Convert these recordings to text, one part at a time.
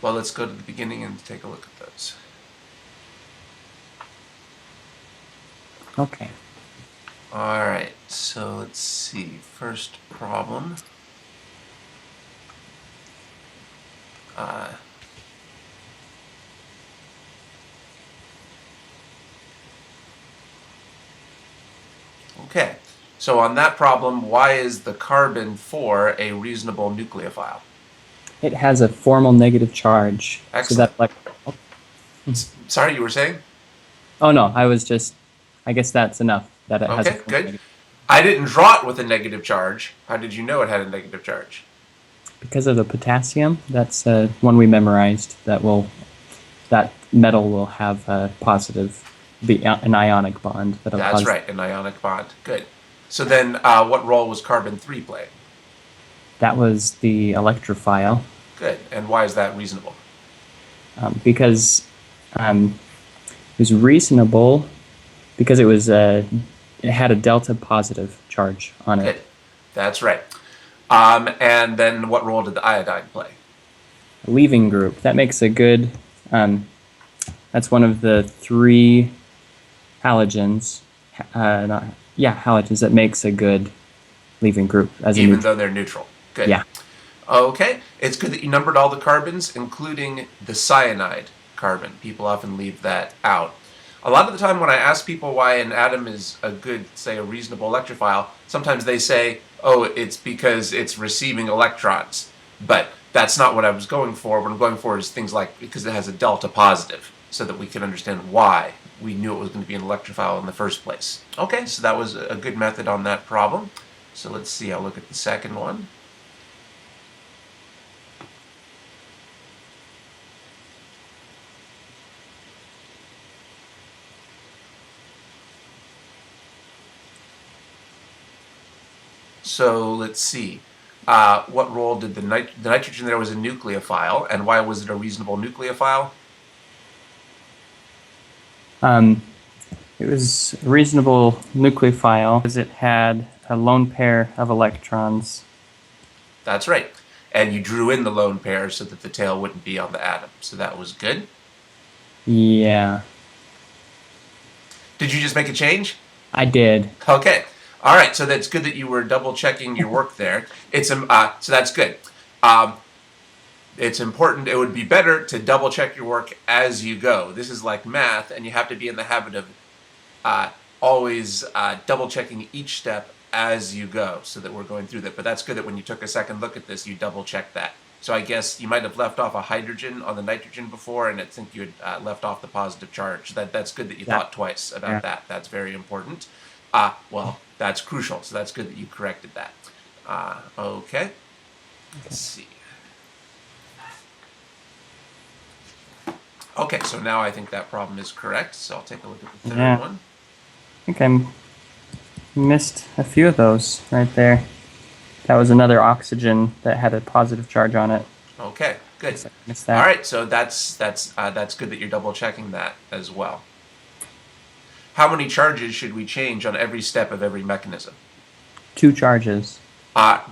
Well, let's go to the beginning and take a look at those. Okay. All right, so let's see. First problem. Okay, so on that problem, why is the carbon-4 a reasonable nucleophile? It has a formal negative charge. So Excellent. that like Sorry, you were saying? oh no, I guess that's enough that it has a Okay, formal good. negative I didn't draw it with a negative charge. How did you know it had a negative charge? because of the potassium. That's one we memorized that metal will have a positive an ionic bond that'll That's cause right, an ionic bond. Good. So then, what role was carbon-3 playing? that was the electrophile Good. And why is that reasonable? because it was reasonable because it had a delta positive charge on it. Good. That's right. And then what role did the iodine play? Leaving group. That makes a good. That's one of the three halogens. Halogens that makes a good leaving group as a Even neutral. though they're neutral. Good. Yeah. Okay. It's good that you numbered all the carbons, including the cyanide carbon. People often leave that out. A lot of the time when I ask people why an atom is a good, say, a reasonable electrophile, sometimes they say, oh, it's because it's receiving electrons. But that's not what I was going for. What I'm going for is things like because it has a delta positive, so that we can understand why we knew it was going to be an electrophile in the first place. Okay, so that was a good method on that problem. So let's see, I'll look at the second one. So let's see. What role did the nitrogen there was a nucleophile, and why was it a reasonable nucleophile? It was a reasonable nucleophile because it had a lone pair of electrons. That's right. And you drew in the lone pair so that the tail wouldn't be on the atom. So that was good. Yeah, Did you just make a change? I did. Okay. All right. So that's good that you were double checking your work there. So that's good. Um, it's important. It would be better to double check your work as you go. This is like math, and you have to be in the habit of always double checking each step as you go, so that we're going through that. But that's good that when you took a second look at this, you double check that. So I guess you might have left off a hydrogen on the nitrogen before, and I think you had left off the positive charge. That's good that you thought twice about that. That's very important. Well, that's crucial. So that's good that you corrected that. Okay. Let's see. Okay, so now I think that problem is correct. So I'll take a look at the third one. I think I missed a few of those right there. That was another oxygen that had a positive charge on it. Okay, good. Missed that. All right, so that's good that you're double checking that as well. How many charges should we change on every step of every mechanism? 2 charges.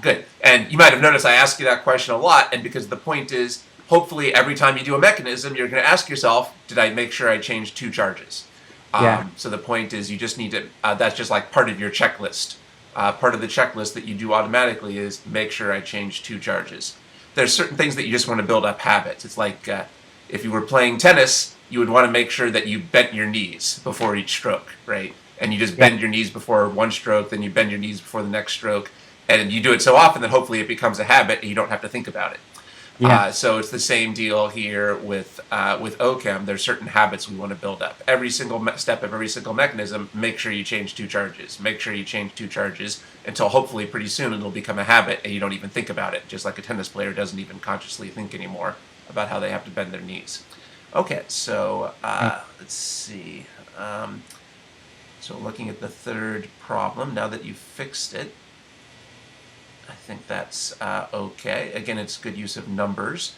Good. And you might have noticed I ask you that question a lot, and because the point is, hopefully every time you do a mechanism, you're going to ask yourself, did I make sure I changed 2 charges? So the point is you just need to, that's just like part of your checklist. Part of the checklist that you do automatically is make sure I change 2 charges. There's certain things that you just want to build up habits. It's like if you were playing tennis, you would want to make sure that you bent your knees before each stroke, right? And you just bend your knees before one stroke, then you bend your knees before the next stroke. And you do it so often that hopefully it becomes a habit and you don't have to think about it. So it's the same deal here with OChem. There's certain habits we want to build up. Every single step of every single mechanism, make sure you change 2 charges. Make sure you change 2 charges until hopefully pretty soon it'll become a habit and you don't even think about it, just like a tennis player doesn't even consciously think anymore about how they have to bend their knees. Okay, so let's see. So looking at the third problem, now that you've fixed it, I think that's okay. Again, it's good use of numbers.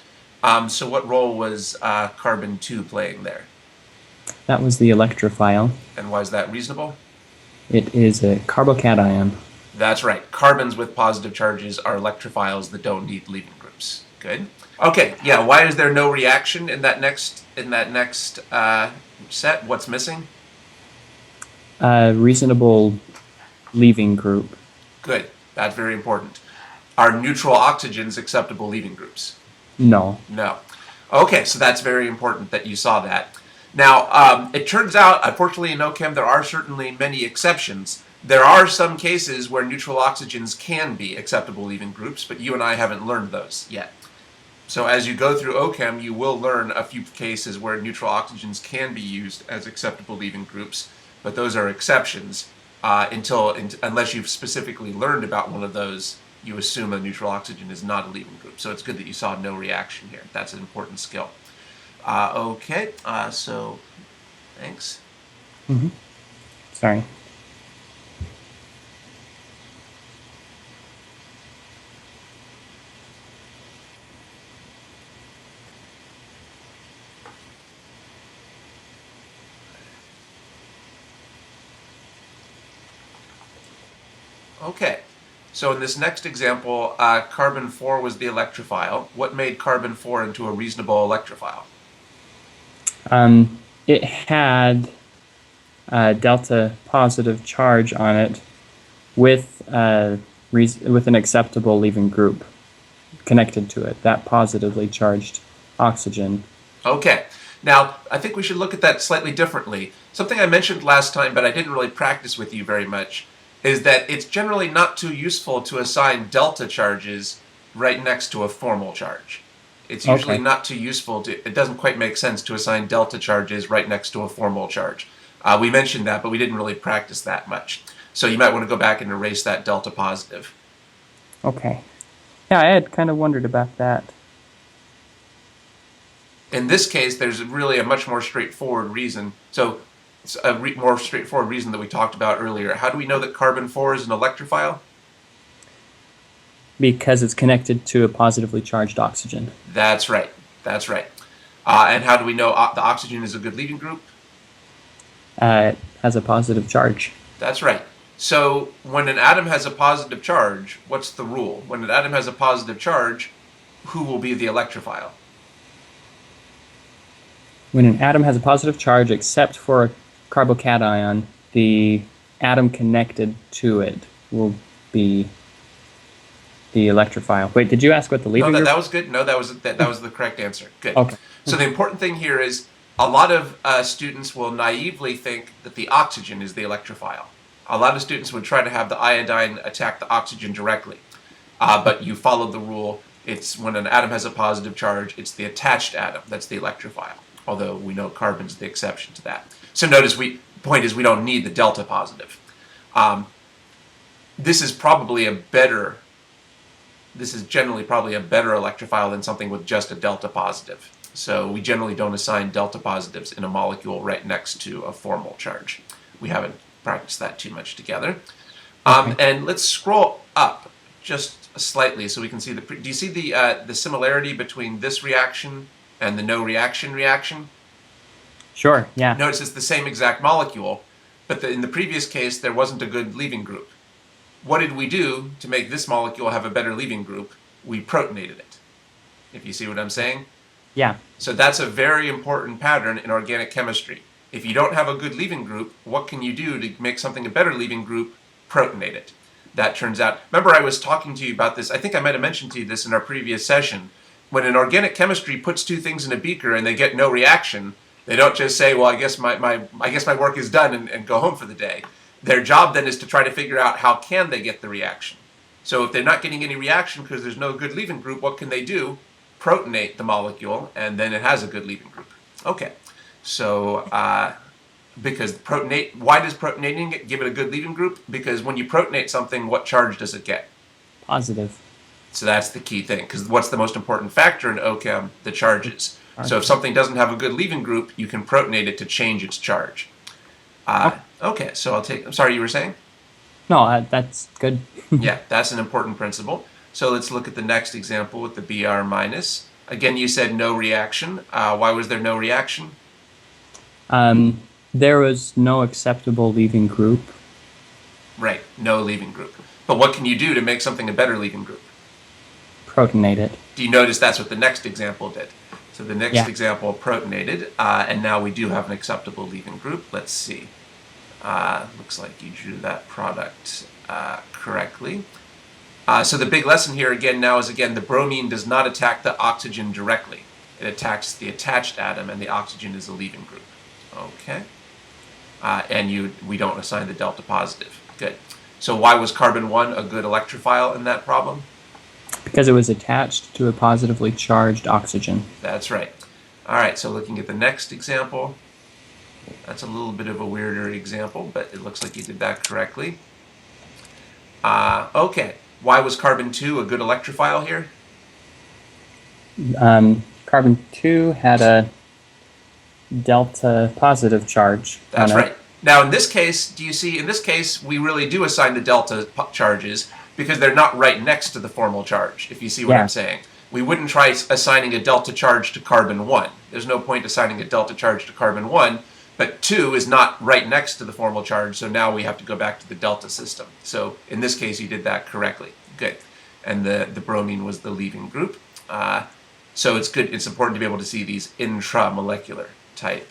So what role was carbon-2 playing there? That was the electrophile. And why is that reasonable? It is a carbocation. That's right. Carbons with positive charges are electrophiles that don't need leaving groups. Good. Okay, yeah. Why is there no reaction in that next set? What's missing? Reasonable leaving group. Good. That's very important. Are neutral oxygens acceptable leaving groups? No. No. Okay, so that's very important that you saw that. Now, it turns out, unfortunately, in OChem, there are certainly many exceptions. There are some cases where neutral oxygens can be acceptable leaving groups, but you and I haven't learned those yet. So as you go through OChem, you will learn a few cases where neutral oxygens can be used as acceptable leaving groups, but those are exceptions. Unless you've specifically learned about one of those, you assume a neutral oxygen is not a leaving group. So it's good that you saw no reaction here. That's an important skill. Okay, so thanks. Sorry. Okay, so in this next example, carbon-4 was the electrophile. What made carbon-4 into a reasonable electrophile? It had a delta positive charge on it with with an acceptable leaving group connected to it, that positively charged oxygen. Okay, now I think we should look at that slightly differently. Something I mentioned last time, but I didn't really practice with you very much, is that it's generally not too useful to assign delta charges right next to a formal charge. It's usually Okay. not too useful it doesn't quite make sense to assign delta charges right next to a formal charge. We mentioned that, but we didn't really practice that much. So you might want to go back and erase that delta positive. Okay. Yeah, I had kind of wondered about that. In this case, there's really a much more straightforward reason. So, it's a more straightforward reason that we talked about earlier. How do we know that carbon-4 is an electrophile? Because it's connected to a positively charged oxygen. That's right. That's right. And how do we know the oxygen is a good leaving group? It has a positive charge. That's right. So when an atom has a positive charge, what's the rule? When an atom has a positive charge, who will be the electrophile? When an atom has a positive charge except for a carbocation, the atom connected to it will be the electrophile. Wait, did you ask what the leaving No, group? that was good. No, that was the correct answer. Good. Okay. So the important thing here is a lot of students will naively think that the oxygen is the electrophile. A lot of students would try to have the iodine attack the oxygen directly, but you followed the rule. It's when an atom has a positive charge, it's the attached atom that's the electrophile, although we know carbon's the exception to that. So notice the point is we don't need the delta positive. This is generally probably a better electrophile than something with just a delta positive. So we generally don't assign delta positives in a molecule right next to a formal charge. We haven't practiced that too much together. And let's scroll up just slightly so we can see do you see the similarity between this reaction and the no reaction reaction? Sure, yeah. Notice it's the same exact molecule, but in the previous case there wasn't a good leaving group. What did we do to make this molecule have a better leaving group? We protonated it. If you see what I'm saying? Yeah. So that's a very important pattern in organic chemistry. If you don't have a good leaving group, what can you do to make something a better leaving group? Protonate it. That turns out, remember I was talking to you about this, I think I might have mentioned to you this in our previous session. When an organic chemistry puts two things in a beaker and they get no reaction, they don't just say, well, I guess my work is done and go home for the day. Their job then is to try to figure out how can they get the reaction. So if they're not getting any reaction because there's no good leaving group, what can they do? Protonate the molecule, and then it has a good leaving group. Okay, so because why does protonating give it a good leaving group? Because when you protonate something, what charge does it get? Positive. So that's the key thing, because what's the most important factor in OChem? The charges. So if something doesn't have a good leaving group, you can protonate it to change its charge. Okay, so I'm sorry, you were saying? No, that's good. Yeah, that's an important principle. So let's look at the next example with the Br minus. Again, you said no reaction. Why was there no reaction? There was no acceptable leaving group. Right, no leaving group. But what can you do to make something a better leaving group? protonate it. Do you notice that's what the next example did? So the next Yeah. example protonated, and now we do have an acceptable leaving group. Let's see. Looks like you drew that product correctly. So the big lesson here again now is, again, the bromine does not attack the oxygen directly. It attacks the attached atom, and the oxygen is a leaving group. Okay. And we don't assign the delta positive. Good. So why was carbon 1 a good electrophile in that problem? Because it was attached to a positively charged oxygen. That's right. All right, so looking at the next example, that's a little bit of a weirder example, but it looks like you did that correctly. Okay, why was carbon 2 a good electrophile here? Carbon 2 had a delta positive charge. That's right. Now in this case, do you see, in this case, we really do assign the delta charges because they're not right next to the formal charge, if you see what I'm saying. We wouldn't try assigning a delta charge to carbon 1. There's no point assigning a delta charge to carbon 1, but 2 is not right next to the formal charge, so now we have to go back to the delta system. So in this case, you did that correctly. Good. And the bromine was the leaving group. So it's good. It's important to be able to see these intramolecular type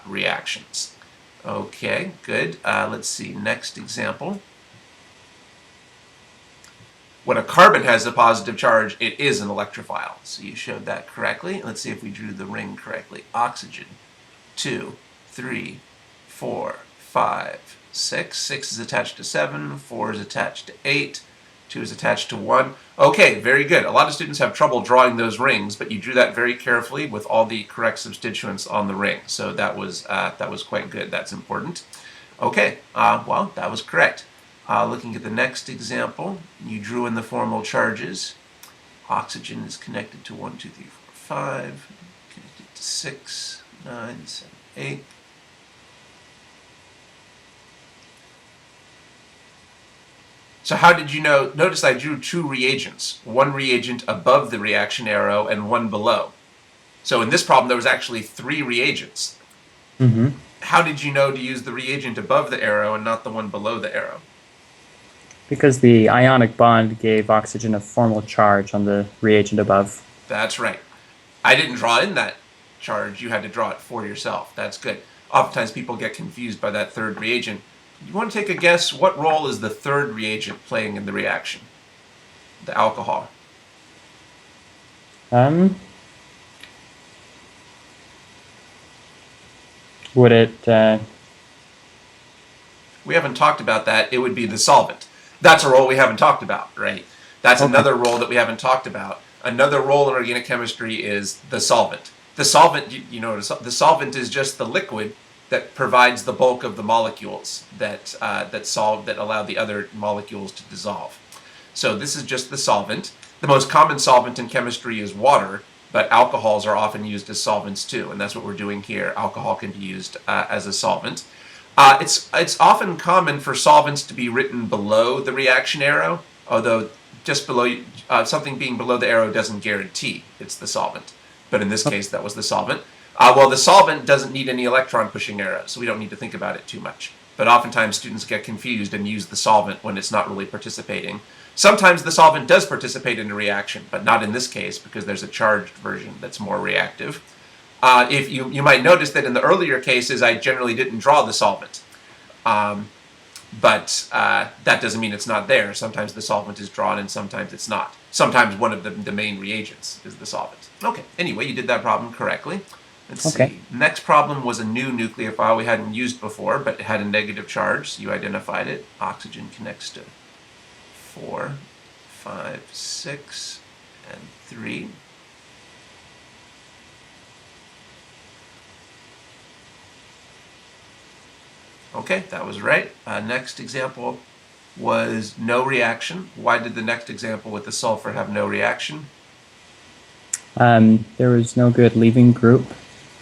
reactions. Okay, good. Let's see, next example. When a carbon has a positive charge, it is an electrophile. So you showed that correctly. Let's see if we drew the ring correctly. Oxygen, 2, 3, 4, 5, 6. 6 is attached to 7, 4 is attached to 8, 2 is attached to 1. Okay, very good. A lot of students have trouble drawing those rings, but you drew that very carefully with all the correct substituents on the ring. So that was quite good. That's important. Okay, well, that was correct. Looking at the next example, you drew in the formal charges. Oxygen is connected to 1, 2, 3, 4, 5, connected to 6, 9, 7, 8. So how did you know? Notice I drew 2 reagents, one reagent above the reaction arrow and one below. So in this problem, there was actually 3 reagents. Mm-hmm. How did you know to use the reagent above the arrow and not the one below the arrow? Because the ionic bond gave oxygen a formal charge on the reagent above. That's right. I didn't draw in that charge. You had to draw it for yourself. That's good. Oftentimes people get confused by that 3rd reagent. You want to take a guess, what role is the 3rd reagent playing in the reaction? The alcohol. Would it... We haven't talked about that. It would be the solvent. That's a role we haven't talked about, right? That's another role that we haven't talked about. Another role in organic chemistry is the solvent. The solvent, you know, the solvent is just the liquid that provides the bulk of the molecules that allow the other molecules to dissolve. So this is just the solvent. The most common solvent in chemistry is water, but alcohols are often used as solvents too, and that's what we're doing here. Alcohol can be used as a solvent. It's often common for solvents to be written below the reaction arrow, although just below something being below the arrow doesn't guarantee it's the solvent. But in this case, that was the solvent. Well, the solvent doesn't need any electron-pushing arrows, so we don't need to think about it too much. But oftentimes students get confused and use the solvent when it's not really participating. Sometimes the solvent does participate in a reaction, but not in this case because there's a charged version that's more reactive. If you might notice that in the earlier cases, I generally didn't draw the solvent. But that doesn't mean it's not there. Sometimes the solvent is drawn and sometimes it's not. Sometimes one of the main reagents is the solvent. Okay, anyway, you did that problem correctly. Let's see. Next problem was a new nucleophile we hadn't used before, but it had a negative charge, so you identified it. Oxygen connects to 4, 5, 6, and 3. Okay, that was right. Next example was no reaction. Why did the next example with the sulfur have no reaction? There was no good leaving group.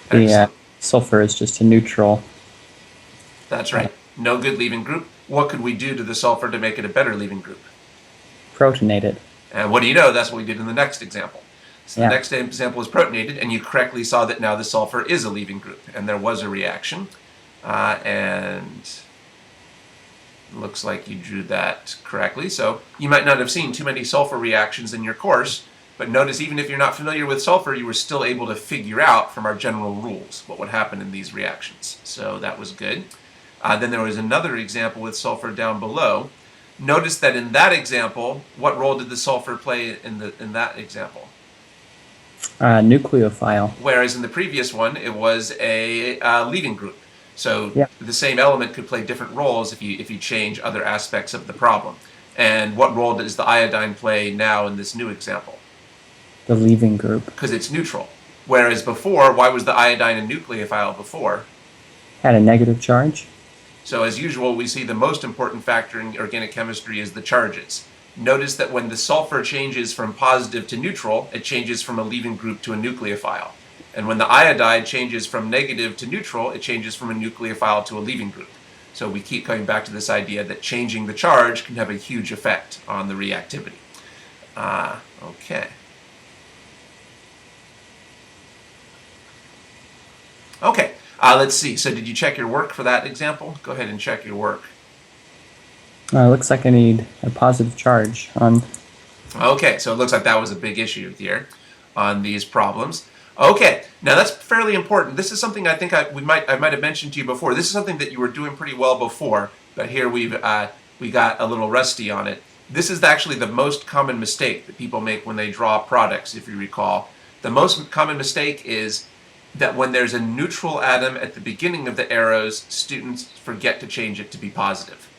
The sulfur is just a neutral. That's right. No good leaving group. What could we do to the sulfur to make it a better leaving group? Protonate it. And what do you know? That's what we did in the next example. So the next example was protonated, and you correctly saw that now the sulfur is a leaving group, and there was a reaction. And looks like you drew that correctly. So you might not have seen too many sulfur reactions in your course, But notice, even if you're not familiar with sulfur, you were still able to figure out from our general rules what would happen in these reactions. So that was good. Then there was another example with sulfur down below. Notice that in that example, what role did the sulfur play in that example? Nucleophile. Whereas in the previous one, it was a leaving group. So Yeah. the same element could play different roles if you change other aspects of the problem. And what role does the iodine play now in this new example? The leaving group. Because it's neutral. Whereas before, why was the iodine a nucleophile before? Had a negative charge. So as usual, we see the most important factor in organic chemistry is the charges. Notice that when the sulfur changes from positive to neutral, it changes from a leaving group to a nucleophile. And when the iodide changes from negative to neutral, it changes from a nucleophile to a leaving group. So we keep coming back to this idea that changing the charge can have a huge effect on the reactivity. Okay. Okay, let's see. So did you check your work for that example? Go ahead and check your work. Looks like I need a positive charge on. Okay, so it looks like that was a big issue here on these problems. Okay, now that's fairly important. This is something I think I might have mentioned to you before. This is something that you were doing pretty well before, but here we got a little rusty on it. This is actually the most common mistake that people make when they draw products, if you recall. The most common mistake is that when there's a neutral atom at the beginning of the arrows, students forget to change it to be positive.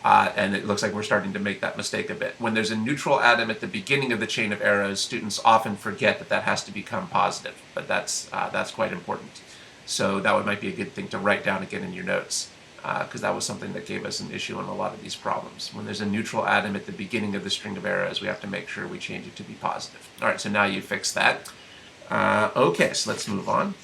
And it looks like we're starting to make that mistake a bit. When there's a neutral atom at the beginning of the chain of arrows, students often forget that that has to become positive. But that's quite important. So that might be a good thing to write down again in your notes, because that was something that gave us an issue in a lot of these problems. When there's a neutral atom at the beginning of the string of arrows, we have to make sure we change it to be positive. All right, so now you fixed that. Okay, so let's move on.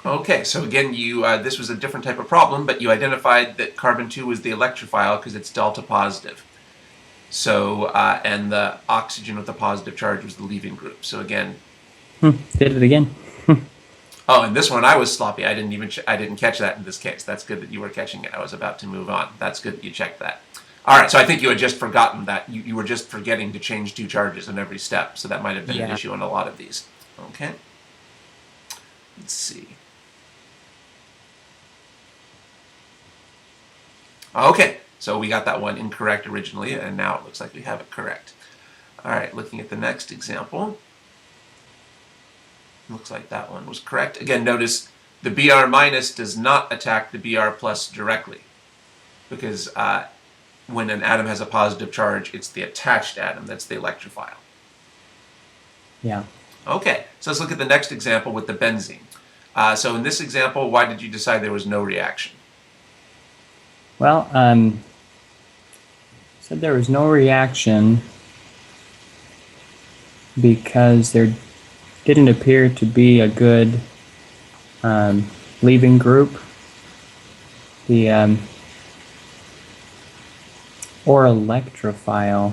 Okay, so again, this was a different type of problem, but you identified that carbon 2 was the electrophile because it's delta positive. So, and the oxygen with the positive charge was the leaving group. So again, Did it again. oh, and this one I was sloppy. I didn't catch that in this case. That's good that you were catching it. I was about to move on. That's good that you checked that. All right, so I think you had just forgotten that. You were just forgetting to change 2 charges in every step. So that might have been an issue in a lot of these. Okay. Let's see. Okay, so we got that one incorrect originally, and now it looks like we have it correct. All right, looking at the next example. Looks like that one was correct. Again, notice the Br minus does not attack the Br plus directly, because when an atom has a positive charge, it's the attached atom that's the electrophile. Yeah. Okay, so let's look at the next example with the benzene. So in this example, why did you decide there was no reaction? Well, said there was no reaction because there didn't appear to be a good leaving group. The or electrophile.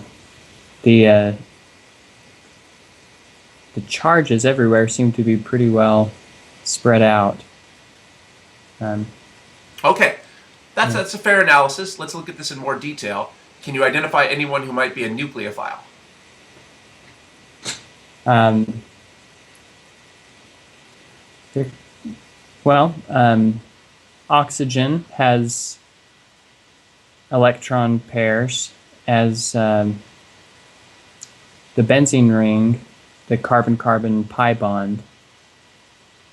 The charges everywhere seem to be pretty well spread out. Okay, that's a fair analysis. Let's look at this in more detail. Can you identify anyone who might be a nucleophile? Oxygen has electron pairs, as the benzene ring, the carbon-carbon pi bond,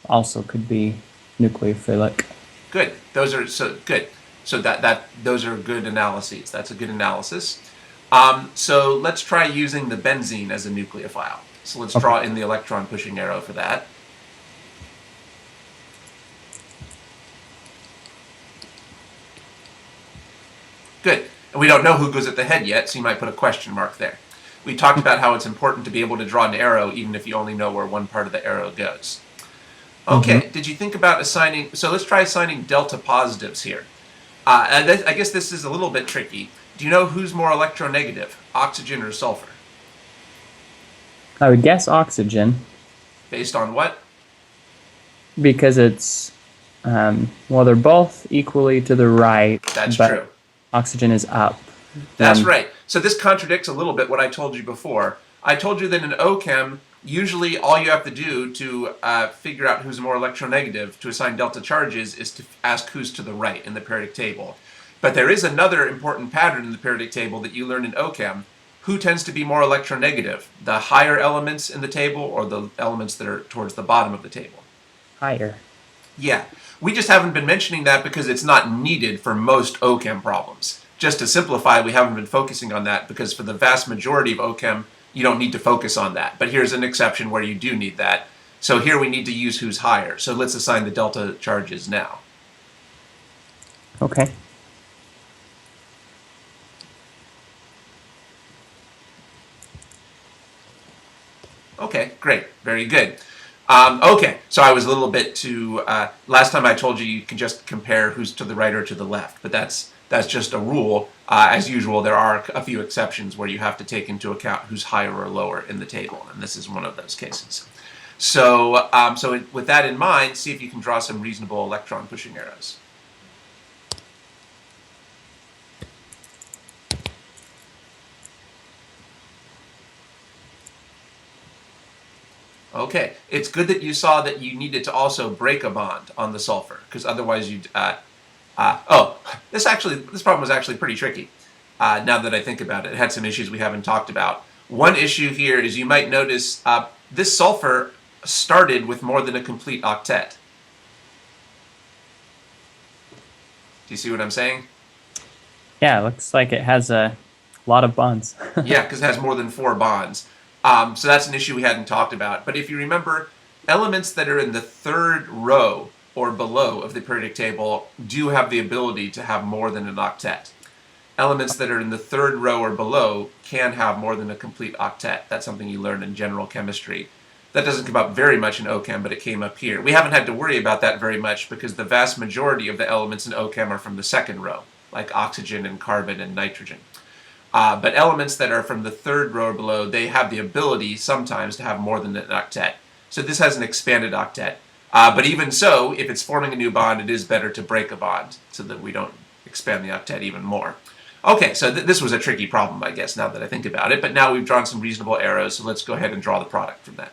also could be nucleophilic. Good. Those are good. So those are good analyses. That's a good analysis. So let's try using the benzene as a nucleophile. So let's draw in the electron-pushing arrow for that. Good. And we don't know who goes at the head yet, so you might put a question mark there. We talked about how it's important to be able to draw an arrow even if you only know where one part of the arrow goes. Okay, Did you think about assigning... So let's try assigning delta positives here. And I guess this is a little bit tricky. Do you know who's more electronegative, oxygen or sulfur? I would guess oxygen Based on what? because it's, well, they're both equally to the right, That's but true. oxygen is up. That's Then- right. So this contradicts a little bit what I told you before. I told you that in OChem, usually all you have to do to figure out who's more electronegative to assign delta charges is to ask who's to the right in the periodic table. But there is another important pattern in the periodic table that you learn in OChem. Who tends to be more electronegative? The higher elements in the table or the elements that are towards the bottom of the table? higher. Yeah. We just haven't been mentioning that because it's not needed for most OChem problems. Just to simplify, we haven't been focusing on that because for the vast majority of OChem, you don't need to focus on that. But here's an exception where you do need that. So here we need to use who's higher. So let's assign the delta charges now. Okay. Okay, great. Very good. Okay, so I was a little bit too... last time I told you you can just compare who's to the right or to the left, but that's just a rule. As usual, there are a few exceptions where you have to take into account who's higher or lower in the table, and this is one of those cases. So, with that in mind, see if you can draw some reasonable electron-pushing arrows. Okay, it's good that you saw that you needed to also break a bond on the sulfur, because otherwise you'd... this problem was actually pretty tricky, now that I think about it. It had some issues we haven't talked about. One issue here is you might notice this sulfur started with more than a complete octet. Do you see what I'm saying? Yeah, it looks like it has a lot of bonds. Yeah, because it has more than 4 bonds. So that's an issue we hadn't talked about. But if you remember, elements that are in the 3rd row or below of the periodic table do have the ability to have more than an octet. Elements that are in the 3rd row or below can have more than a complete octet. That's something you learn in general chemistry. That doesn't come up very much in OChem, but it came up here. We haven't had to worry about that very much because the vast majority of the elements in OChem are from the 2nd row, like oxygen and carbon and nitrogen. But elements that are from the 3rd row or below, they have the ability sometimes to have more than an octet. So this has an expanded octet. But even so, if it's forming a new bond, it is better to break a bond so that we don't expand the octet even more. Okay, so this was a tricky problem, I guess, now that I think about it. But now we've drawn some reasonable arrows, so let's go ahead and draw the product from that.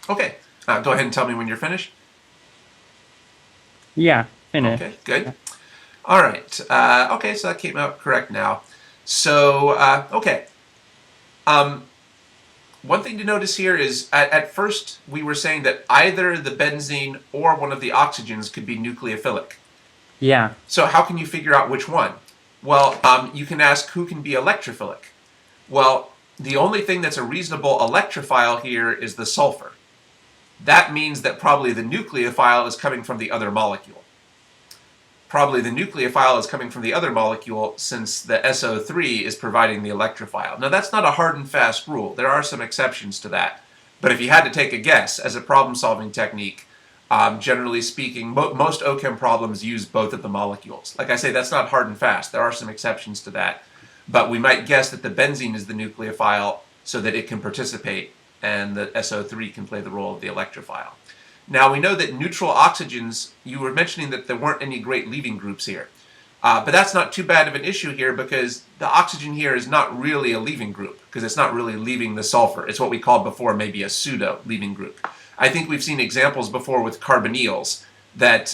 Okay, go ahead and tell me when you're finished. Yeah, finished. Okay, good. All right. Okay, so that came out correct now. So, okay. One thing to notice here is at first we were saying that either the benzene or one of the oxygens could be nucleophilic. Yeah. So how can you figure out which one? Well, you can ask who can be electrophilic. Well, the only thing that's a reasonable electrophile here is the sulfur. That means that probably the nucleophile is coming from the other molecule. Probably the nucleophile is coming from the other molecule since the SO3 is providing the electrophile. Now that's not a hard and fast rule. There are some exceptions to that. But if you had to take a guess as a problem-solving technique, generally speaking, most OChem problems use both of the molecules. Like I say, that's not hard and fast. There are some exceptions to that. But we might guess that the benzene is the nucleophile so that it can participate and the SO3 can play the role of the electrophile. Now we know that neutral oxygens, you were mentioning that there weren't any great leaving groups here. But that's not too bad of an issue here because the oxygen here is not really a leaving group because it's not really leaving the sulfur. It's what we called before maybe a pseudo leaving group. I think we've seen examples before with carbonyls that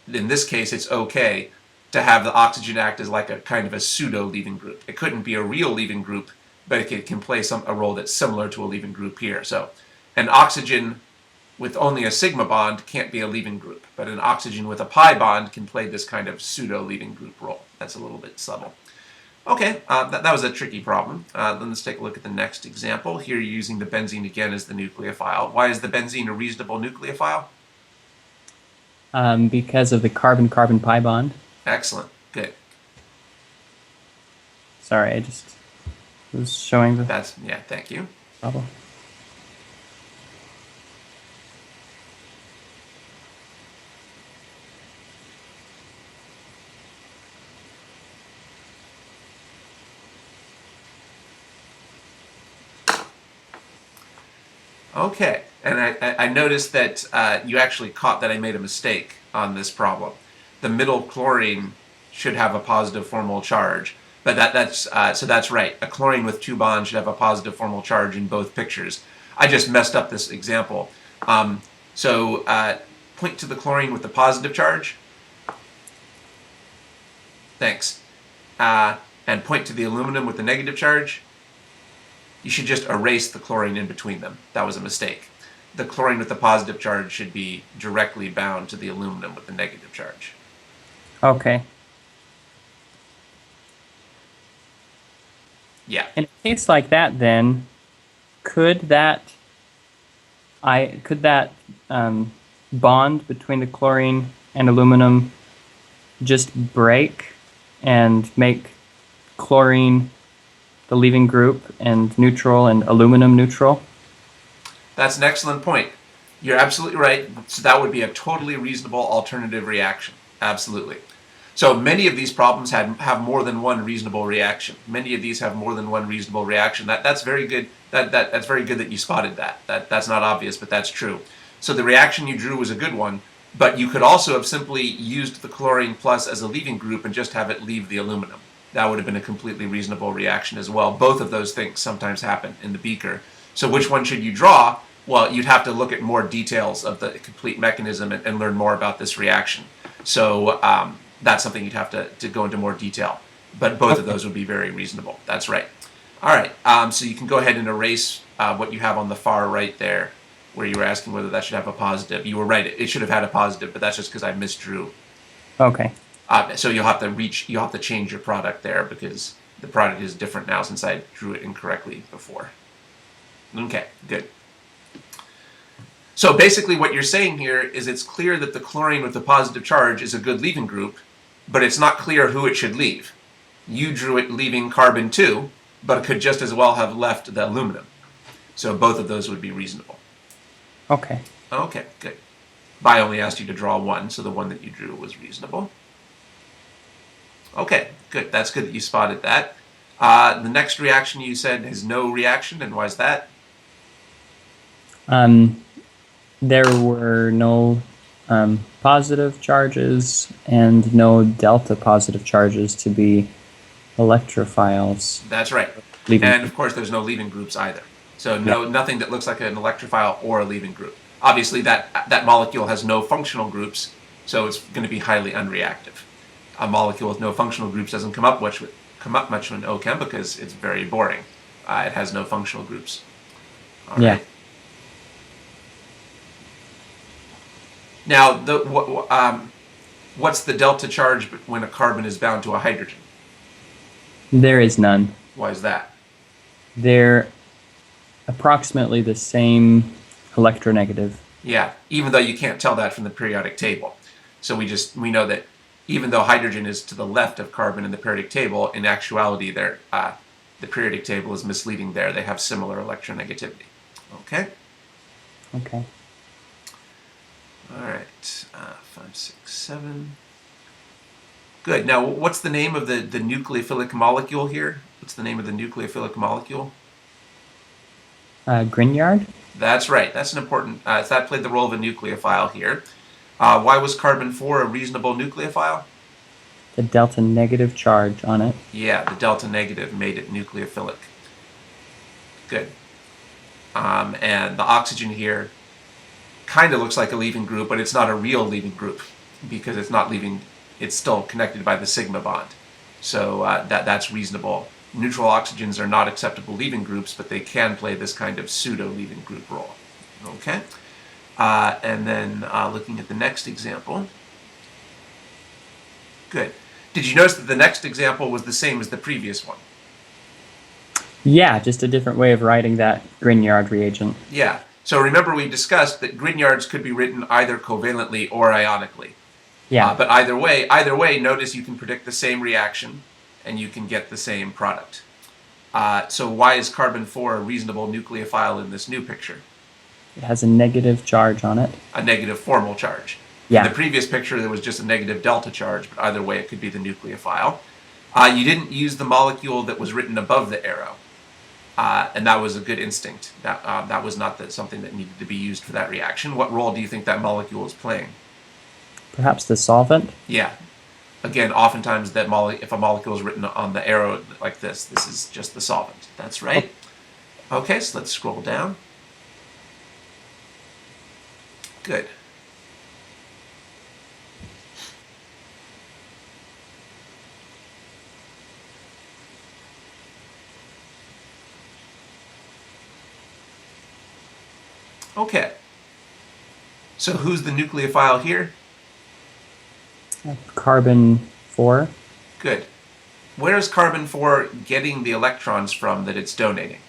in this case it's okay to have the oxygen act as like a kind of a pseudo leaving group. It couldn't be a real leaving group, but it can play a role that's similar to a leaving group here. So an oxygen with only a sigma bond can't be a leaving group, but an oxygen with a pi bond can play this kind of pseudo leaving group role. That's a little bit subtle. Okay, that was a tricky problem. Then let's take a look at the next example. Here you're using the benzene again as the nucleophile. Why is the benzene a reasonable nucleophile? Because of the carbon-carbon pi bond. Excellent. Good. Sorry, I just was showing the Yeah, thank you. problem. Okay, and I noticed that you actually caught that I made a mistake on this problem. The middle chlorine should have a positive formal charge, but so that's right. A chlorine with two bonds should have a positive formal charge in both pictures. I just messed up this example. So point to the chlorine with the positive charge. Thanks. And point to the aluminum with the negative charge. You should just erase the chlorine in between them. That was a mistake. The chlorine with the positive charge should be directly bound to the aluminum with the negative charge. Okay. Yeah. In a case like that, then, could that bond between the chlorine and aluminum just break and make chlorine the leaving group and neutral and aluminum neutral? That's an excellent point. You're absolutely right. So that would be a totally reasonable alternative reaction. Absolutely. So many of these problems have more than one reasonable reaction. Many of these have more than one reasonable reaction. That's very good. That's very good that you spotted that. That's not obvious, but that's true. So the reaction you drew was a good one, but you could also have simply used the chlorine plus as a leaving group and just have it leave the aluminum. That would have been a completely reasonable reaction as well. Both of those things sometimes happen in the beaker. So which one should you draw? Well, you'd have to look at more details of the complete mechanism and learn more about this reaction. So that's something you'd have to go into more detail. But both of those would be very reasonable. That's right. All right, so you can go ahead and erase what you have on the far right there, where you were asking whether that should have a positive. You were right, it should have had a positive, but that's just because I misdrew. Okay. So you'll have to change your product there because the product is different now since I drew it incorrectly before. Okay, good. So basically what you're saying here is it's clear that the chlorine with the positive charge is a good leaving group, but it's not clear who it should leave. You drew it leaving carbon 2, but it could just as well have left the aluminum. So both of those would be reasonable. Okay. Okay, good. I only asked you to draw one, so the one that you drew was reasonable. Okay, good. That's good that you spotted that. The next reaction you said has no reaction, and why is that? There were no positive charges and no delta positive charges to be electrophiles. That's right. Leaving. And of course, there's no leaving groups either. So nothing that looks like an electrophile or a leaving group. Obviously, that molecule has no functional groups, so it's going to be highly unreactive. A molecule with no functional groups doesn't come up much with OChem because it's very boring. It has no functional groups. All right. Now, what's the delta charge when a carbon is bound to a hydrogen? There is none. Why is that? They're approximately the same electronegative. Yeah, even though you can't tell that from the periodic table. So we know that even though hydrogen is to the left of carbon in the periodic table, in actuality, the periodic table is misleading there. They have similar electronegativity. Okay? Okay. All right, 5, 6, 7. Good. Now, what's the name of the nucleophilic molecule here? What's the name of the nucleophilic molecule? Grignard? That's right. That's an important. That played the role of a nucleophile here. Why was carbon 4 a reasonable nucleophile? The delta negative charge on it. Yeah, the delta negative made it nucleophilic. Good. And the oxygen here kind of looks like a leaving group, but it's not a real leaving group because it's not leaving. It's still connected by the sigma bond. So that's reasonable. Neutral oxygens are not acceptable leaving groups, but they can play this kind of pseudo-leaving group role. Okay? And then looking at the next example. Good. Did you notice that the next example was the same as the previous one? Yeah, just a different way of writing that Grignard reagent. Yeah. So remember we discussed that Grignards could be written either covalently or ionically. Yeah. But either way, notice you can predict the same reaction and you can get the same product. So why is carbon-4 a reasonable nucleophile in this new picture? It has a negative charge on it. A negative formal charge. Yeah. In the previous picture, there was just a negative delta charge, but either way, it could be the nucleophile. You didn't use the molecule that was written above the arrow, and that was a good instinct. That was not something that needed to be used for that reaction. What role do you think that molecule is playing? Perhaps the solvent? Yeah. Again, oftentimes if a molecule is written on the arrow like this is just the solvent. That's right. Okay, so let's scroll down. Good. Okay. So who's the nucleophile here? Carbon-4. Good. Where is carbon-4 getting the electrons from that it's donating?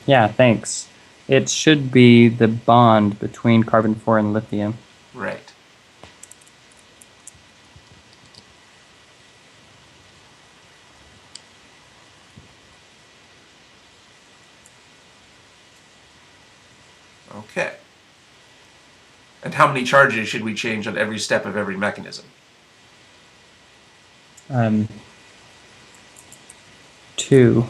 Yeah, thanks. It should be the bond between carbon-4 and lithium. Right. Okay. And how many charges should we change on every step of every mechanism? 2.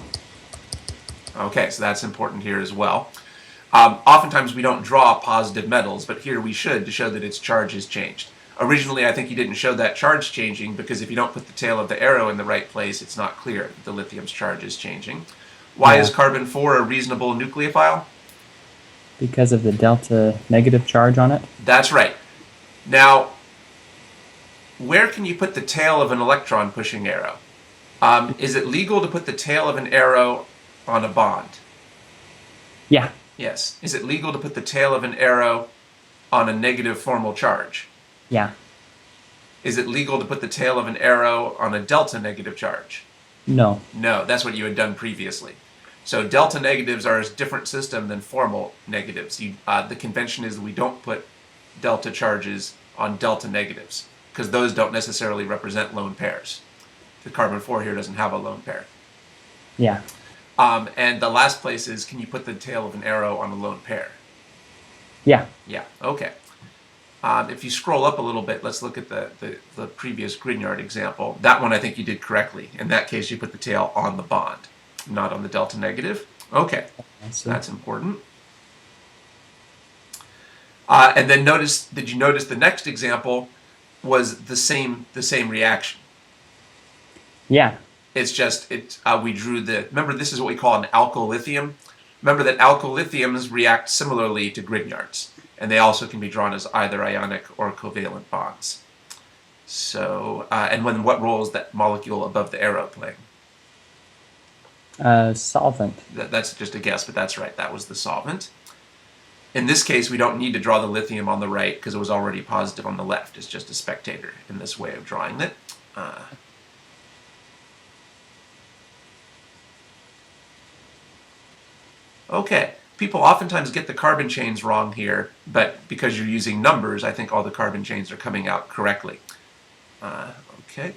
Okay, so that's important here as well. Oftentimes we don't draw positive metals, but here we should to show that its charge has changed. Originally, I think you didn't show that charge changing because if you don't put the tail of the arrow in the right place, it's not clear that the lithium's charge is changing. Why is carbon-4 a reasonable nucleophile? Because of the delta negative charge on it? That's right. Now, where can you put the tail of an electron-pushing arrow? Is it legal to put the tail of an arrow on a bond? Yeah. Yes. Is it legal to put the tail of an arrow on a negative formal charge? Yeah. Is it legal to put the tail of an arrow on a delta negative charge? No. No, that's what you had done previously. So delta negatives are a different system than formal negatives. The convention is that we don't put delta charges on delta negatives because those don't necessarily represent lone pairs. The carbon-4 here doesn't have a lone pair. Yeah. And the last place is, can you put the tail of an arrow on a lone pair? Yeah. Yeah, okay. If you scroll up a little bit, let's look at the previous Grignard example. That one I think you did correctly. In that case, you put the tail on the bond, not on the delta negative. Okay, that's important. And then did you notice the next example was the same reaction? Yeah. It's just, we drew remember this is what we call an alkyl lithium. Remember that alkyl lithiums react similarly to Grignards, and they also can be drawn as either ionic or covalent bonds. So, and what role is that molecule above the arrow playing? Solvent. That's just a guess, but that's right. That was the solvent. In this case, we don't need to draw the lithium on the right because it was already positive on the left. It's just a spectator in this way of drawing it. Okay, people oftentimes get the carbon chains wrong here, but because you're using numbers, I think all the carbon chains are coming out correctly. Okay.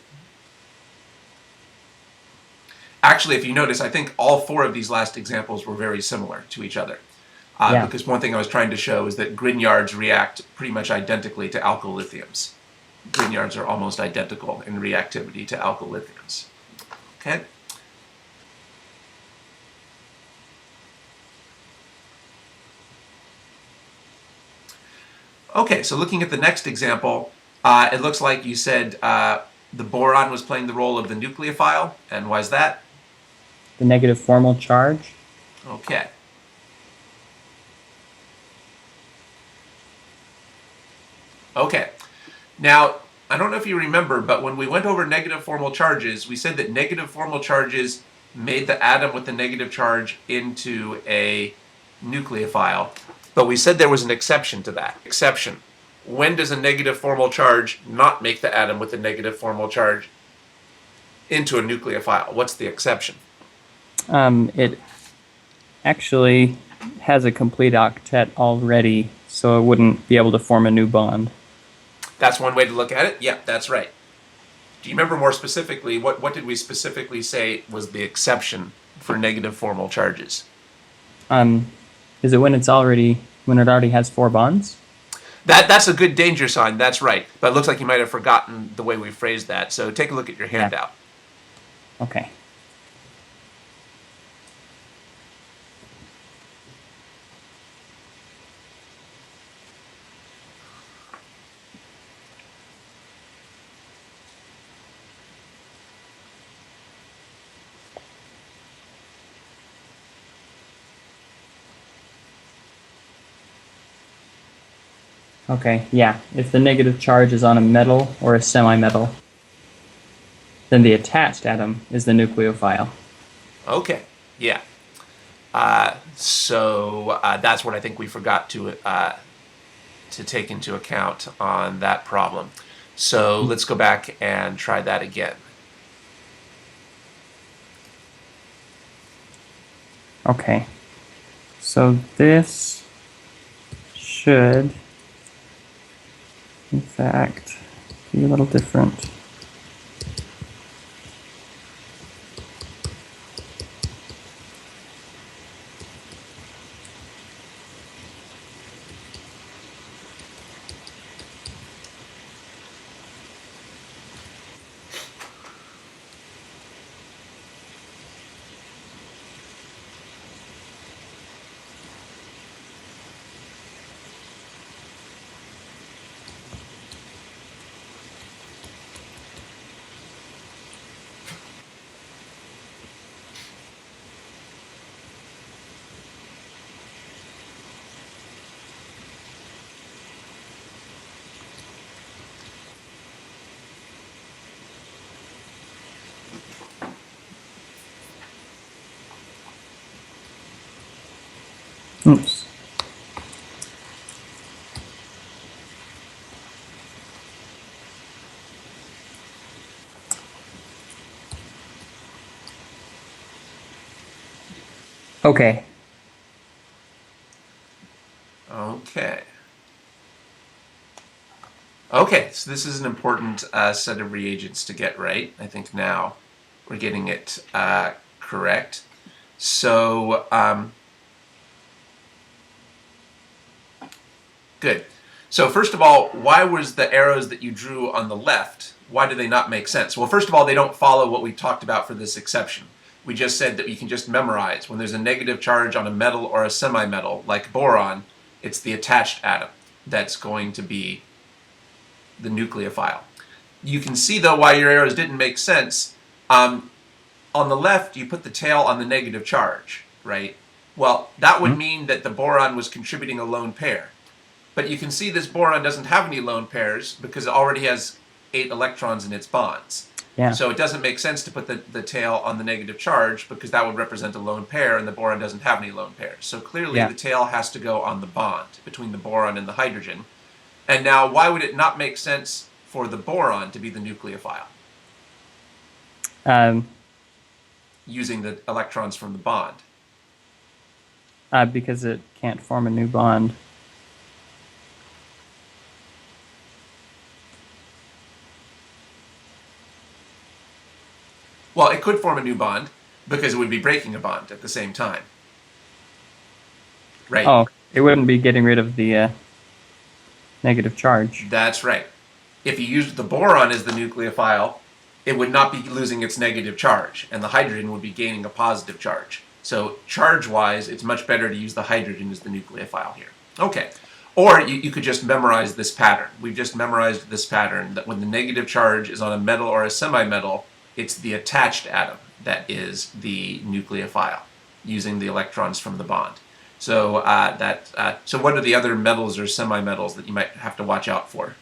Actually, if you notice, I think all 4 of these last examples were very similar to each other. Because one thing I was trying to show is that Grignards react pretty much identically to alkyl lithiums. Grignards are almost identical in reactivity to alkyl lithiums. Okay. Okay, so looking at the next example, it looks like you said the boron was playing the role of the nucleophile, and why is that? The negative formal charge. Okay. Okay. Now, I don't know if you remember, but when we went over negative formal charges, we said that negative formal charges made the atom with the negative charge into a nucleophile. But we said there was an exception to that. Exception. When does a negative formal charge not make the atom with a negative formal charge into a nucleophile? What's the exception? It actually has a complete octet already, so it wouldn't be able to form a new bond. That's one way to look at it. Yep, that's right. Do you remember more specifically, what did we specifically say was the exception for negative formal charges? Is it when it already has 4 bonds? That's a good danger sign, that's right. But it looks like you might have forgotten the way we phrased that. So take a look at your handout. Okay. Okay, yeah. If the negative charge is on a metal or a semi-metal, then the attached atom is the nucleophile. Okay, yeah. So that's what I think we forgot to take into account on that problem. So let's go back and try that again. Okay. So this should, in fact, be a little different. Oops. Okay. Okay. Okay, so this is an important set of reagents to get right. I think now we're getting it correct. So, good. So first of all, why was the arrows that you drew on the left, why do they not make sense? Well, first of all, they don't follow what we talked about for this exception. We just said that you can just memorize. When there's a negative charge on a metal or a semi-metal, like boron, it's the attached atom that's going to be the nucleophile. You can see, though, why your arrows didn't make sense. On the left, you put the tail on the negative charge, right? Well, that would mean that the boron was contributing a lone pair. But you can see this boron doesn't have any lone pairs because it already has 8 electrons in its bonds. Yeah. So it doesn't make sense to put the tail on the negative charge because that would represent a lone pair and the boron doesn't have any lone pairs. So clearly the tail has to go on the bond between the boron and the hydrogen. And now why would it not make sense for the boron to be the nucleophile? Using the electrons from the bond. Because it can't form a new bond. Well, it could form a new bond because it would be breaking a bond at the same time. Right? Oh, it wouldn't be getting rid of the negative charge. That's right. If you used the boron as the nucleophile, it would not be losing its negative charge, and the hydrogen would be gaining a positive charge. So charge-wise, it's much better to use the hydrogen as the nucleophile here. Okay. Or you could just memorize this pattern. We've just memorized this pattern that when the negative charge is on a metal or a semi-metal, it's the attached atom that is the nucleophile, using the electrons from the bond. So so what are the other metals or semi-metals that you might have to watch out for?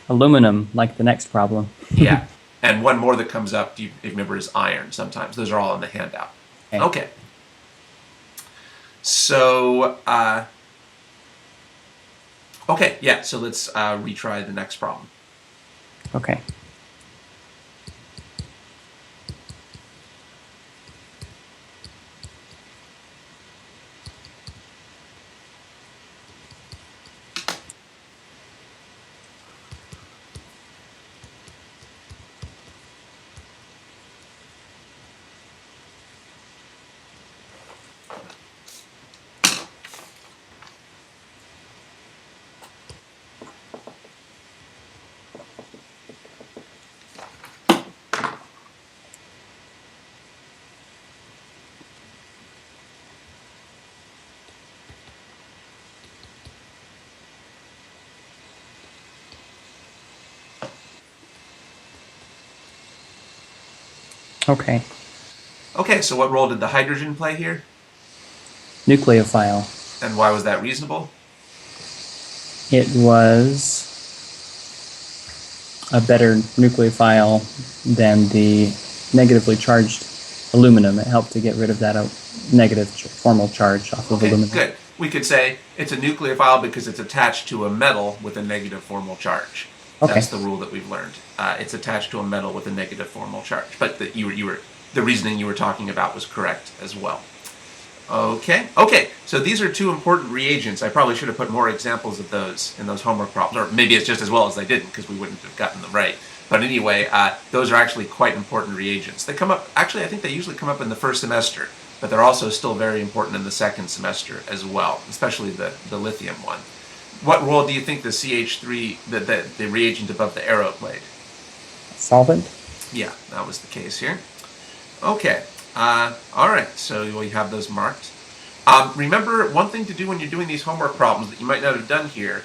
Aluminum, like the next problem. Yeah. And one more that comes up, if you remember, is iron sometimes. Those are all in the handout. Okay. So, okay, yeah, so let's retry the next problem. Okay. Okay. Okay, so what role did the hydrogen play here? Nucleophile. And why was that reasonable? It was a better nucleophile than the negatively charged aluminum. It helped to get rid of that negative formal charge off of Okay, aluminum. good. We could say it's a nucleophile because it's attached to a metal with a negative formal charge. Okay. That's the rule that we've learned. It's attached to a metal with a negative formal charge. But the reasoning you were talking about was correct as well. Okay. So these are two important reagents. I probably should have put more examples of those in those homework problems, or maybe it's just as well as I didn't because we wouldn't have gotten them right. But anyway, those are actually quite important reagents. They come up, actually, I think they usually come up in the first semester, but they're also still very important in the second semester as well, especially the lithium one. What role do you think the CH3, the reagent above the arrow, played? Solvent? Yeah, that was the case here. Okay. All right, so we have those marked. Remember, one thing to do when you're doing these homework problems that you might not have done here,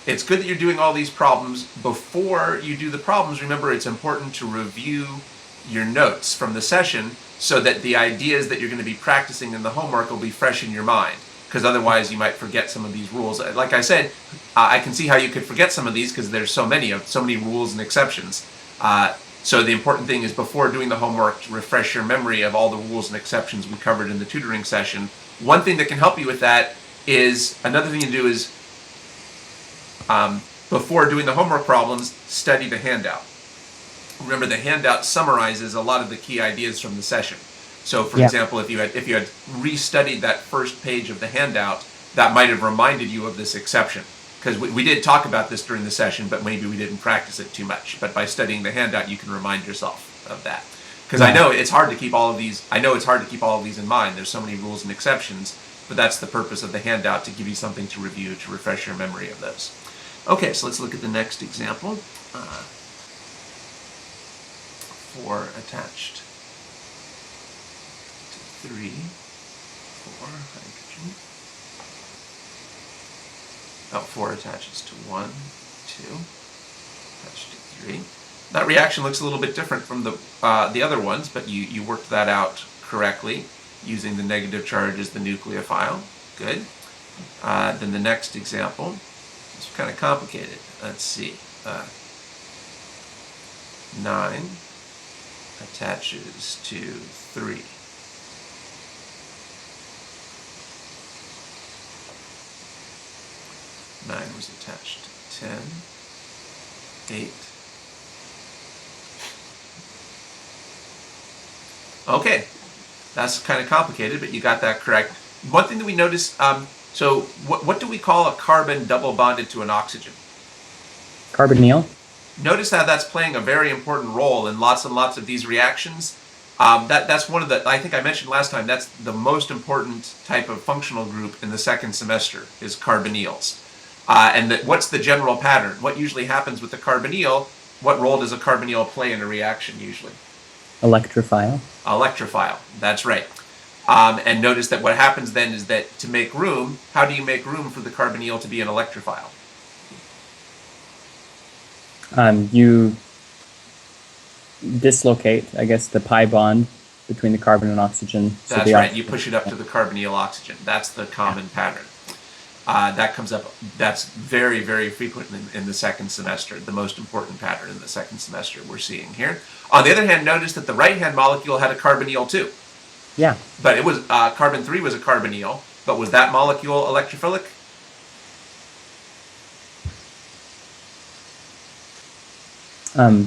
it's good that you're doing all these problems. Before you do the problems, remember it's important to review your notes from the session so that the ideas that you're going to be practicing in the homework will be fresh in your mind, because otherwise you might forget some of these rules. Like I said, I can see how you could forget some of these because there's so many rules and exceptions. So the important thing is before doing the homework to refresh your memory of all the rules and exceptions we covered in the tutoring session. One thing that can help you with that is, another thing to do is, before doing the homework problems, study the handout. Remember, the handout summarizes a lot of the key ideas from the session. So for example, if you had restudied that first page of the handout, that might have reminded you of this exception. Because we did talk about this during the session, but maybe we didn't practice it too much. But by studying the handout, you can remind yourself of that. Because I know it's hard to keep all of these. I know it's hard to keep all of these in mind. There's so many rules and exceptions, but that's the purpose of the handout, to give you something to review, to refresh your memory of those. Okay, so let's look at the next example. 4 attached to 3, 4 hydrogen. 4 attaches to 1, 2, attached to 3. That reaction looks a little bit different from the other ones, but you worked that out correctly using the negative charge as the nucleophile. Good. Then the next example is kind of complicated. Let's see. 9 attaches to 3. Nine was attached to 10, 8. Okay, that's kind of complicated, but you got that correct. One thing that we noticed, so what do we call a carbon double bonded to an oxygen? Carbonyl? Notice how that's playing a very important role in lots and lots of these reactions. That's one of the, I think I mentioned last time, that's the most important type of functional group in the second semester, is carbonyls. And what's the general pattern? What usually happens with the carbonyl? What role does a carbonyl play in a reaction usually? Electrophile. Electrophile, that's right. And notice that what happens then is that to make room, how do you make room for the carbonyl to be an electrophile? You dislocate, I guess, the pi bond between the carbon and oxygen. That's right, you push it up to the carbonyl oxygen. That's the common pattern. That comes up, that's very, very frequent in the second semester, the most important pattern in the second semester we're seeing here. On the other hand, notice that the right-hand molecule had a carbonyl too. Yeah. But it was, carbon-3 was a carbonyl, but was that molecule electrophilic?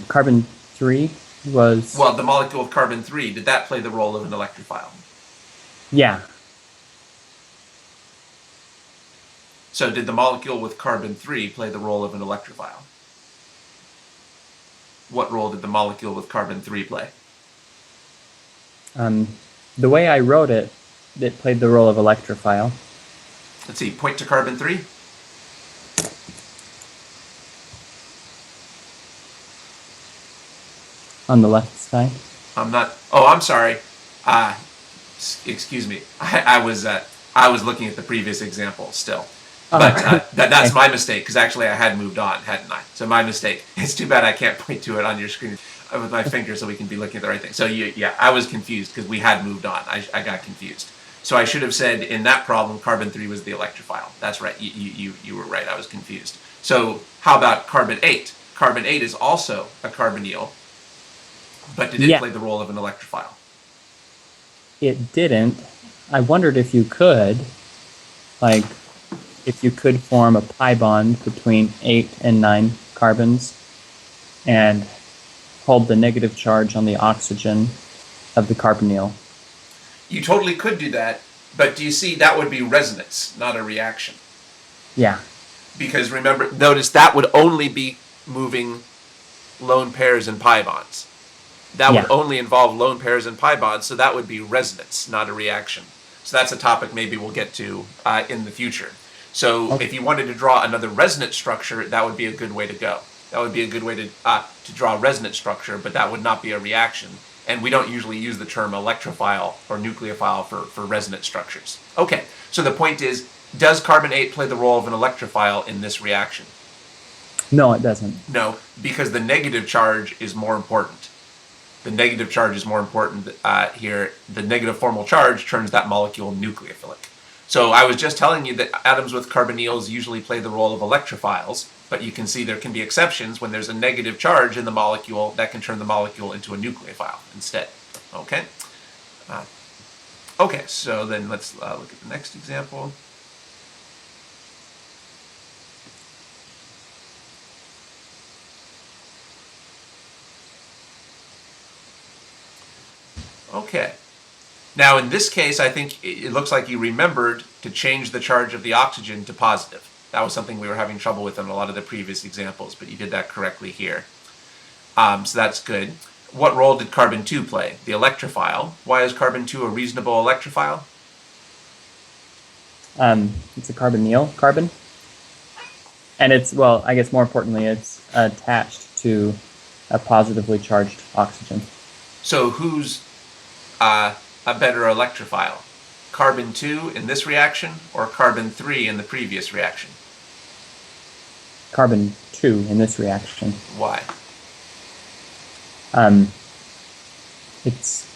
Carbon-3 was... Well, the molecule of carbon-3, did that play the role of an electrophile? Yeah. So did the molecule with carbon-3 play the role of an electrophile? What role did the molecule with carbon-3 play? The way I wrote it, it played the role of electrophile. Let's see, point to carbon-3. On the left side. I'm not, oh, I'm sorry. Excuse me. I was looking at the previous example still. But that's my mistake, because actually I had moved on, hadn't I? So my mistake. It's too bad I can't point to it on your screen. with my finger so we can be looking at the right thing. So yeah, I was confused because we had moved on. I got confused. So I should have said in that problem, carbon-3 was the electrophile. That's right. You were right. I was confused. So how about carbon-8? Carbon-8 is also a carbonyl, but did it play the role of an electrophile? It didn't. I wondered if you could, like, if you could form a pi bond between 8 and 9 carbons and hold the negative charge on the oxygen of the carbonyl. You totally could do that, but do you see that would be resonance, not a reaction? Yeah. Because remember, notice that would only be moving lone pairs and pi bonds. That would only involve lone pairs and pi bonds, so that would be resonance, not a reaction. So that's a topic maybe we'll get to in the future. So if you wanted to draw another resonance structure, that would be a good way to go. That would be a good way to draw a resonance structure, but that would not be a reaction. And we don't usually use the term electrophile or nucleophile for resonance structures. Okay, so the point is, does carbon-8 play the role of an electrophile in this reaction? No, it doesn't. No, because the negative charge is more important. The negative charge is more important here. The negative formal charge turns that molecule nucleophilic. So I was just telling you that atoms with carbonyls usually play the role of electrophiles, but you can see there can be exceptions when there's a negative charge in the molecule that can turn the molecule into a nucleophile instead. Okay? Okay, so then let's look at the next example. Okay. Now in this case, I think it looks like you remembered to change the charge of the oxygen to positive. That was something we were having trouble with in a lot of the previous examples, but you did that correctly here. So that's good. What role did carbon-2 play? The electrophile. Why is carbon-2 a reasonable electrophile? It's a carbonyl carbon. And it's, well, I guess more importantly, it's attached to a positively charged oxygen. So who's a better electrophile? Carbon-2 in this reaction or carbon-3 in the previous reaction? Carbon-2 in this reaction. Why? It's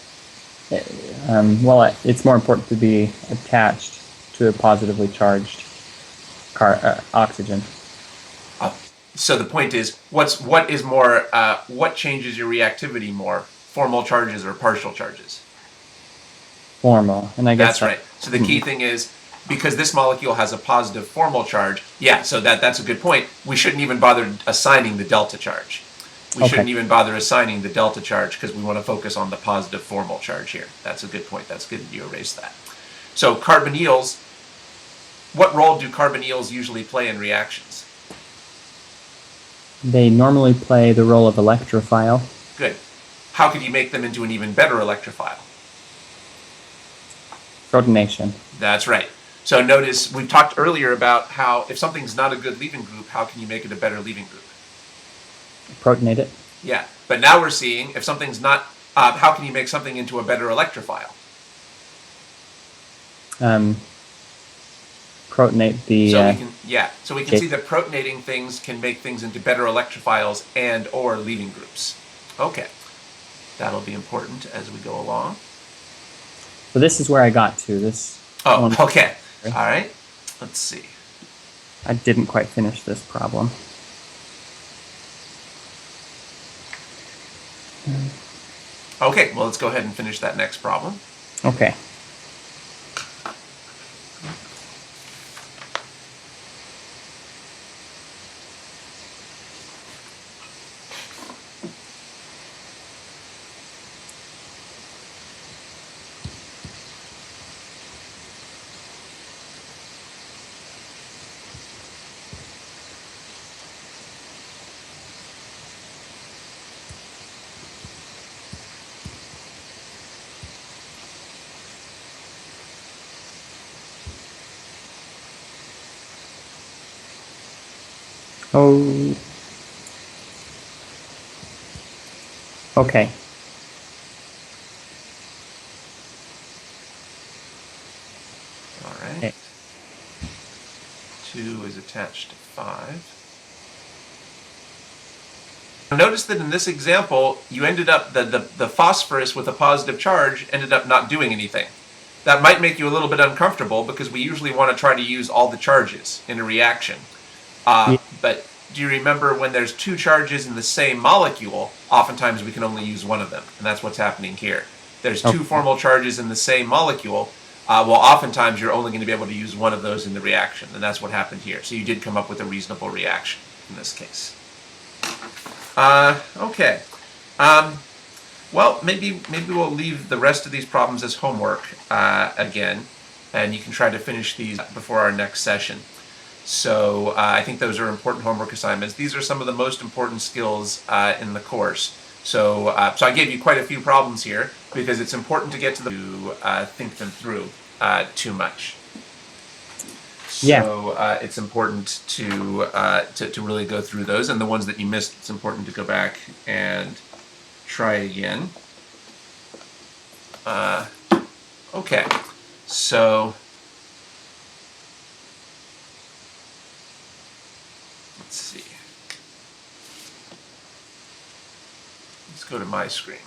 more important to be attached to a positively charged oxygen. So the point is, what changes your reactivity more? Formal charges or partial charges? Formal, and I guess that's right. So the key thing is, because this molecule has a positive formal charge, so that's a good point. We shouldn't even bother assigning the delta charge. We shouldn't even bother assigning the delta charge because we want to focus on the positive formal charge here. That's a good point. That's good that you erased that. So carbonyls, what role do carbonyls usually play in reactions? They normally play the role of electrophile. Good. How could you make them into an even better electrophile? Protonation. That's right. So notice, we talked earlier about how if something's not a good leaving group, how can you make it a better leaving group? Protonate it. Yeah, but now we're seeing if something's not, how can you make something into a better electrophile? Protonate the... So we can see that protonating things can make things into better electrophiles and or leaving groups. Okay, that'll be important as we go along. So this is where I got to. Okay. All right. Let's see. I didn't quite finish this problem. Okay, well, let's go ahead and finish that next problem. Okay. Oh. Okay. All right. Okay. 2 is attached to 5. Notice that in this example, you ended up, the phosphorus with a positive charge ended up not doing anything. That might make you a little bit uncomfortable because we usually want to try to use all the charges in a reaction. But do you remember when there's two charges in the same molecule, oftentimes we can only use one of them, and that's what's happening here. There's two formal charges in the same molecule, well, oftentimes you're only going to be able to use one of those in the reaction, and that's what happened here. So you did come up with a reasonable reaction in this case. Okay. Well, maybe we'll leave the rest of these problems as homework again, and you can try to finish these before our next session. So I think those are important homework assignments. These are some of the most important skills in the course. So I gave you quite a few problems here because it's important to get to think them through too much. So it's important to really go through those, and the ones that you missed, it's important to go back and try again. Okay, so let's see. Let's go to my screen.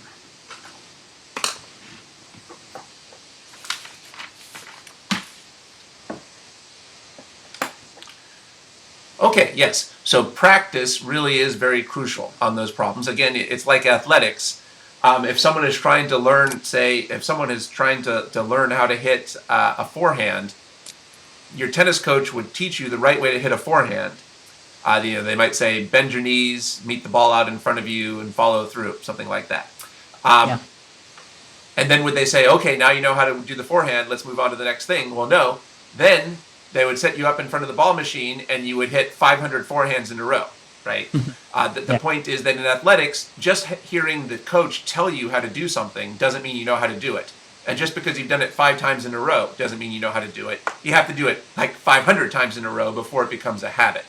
Okay, yes. So practice really is very crucial on those problems. Again, it's like athletics. If someone is trying to learn, if someone is trying to learn how to hit a forehand, your tennis coach would teach you the right way to hit a forehand. They might say, bend your knees, meet the ball out in front of you, and follow through, something like that. And then would they say, okay, now you know how to do the forehand, let's move on to the next thing? Well, no. Then they would set you up in front of the ball machine and you would hit 500 forehands in a row, right? The point is that in athletics, just hearing the coach tell you how to do something doesn't mean you know how to do it. And just because you've done it 5 times in a row doesn't mean you know how to do it. You have to do it like 500 times in a row before it becomes a habit.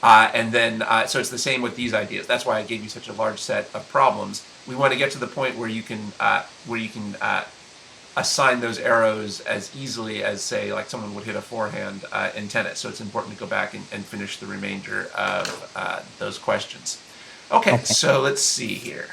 So it's the same with these ideas. That's why I gave you such a large set of problems. We want to get to the point where you can assign those arrows as easily as, say, like someone would hit a forehand in tennis. So it's important to go back and finish the remainder of those questions. Okay, so let's see here.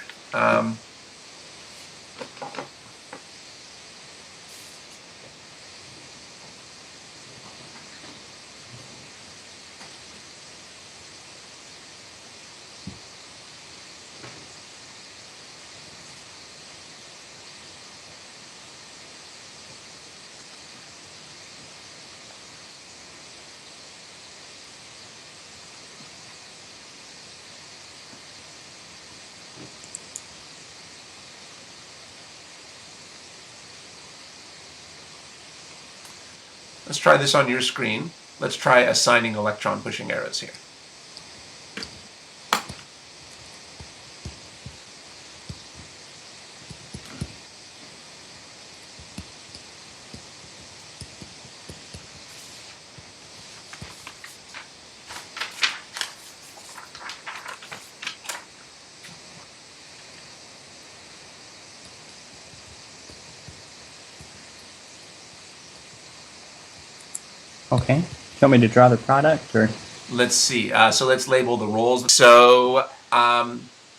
Let's try this on your screen. Let's try assigning electron pushing arrows here. Okay. You want me to draw the product, or? Let's see. So let's label the roles. So,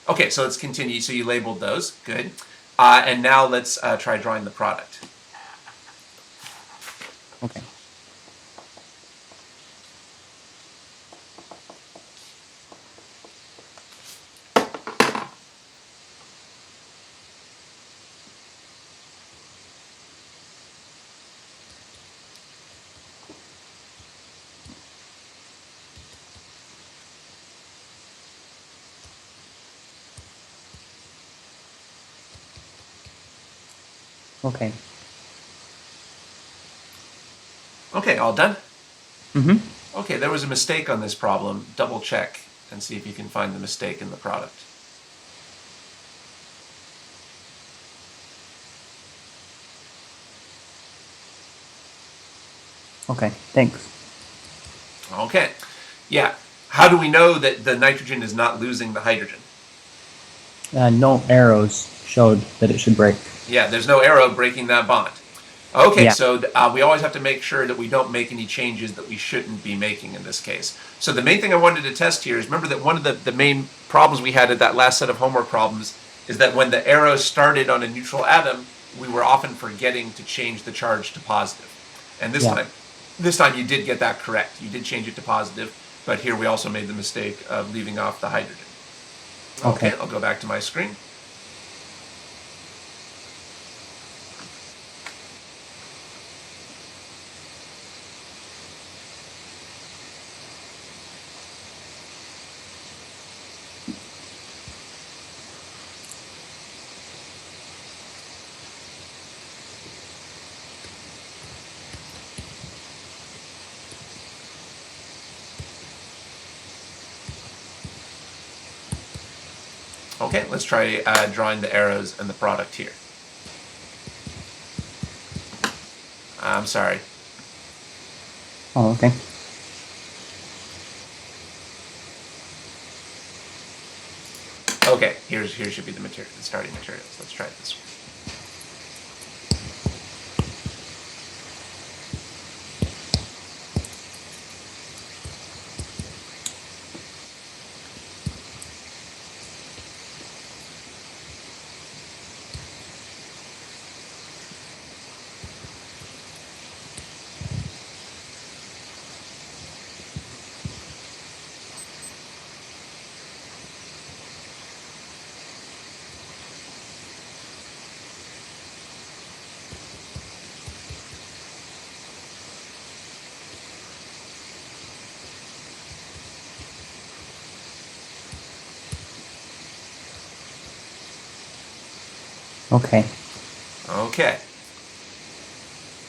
okay, so let's continue. So you labeled those. Good. And now let's try drawing the product. Okay. Okay. Okay, all done? Mm-hmm. Okay, there was a mistake on this problem. Double check and see if you can find the mistake in the product. Okay, thanks. Okay, yeah. How do we know that the nitrogen is not losing the hydrogen? No arrows showed that it should break. Yeah, there's no arrow breaking that bond. Okay, Yeah. so we always have to make sure that we don't make any changes that we shouldn't be making in this case. So the main thing I wanted to test here is, remember that one of the main problems we had at that last set of homework problems is that when the arrow started on a neutral atom, we were often forgetting to change the charge to positive. And this time you did get that correct. You did change it to positive, but here we also made the mistake of leaving off the hydrogen. Okay, I'll go back to my screen. Okay, let's try drawing the arrows and the product here. I'm sorry. Oh, okay. Okay, here should be the material, the starting materials. Let's try this one. Okay. Okay.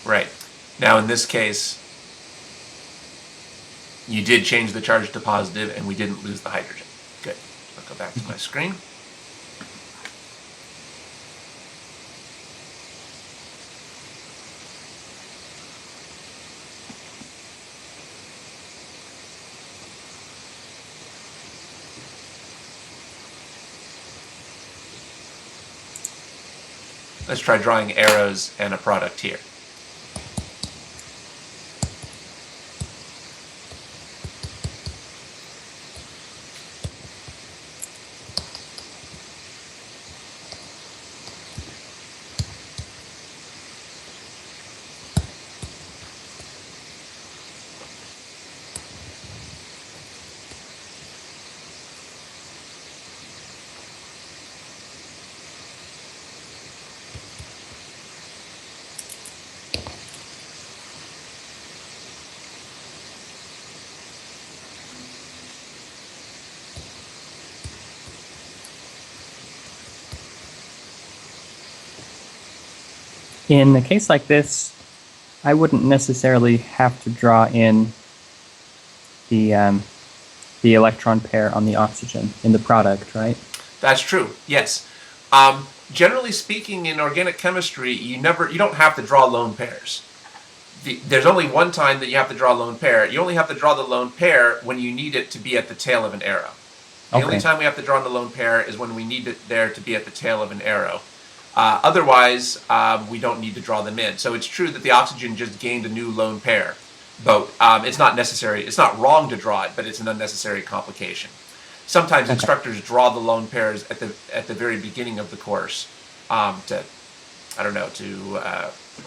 Right. Now in this case, you did change the charge to positive and we didn't lose the hydrogen. Good. I'll go back to my screen. Let's try drawing arrows and a product here. In a case like this, I wouldn't necessarily have to draw in the electron pair on the oxygen in the product, right? That's true. Yes. Generally speaking, in organic chemistry, you don't have to draw lone pairs. There's only one time that you have to draw a lone pair. You only have to draw the lone pair when you need it to be at the tail of an arrow. The only time we have to draw the lone pair is when we need it there to be at the tail of an arrow. Otherwise, we don't need to draw them in. So it's true that the oxygen just gained a new lone pair, but it's not necessary. It's not wrong to draw it, but it's an unnecessary complication. Sometimes instructors draw the lone pairs at the very beginning of the course to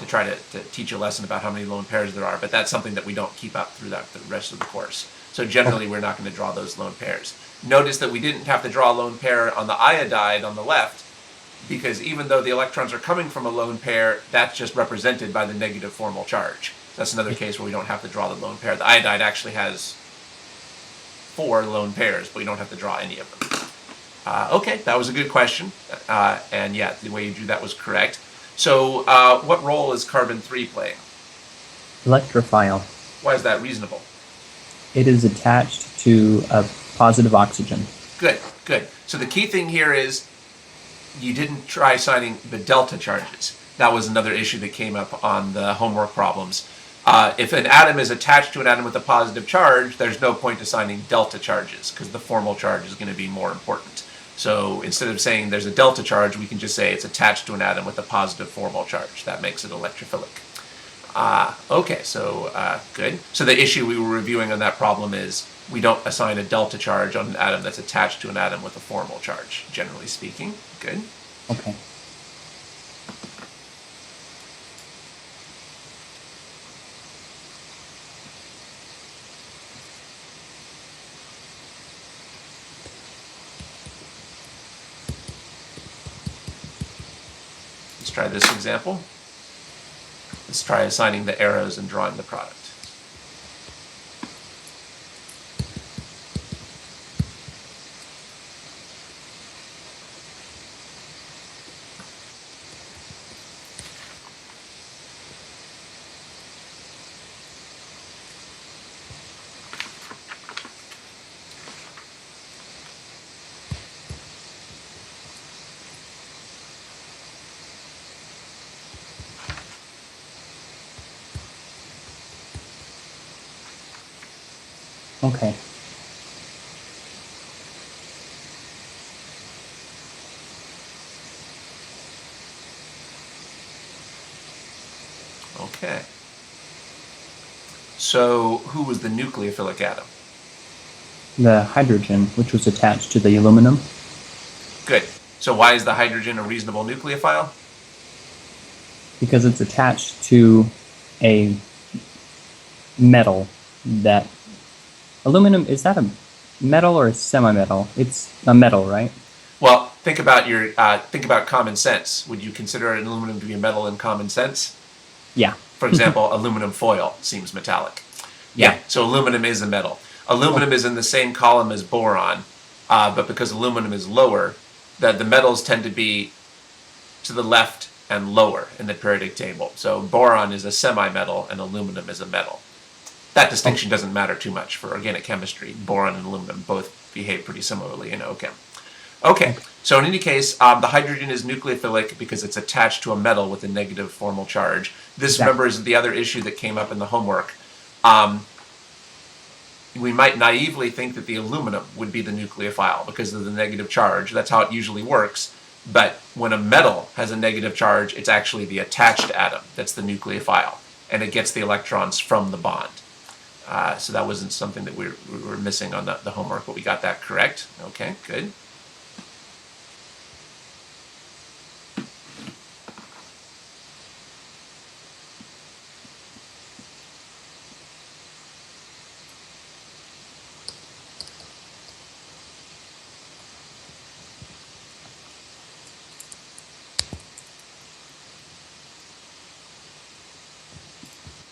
try to teach a lesson about how many lone pairs there are, but that's something that we don't keep up through the rest of the course. So generally, we're not going to draw those lone pairs. Notice that we didn't have to draw a lone pair on the iodide on the left, because even though the electrons are coming from a lone pair, that's just represented by the negative formal charge. That's another case where we don't have to draw the lone pair. The iodide actually has 4 lone pairs, but we don't have to draw any of them. Okay, that was a good question. And yeah, the way you drew that was correct. So what role is carbon-3 playing? Electrophile. Why is that reasonable? It is attached to a positive oxygen. Good, good. So the key thing here is you didn't try signing the delta charges. That was another issue that came up on the homework problems. If an atom is attached to an atom with a positive charge, there's no point to signing delta charges because the formal charge is going to be more important. So instead of saying there's a delta charge, we can just say it's attached to an atom with a positive formal charge. That makes it electrophilic. Okay, so good. So the issue we were reviewing on that problem is we don't assign a delta charge on an atom that's attached to an atom with a formal charge, generally speaking. Good. Okay. Let's try this example. Let's try assigning the arrows and drawing the product. Okay. Okay. So who was the nucleophilic atom? The hydrogen, which was attached to the aluminum. Good. So why is the hydrogen a reasonable nucleophile? Because it's attached to a metal that... Aluminum, is that a metal or a semi-metal? It's a metal, right? Well, think about common sense. Would you consider an aluminum to be a metal in common sense? Yeah. For example, aluminum foil seems metallic. Yeah. So aluminum is a metal. Aluminum is in the same column as boron, but because aluminum is lower, the metals tend to be to the left and lower in the periodic table. So boron is a semi-metal and aluminum is a metal. That distinction doesn't matter too much for organic chemistry. Boron and aluminum both behave pretty similarly in OChem. Okay, so in any case, the hydrogen is nucleophilic because it's attached to a metal with a negative formal charge. This, remember, is the other issue that came up in the homework. We might naively think that the aluminum would be the nucleophile because of the negative charge. That's how it usually works. But when a metal has a negative charge, it's actually the attached atom that's the nucleophile, and it gets the electrons from the bond. So that wasn't something that we were missing on the homework, but we got that correct. Okay, good.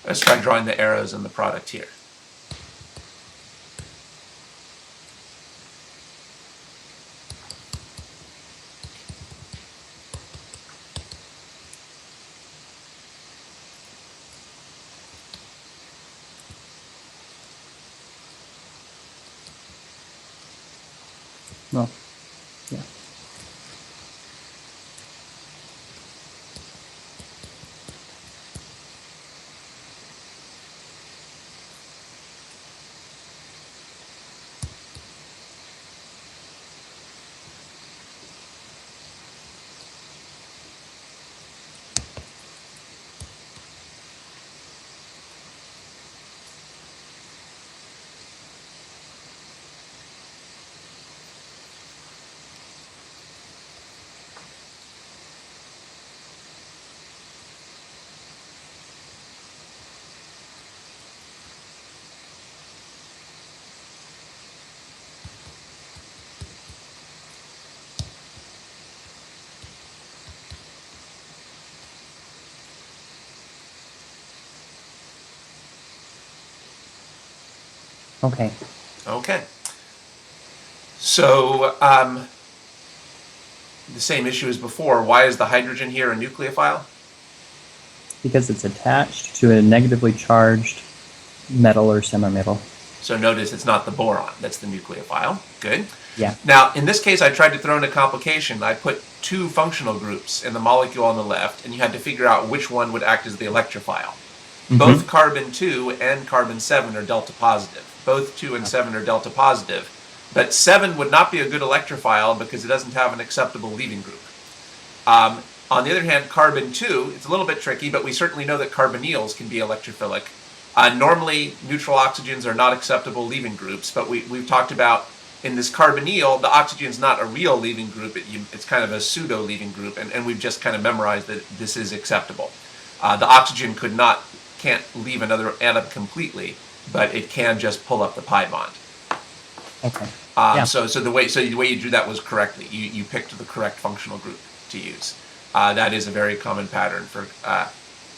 Let's try drawing the arrows in the product here. Well, yeah. Okay. Okay. So the same issue as before. Why is the hydrogen here a nucleophile? Because it's attached to a negatively charged metal or semi-metal. So notice it's not the boron that's the nucleophile. Good. Yeah. Now, in this case, I tried to throw in a complication. I put two functional groups in the molecule on the left, and you had to figure out which one would act as the electrophile. Both carbon 2 and carbon 7 are delta positive. Both 2 and 7 are delta positive. But 7 would not be a good electrophile because it doesn't have an acceptable leaving group. On the other hand, carbon 2, it's a little bit tricky, but we certainly know that carbonyls can be electrophilic. Normally, neutral oxygens are not acceptable leaving groups, but we've talked about in this carbonyl, the oxygen is not a real leaving group, it's kind of a pseudo leaving group, and we've just kind of memorized that this is acceptable. The oxygen can't leave another atom completely, but it can just pull up the pi bond. Okay. So the way you drew that was correctly. You picked the correct functional group to use. That is a very common pattern for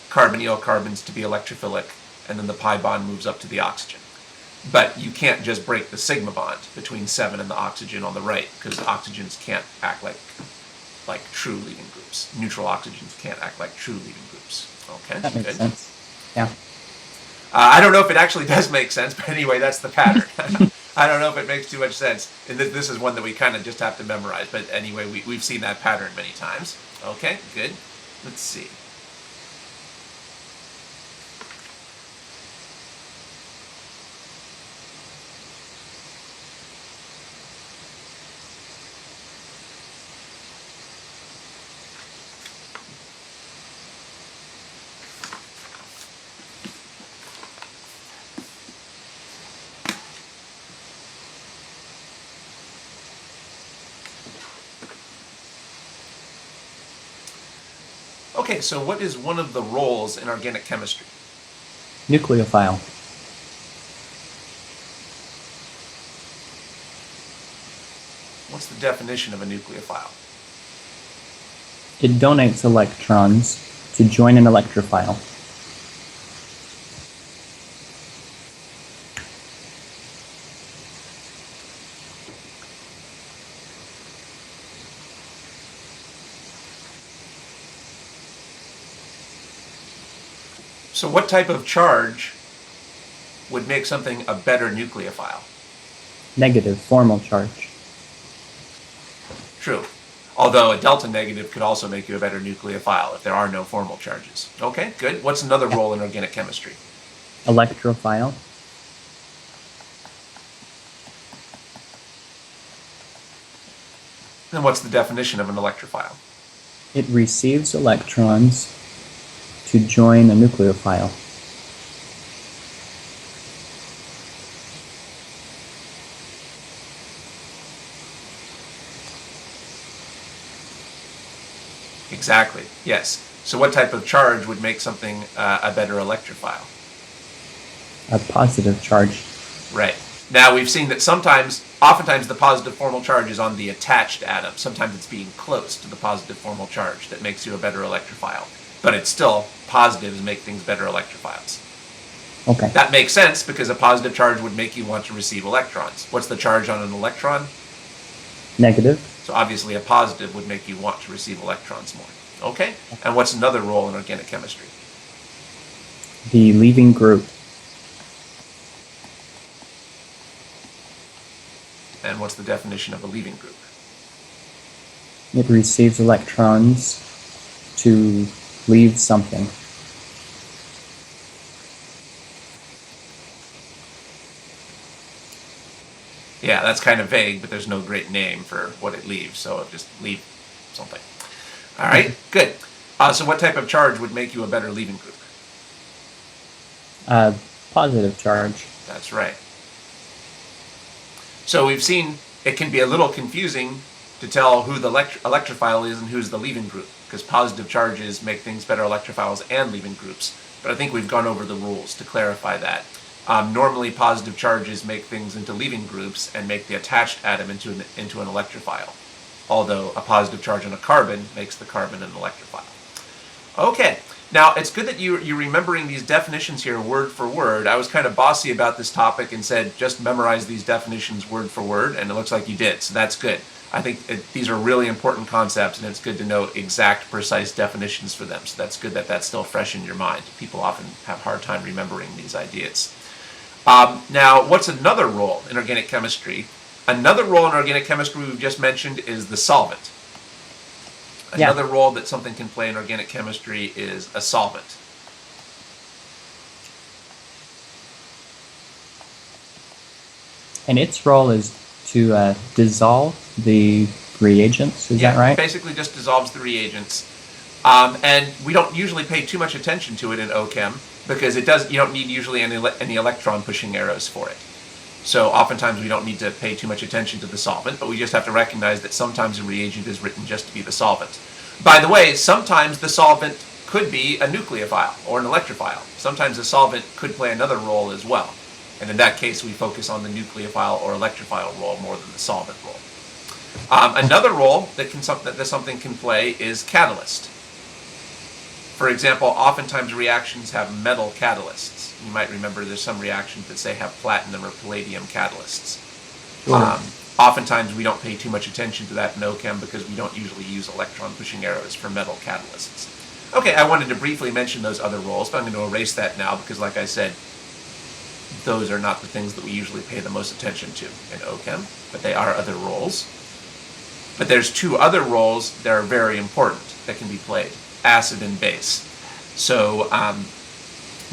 carbonyl carbons to be electrophilic, and then the pi bond moves up to the oxygen. But you can't just break the sigma bond between 7 and the oxygen on the right, because oxygens can't act like true leaving groups. Neutral oxygens can't act like true leaving groups. Okay, that makes good. sense. Yeah. I don't know if it actually does make sense, but anyway, that's the pattern. I don't know if it makes too much sense. And this is one that we kind of just have to memorize. But anyway, we've seen that pattern many times. Okay, good. Let's see. Okay, so what is one of the roles in organic chemistry? Nucleophile. What's the definition of a nucleophile? It donates electrons to join an electrophile. So what type of charge would make something a better nucleophile? Negative, formal charge. True. Although a delta negative could also make you a better nucleophile if there are no formal charges. Okay, good. What's another role in organic chemistry? Electrophile. And what's the definition of an electrophile? It receives electrons to join a nucleophile. Exactly, yes. So what type of charge would make something a better electrophile? A positive charge. Right. Now we've seen that oftentimes the positive formal charge is on the attached atom. Sometimes it's being close to the positive formal charge that makes you a better electrophile. But it's still, positives make things better electrophiles. Okay. That makes sense because a positive charge would make you want to receive electrons. What's the charge on an electron? Negative. So obviously a positive would make you want to receive electrons more. Okay? And what's another role in organic chemistry? The leaving group. And what's the definition of a leaving group? It receives electrons to leave something. Yeah, that's kind of vague, but there's no great name for what it leaves, so just leave something. All right, good. So what type of charge would make you a better leaving group? Positive charge. That's right. So we've seen it can be a little confusing to tell who the electrophile is and who's the leaving group, because positive charges make things better electrophiles and leaving groups. But I think we've gone over the rules to clarify that. Normally, positive charges make things into leaving groups and make the attached atom into an electrophile, although a positive charge on a carbon makes the carbon an electrophile. Okay, now it's good that you're remembering these definitions here word for word. I was kind of bossy about this topic and said just memorize these definitions word for word, and it looks like you did, so that's good. I think these are really important concepts, and it's good to know exact, precise definitions for them, so that's good that that's still fresh in your mind. People often have a hard time remembering these ideas. Now, what's another role in organic chemistry? Another role in organic chemistry we've just mentioned is the solvent. Another role that something can play in organic chemistry is a solvent. And its role is to dissolve the reagents. Is that right? Basically just dissolves the reagents. And we don't usually pay too much attention to it in OChem because you don't need usually any electron pushing arrows for it. So oftentimes we don't need to pay too much attention to the solvent, but we just have to recognize that sometimes a reagent is written just to be the solvent. By the way, sometimes the solvent could be a nucleophile or an electrophile. Sometimes the solvent could play another role as well. And in that case, we focus on the nucleophile or electrophile role more than the solvent role. Another role that something can play is catalyst. For example, oftentimes reactions have metal catalysts. You might remember there's some reactions that say have platinum or palladium catalysts. Sure. Oftentimes we don't pay too much attention to that in OChem because we don't usually use electron pushing arrows for metal catalysts. Okay, I wanted to briefly mention those other roles, but I'm going to erase that now because, like I said, those are not the things that we usually pay the most attention to in OChem, but they are other roles. But there's two other roles that are very important that can be played, acid and base. So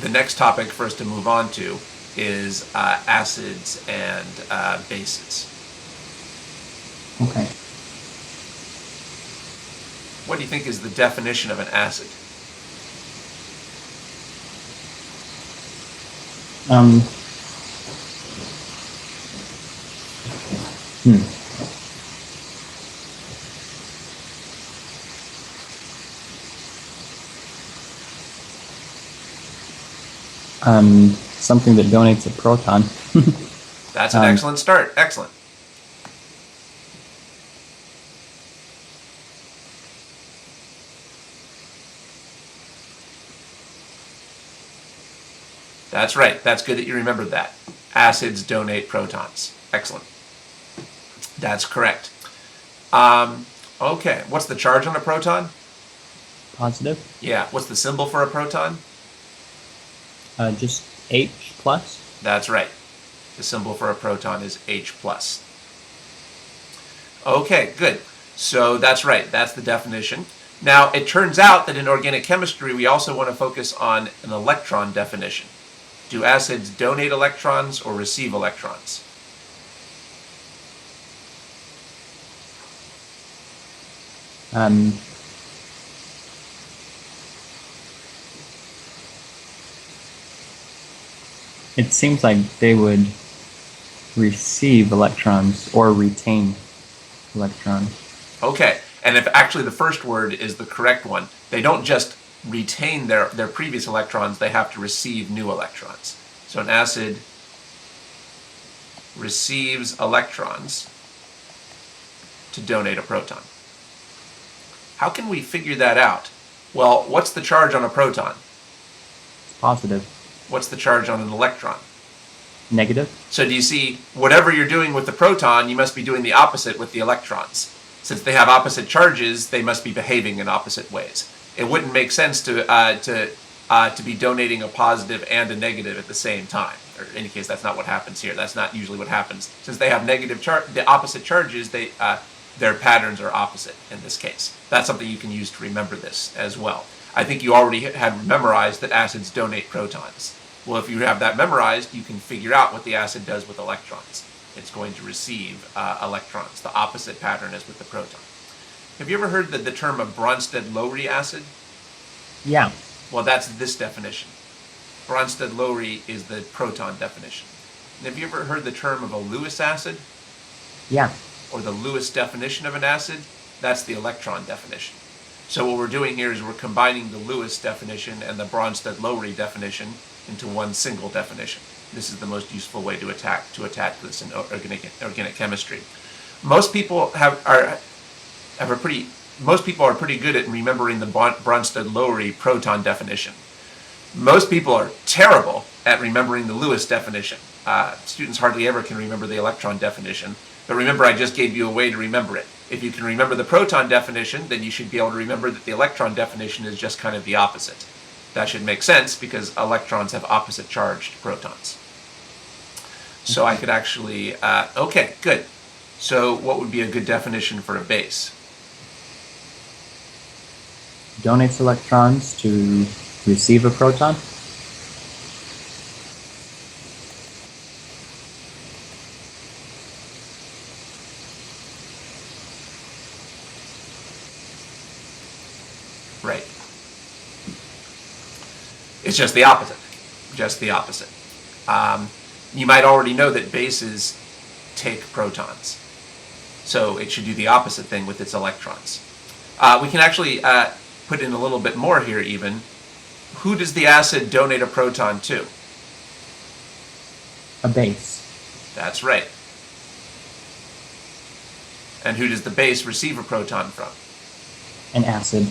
the next topic for us to move on to is acids and bases. Okay. What do you think is the definition of an acid? Something that donates a proton. That's an excellent start. Excellent. That's right. That's good that you remembered that. Acids donate protons. Excellent. That's correct. Okay. What's the charge on a proton? Positive. Yeah. What's the symbol for a proton? Just H plus. That's right. The symbol for a proton is H plus. Okay, good. So that's right. That's the definition. Now, it turns out that in organic chemistry, we also want to focus on an electron definition. Do acids donate electrons or receive electrons? It seems like they would receive electrons or retain electrons. Okay, and if actually the first word is the correct one, they don't just retain their previous electrons, they have to receive new electrons. So an acid receives electrons to donate a proton. How can we figure that out? Well, what's the charge on a proton? Positive. What's the charge on an electron? Negative. So do you see, whatever you're doing with the proton, you must be doing the opposite with the electrons. Since they have opposite charges, they must be behaving in opposite ways. It wouldn't make sense to be donating a positive and a negative at the same time. Or in any case, that's not what happens here. That's not usually what happens. Since they have the opposite charges, their patterns are opposite in this case. That's something you can use to remember this as well. I think you already had memorized that acids donate protons. Well, if you have that memorized, you can figure out what the acid does with electrons. It's going to receive electrons, the opposite pattern as with the proton. Have you ever heard the term of Bronsted-Lowry acid? Yeah. Well, that's this definition. Bronsted-Lowry is the proton definition. And have you ever heard the term of a Lewis acid? Yeah. Or the Lewis definition of an acid? That's the electron definition. So what we're doing here is we're combining the Lewis definition and the Bronsted-Lowry definition into one single definition. This is the most useful way to attack this in organic chemistry. Most people are pretty good at remembering the Bronsted-Lowry proton definition. Most people are terrible at remembering the Lewis definition. Students hardly ever can remember the electron definition. But remember, I just gave you a way to remember it. If you can remember the proton definition, then you should be able to remember that the electron definition is just kind of the opposite. That should make sense because electrons have opposite charged protons. So I could actually, okay, good. So what would be a good definition for a base? Donates electrons to receive a proton. Right. It's just the opposite. Just the opposite. You might already know that bases take protons. So it should do the opposite thing with its electrons. We can actually put in a little bit more here even. Who does the acid donate a proton to? A base. That's right. And who does the base receive a proton from? An acid.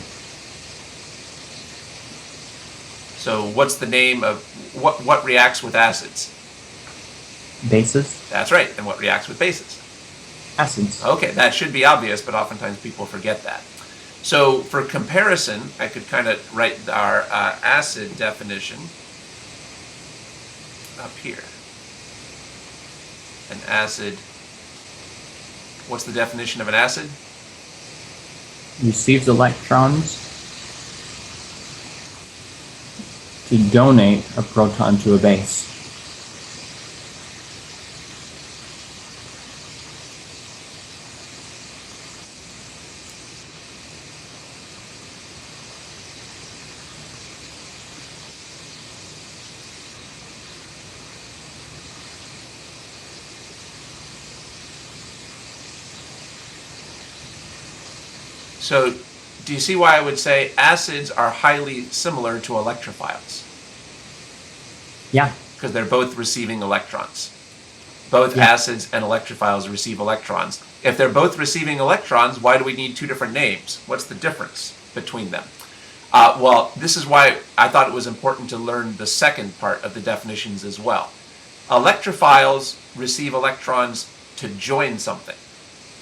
So what's the name of, what reacts with acids? Bases. That's right. And what reacts with bases? Acids. Okay, that should be obvious, but oftentimes people forget that. So for comparison, I could kind of write our acid definition up here. An acid, what's the definition of an acid? Receives electrons to donate a proton to a base. So do you see why I would say acids are highly similar to electrophiles? Yeah. Because they're both receiving electrons. Both acids and electrophiles receive electrons. If they're both receiving electrons, why do we need two different names? What's the difference between them? Well, this is why I thought it was important to learn the second part of the definitions as well. Electrophiles receive electrons to join something.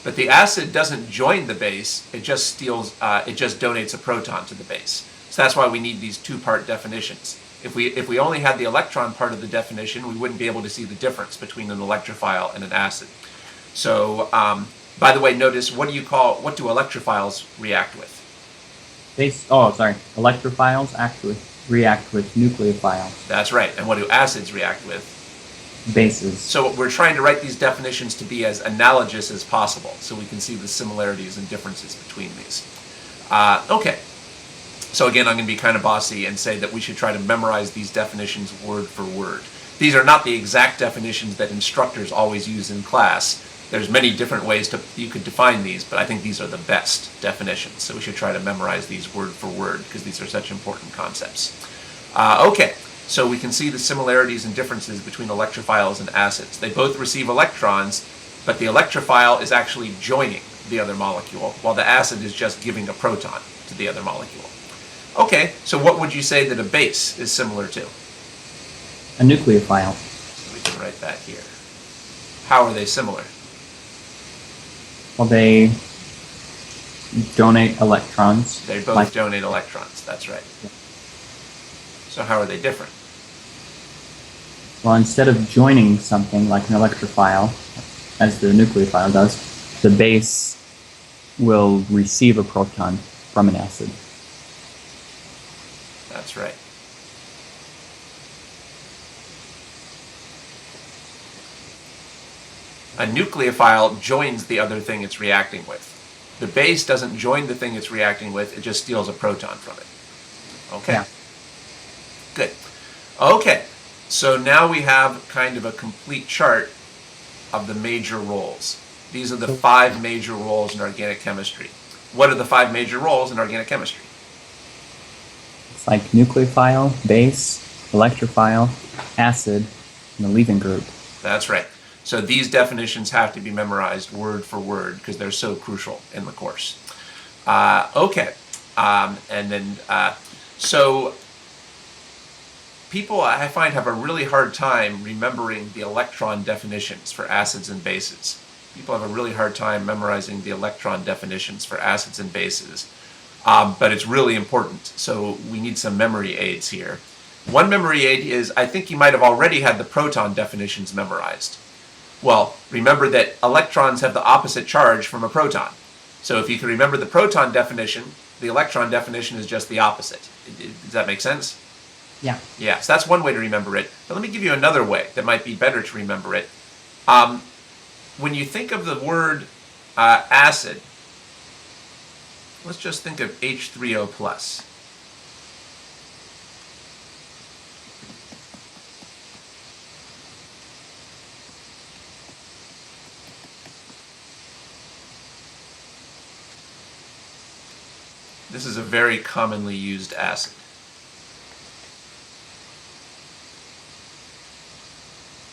But the acid doesn't join the base, it just donates a proton to the base. So that's why we need these two-part definitions. If we only had the electron part of the definition, we wouldn't be able to see the difference between an electrophile and an acid. So, by the way, notice, what do electrophiles react with? Electrophiles react with nucleophiles. That's right. And what do acids react with? Bases. So we're trying to write these definitions to be as analogous as possible, so we can see the similarities and differences between these. Okay. So again, I'm going to be kind of bossy and say that we should try to memorize these definitions word for word. These are not the exact definitions that instructors always use in class. There's many different ways you could define these, but I think these are the best definitions. So we should try to memorize these word for word because these are such important concepts. Okay. So we can see the similarities and differences between electrophiles and acids. They both receive electrons, but the electrophile is actually joining the other molecule, while the acid is just giving a proton to the other molecule. Okay, so what would you say that a base is similar to? A nucleophile. So we can write that here. How are they similar? Well, they donate electrons. They both donate electrons, that's right. Yeah. So how are they different? Well, instead of joining something like an electrophile, as the nucleophile does, the base will receive a proton from an acid. That's right. A nucleophile joins the other thing it's reacting with. The base doesn't join the thing it's reacting with, it just steals a proton from it. Okay? Yeah. Good. Okay, so now we have kind of a complete chart of the major roles. These are the 5 major roles in organic chemistry. What are the 5 major roles in organic chemistry? It's like nucleophile, base, electrophile, acid, and the leaving group. That's right. So these definitions have to be memorized word for word because they're so crucial in the course. Okay, and then so people I find have a really hard time remembering the electron definitions for acids and bases. People have a really hard time memorizing the electron definitions for acids and bases, but it's really important. So we need some memory aids here. One memory aid is, I think you might have already had the proton definitions memorized. Well, remember that electrons have the opposite charge from a proton. So if you can remember the proton definition, the electron definition is just the opposite. Does that make sense? Yeah. Yeah, so that's one way to remember it. But let me give you another way that might be better to remember it. When you think of the word acid, let's just think of H3O plus. This is a very commonly used acid.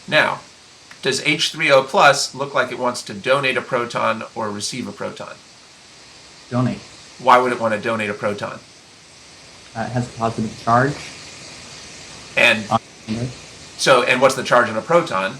Now, does H3O plus look like it wants to donate a proton or receive a proton? Donate. Why would it want to donate a proton? It has a positive charge. And so, and what's the charge on a proton?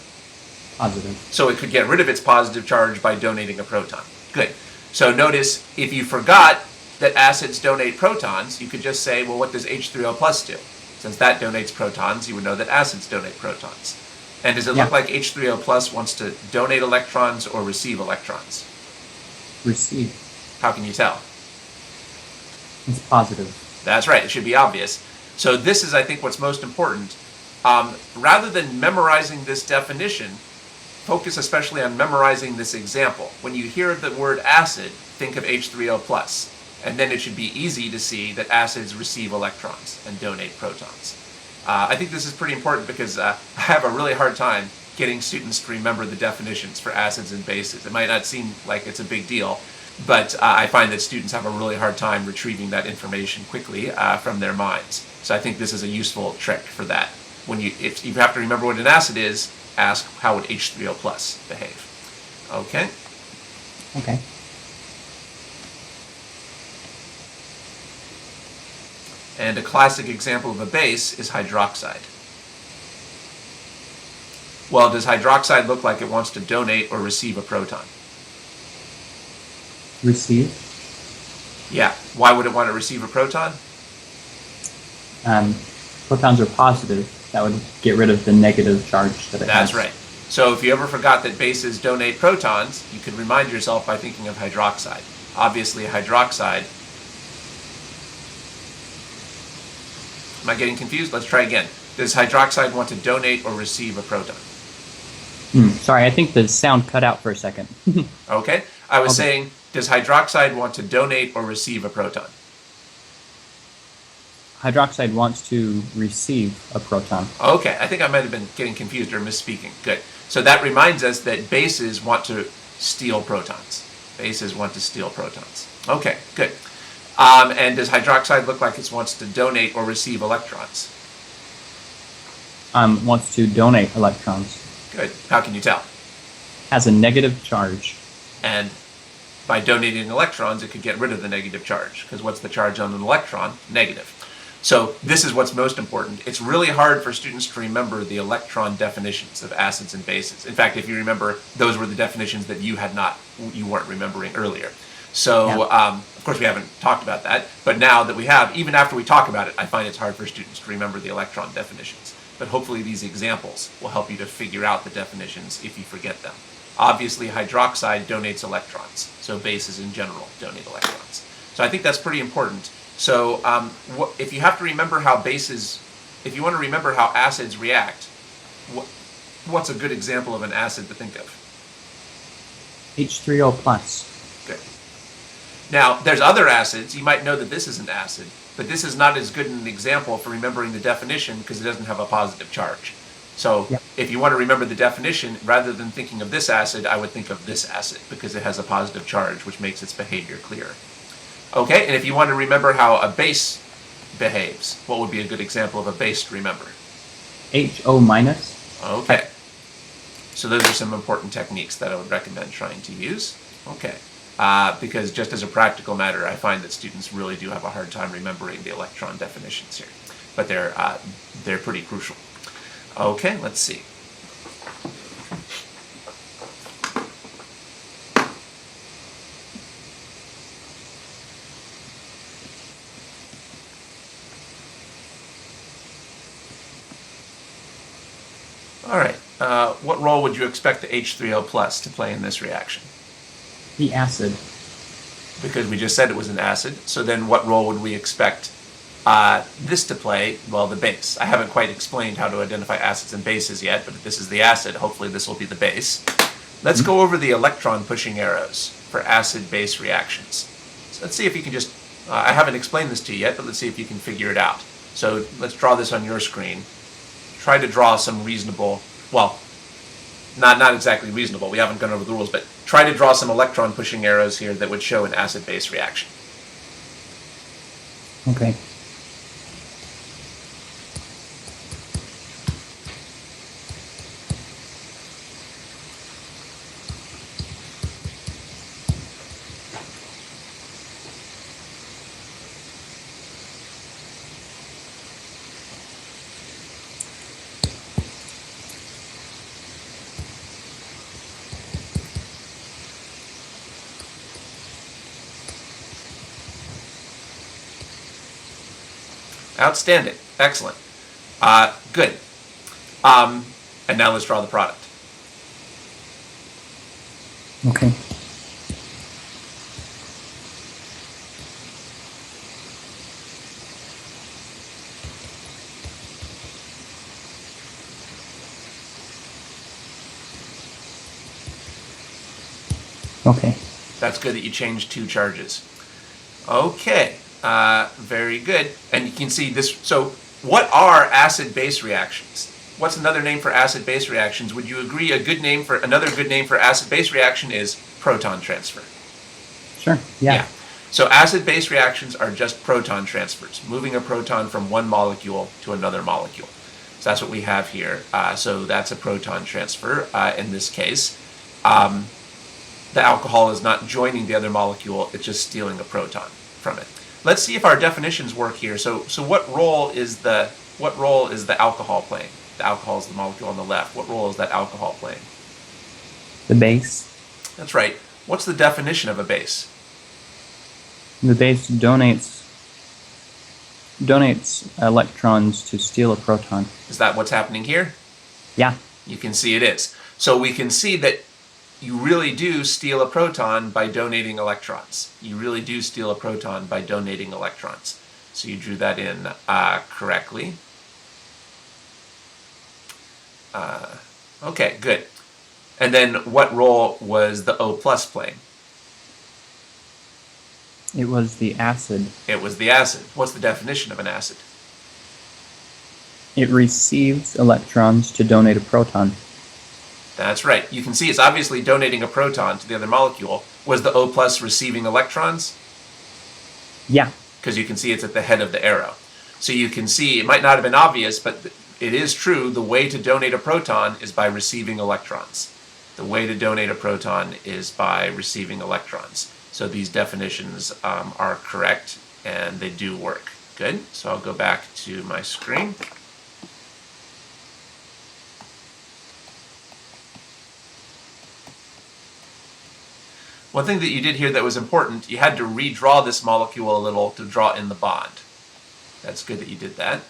Positive. So it could get rid of its positive charge by donating a proton. Good. So notice, if you forgot that acids donate protons, you could just say, well, what does H3O plus do? Since that donates protons, you would know that acids donate protons. And does it look like H3O plus wants to donate electrons or receive electrons? Receive. How can you tell? It's positive. That's right. It should be obvious. So this is, I think, what's most important. Rather than memorizing this definition, focus especially on memorizing this example. When you hear the word acid, think of H3O plus. And then it should be easy to see that acids receive electrons and donate protons. I think this is pretty important because I have a really hard time getting students to remember the definitions for acids and bases. It might not seem like it's a big deal, but I find that students have a really hard time retrieving that information quickly from their minds. So I think this is a useful trick for that. If you have to remember what an acid is, ask how would H3O plus behave. Okay? Okay. And a classic example of a base is hydroxide. Well, does hydroxide look like it wants to donate or receive a proton? Receive. Yeah. Why would it want to receive a proton? Protons are positive. That would get rid of the negative charge that it has. That's right. So if you ever forgot that bases donate protons, you could remind yourself by thinking of hydroxide. Obviously, hydroxide... Am I getting confused? Let's try again. Does hydroxide want to donate or receive a proton? Sorry, I think the sound cut out for a second. Okay. I was saying, does hydroxide want to donate or receive a proton? Hydroxide wants to receive a proton. Okay. I think I might have been getting confused or misspeaking. Good. So that reminds us that bases want to steal protons. Bases want to steal protons. Okay, good. And does hydroxide look like it wants to donate or receive electrons? Wants to donate electrons. Good. How can you tell? Has a negative charge. And by donating electrons, it could get rid of the negative charge. Because what's the charge on an electron? Negative. So this is what's most important. It's really hard for students to remember the electron definitions of acids and bases. In fact, if you remember, those were the definitions that you weren't remembering earlier. So, of course, we haven't talked about that, but now that we have, even after we talk about it, I find it's hard for students to remember the electron definitions. But hopefully these examples will help you to figure out the definitions if you forget them. Obviously, hydroxide donates electrons, so bases in general donate electrons. So I think that's pretty important. So if you have to remember how if you want to remember how acids react, what's a good example of an acid to think of? H3O plus. Good. Now, there's other acids. You might know that this is an acid, but this is not as good an example for remembering the definition because it doesn't have a positive charge. So if you want to remember the definition, rather than thinking of this acid, I would think of this acid because it has a positive charge, which makes its behavior clear. Okay, and if you want to remember how a base behaves, what would be a good example of a base to remember? HO minus. Okay. So those are some important techniques that I would recommend trying to use. Okay. Because just as a practical matter, I find that students really do have a hard time remembering the electron definitions here. But they're pretty crucial. Okay, let's see. All right. What role would you expect the H3O plus to play in this reaction? The acid. Because we just said it was an acid. So then what role would we expect this to play? Well, the base. I haven't quite explained how to identify acids and bases yet, but if this is the acid, hopefully this will be the base. Let's go over the electron-pushing arrows for acid-base reactions. So let's see if you can just, I haven't explained this to you yet, but let's see if you can figure it out. So let's draw this on your screen. Try to draw some reasonable, well, not exactly reasonable, we haven't gone over the rules, but try to draw some electron pushing arrows here that would show an acid-base reaction. Okay. Outstanding. Excellent. Good. And now let's draw the product. Okay. Okay. That's good that you changed 2 charges. Okay. Very good. And you can see this. So what are acid-base reactions? What's another name for acid-base reactions? Would you agree another good name for acid-base reaction is proton transfer? Sure. Yeah. So acid-base reactions are just proton transfers, moving a proton from one molecule to another molecule. So that's what we have here. So that's a proton transfer in this case. The alcohol is not joining the other molecule, it's just stealing a proton from it. Let's see if our definitions work here. So what role is the alcohol playing? The alcohol is the molecule on the left. What role is that alcohol playing? The base. That's right. What's the definition of a base? The base donates electrons to steal a proton. Is that what's happening here? Yeah. You can see it is. So we can see that you really do steal a proton by donating electrons. You really do steal a proton by donating electrons. So you drew that in correctly. Okay, good. And then what role was the O plus playing? It was the acid. It was the acid. What's the definition of an acid? It receives electrons to donate a proton. That's right. You can see it's obviously donating a proton to the other molecule. Was the O plus receiving electrons? Yeah. Because you can see it's at the head of the arrow. So you can see, it might not have been obvious, but it is true, the way to donate a proton is by receiving electrons. The way to donate a proton is by receiving electrons. So these definitions are correct, and they do work. Good. So I'll go back to my screen. One thing that you did here that was important, you had to redraw this molecule a little to draw in the bond. That's good that you did that.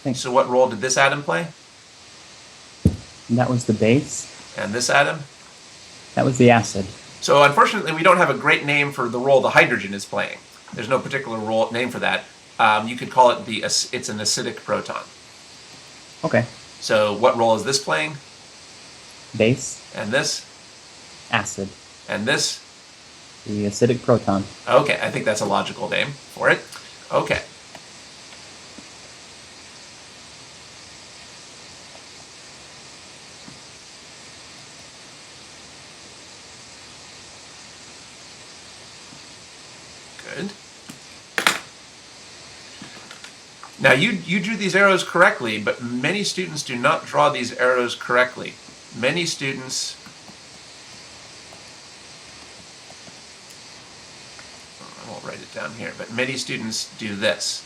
Thanks. So what role did this atom play? That was the base. And this atom? That was the acid. So unfortunately, we don't have a great name for the role the hydrogen is playing. There's no particular name for that. You could call it it's an acidic proton. Okay. So what role is this playing? Base. And this? Acid. And this? The acidic proton. Okay, I think that's a logical name for it. Okay. Good. Now you drew these arrows correctly, but many students do not draw these arrows correctly. Many students I won't write it down here, but many students do this.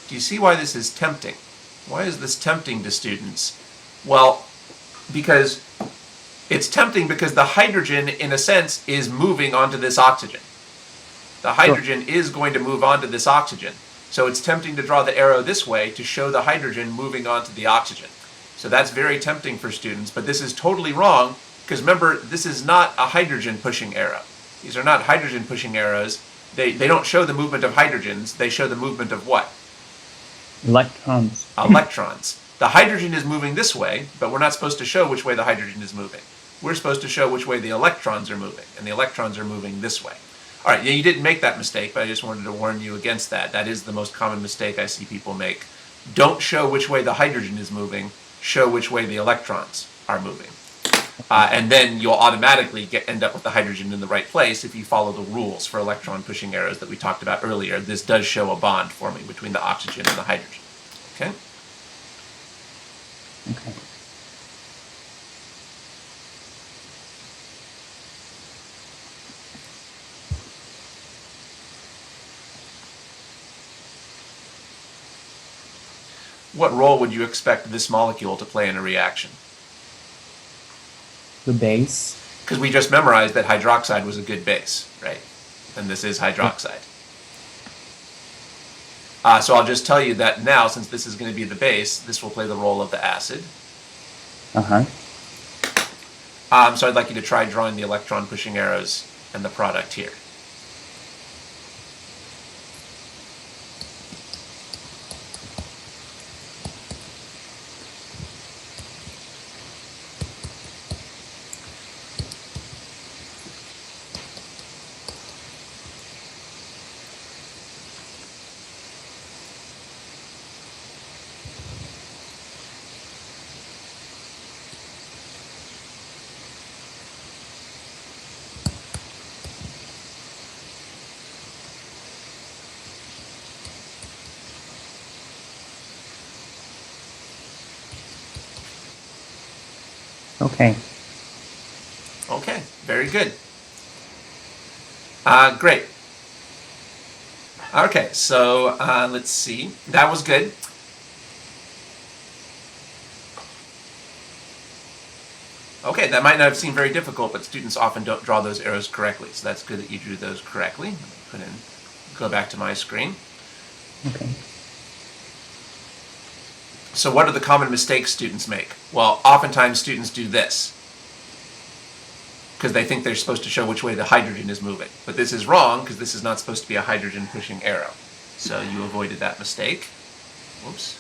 Do you see why this is tempting? Why is this tempting to students? Well, because it's tempting because the hydrogen, in a sense, is moving onto this oxygen. The hydrogen is going to move onto this oxygen. So it's tempting to draw the arrow this way to show the hydrogen moving onto the oxygen. So that's very tempting for students, but this is totally wrong because remember, this is not a hydrogen pushing arrow. These are not hydrogen pushing arrows. They don't show the movement of hydrogens, they show the movement of what? Electrons. Electrons. the hydrogen is moving this way, but we're not supposed to show which way the hydrogen is moving. We're supposed to show which way the electrons are moving, and the electrons are moving this way. All right, yeah, you didn't make that mistake, but I just wanted to warn you against that. That is the most common mistake I see people make. Don't show which way the hydrogen is moving, show which way the electrons are moving. And then you'll automatically end up with the hydrogen in the right place if you follow the rules for electron-pushing arrows that we talked about earlier. This does show a bond forming between the oxygen and the hydrogen. Okay? Okay. What role would you expect this molecule to play in a reaction? The base. Because we just memorized that hydroxide was a good base, right? And this is hydroxide. So I'll just tell you that now, since this is going to be the base, this will play the role of the acid. Uh-huh. So I'd like you to try drawing the electron-pushing arrows and the product here. Okay. Okay, very good. Great. Okay, so let's see. That was good. Okay, that might not have seemed very difficult, but students often don't draw those arrows correctly. So that's good that you drew those correctly. Let me go back to my screen. Okay. So what are the common mistakes students make? Well, oftentimes students do this because they think they're supposed to show which way the hydrogen is moving. But this is wrong because this is not supposed to be a hydrogen pushing arrow. So you avoided that mistake. Whoops.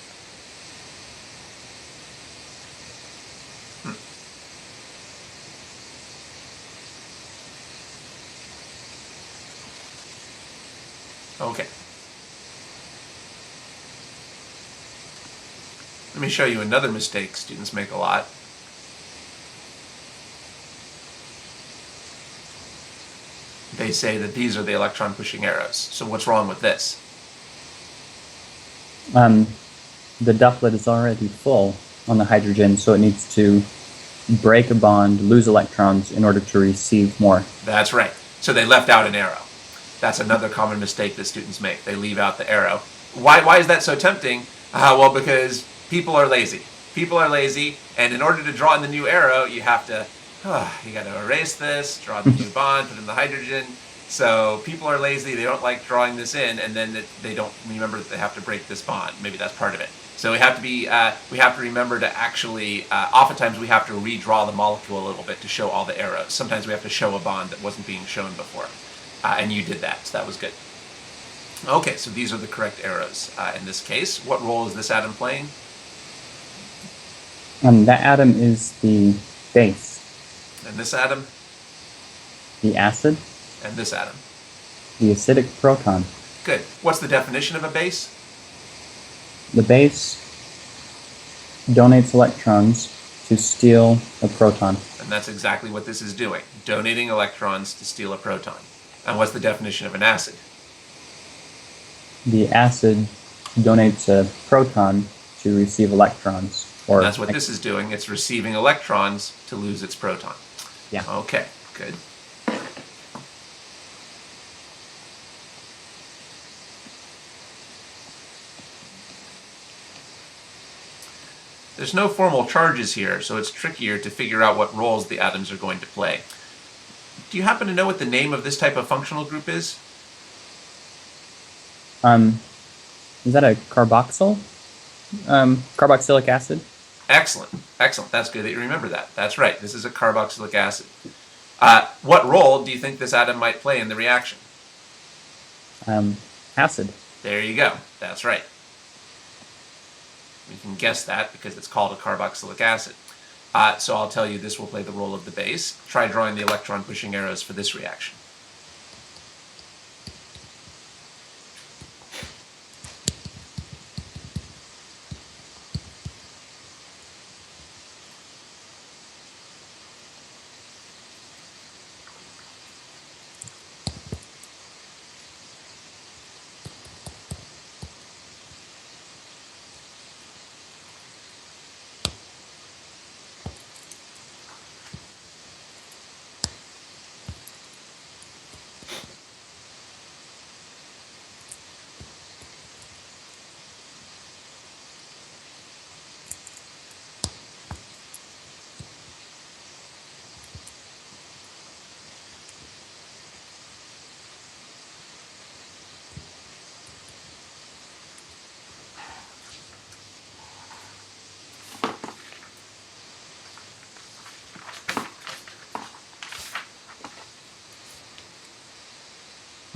Okay. Let me show you another mistake students make a lot. They say that these are the electron pushing arrows. So what's wrong with this? The doublet is already full on the hydrogen, so it needs to break a bond, lose electrons in order to receive more. That's right. So they left out an arrow. That's another common mistake that students make. They leave out the arrow. Why is that so tempting? Well, because people are lazy. People are lazy, and in order to draw in the new arrow, you have to, you got to erase this, draw the new bond, put in the hydrogen. So people are lazy, they don't like drawing this in, and then they don't remember that they have to break this bond. Maybe that's part of it. So we have to remember to actually, oftentimes we have to redraw the molecule a little bit to show all the arrows. Sometimes we have to show a bond that wasn't being shown before. And you did that, so that was good. Okay, so these are the correct arrows in this case. What role is this atom playing? That atom is the base. And this atom? The acid. And this atom? The acidic proton. Good. What's the definition of a base? The base donates electrons to steal a proton. And that's exactly what this is doing, donating electrons to steal a proton. And what's the definition of an acid? The acid donates a proton to receive electrons. And that's what this is doing. It's receiving electrons to lose its proton. Yeah. Okay, good. There's no formal charges here, so it's trickier to figure out what roles the atoms are going to play. Do you happen to know what the name of this type of functional group is? Is that a carboxyl? Carboxylic acid? Excellent, excellent. That's good that you remember that. That's right, this is a carboxylic acid. What role do you think this atom might play in the reaction? Acid. There you go, that's right. You can guess that because it's called a carboxylic acid. So I'll tell you this will play the role of the base. Try drawing the electron pushing arrows for this reaction.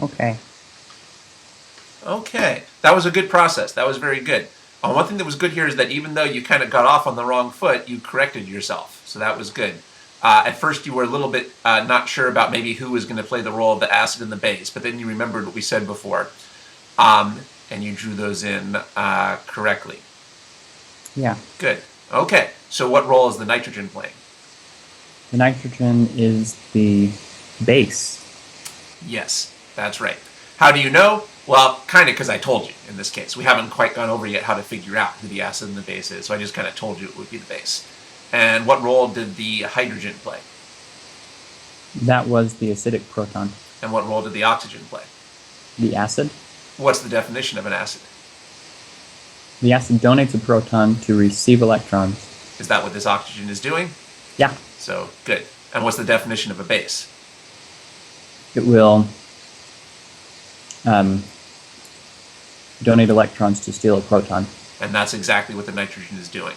Okay. Okay, that was a good process. That was very good. One thing that was good here is that even though you kind of got off on the wrong foot, you corrected yourself. So that was good. At first you were a little bit not sure about maybe who was going to play the role of the acid and the base, but then you remembered what we said before, and you drew those in correctly. Yeah. Good. Okay, so what role is the nitrogen playing? The nitrogen is the base. Yes, that's right. How do you know? Well, kind of because I told you in this case. We haven't quite gone over yet how to figure out who the acid and the base is, so I just kind of told you it would be the base. And what role did the hydrogen play? That was the acidic proton. And what role did the oxygen play? The acid. What's the definition of an acid? The acid donates a proton to receive electrons. Is that what this oxygen is doing? Yeah. So, good. And what's the definition of a base? It will donate electrons to steal a proton. And that's exactly what the nitrogen is doing.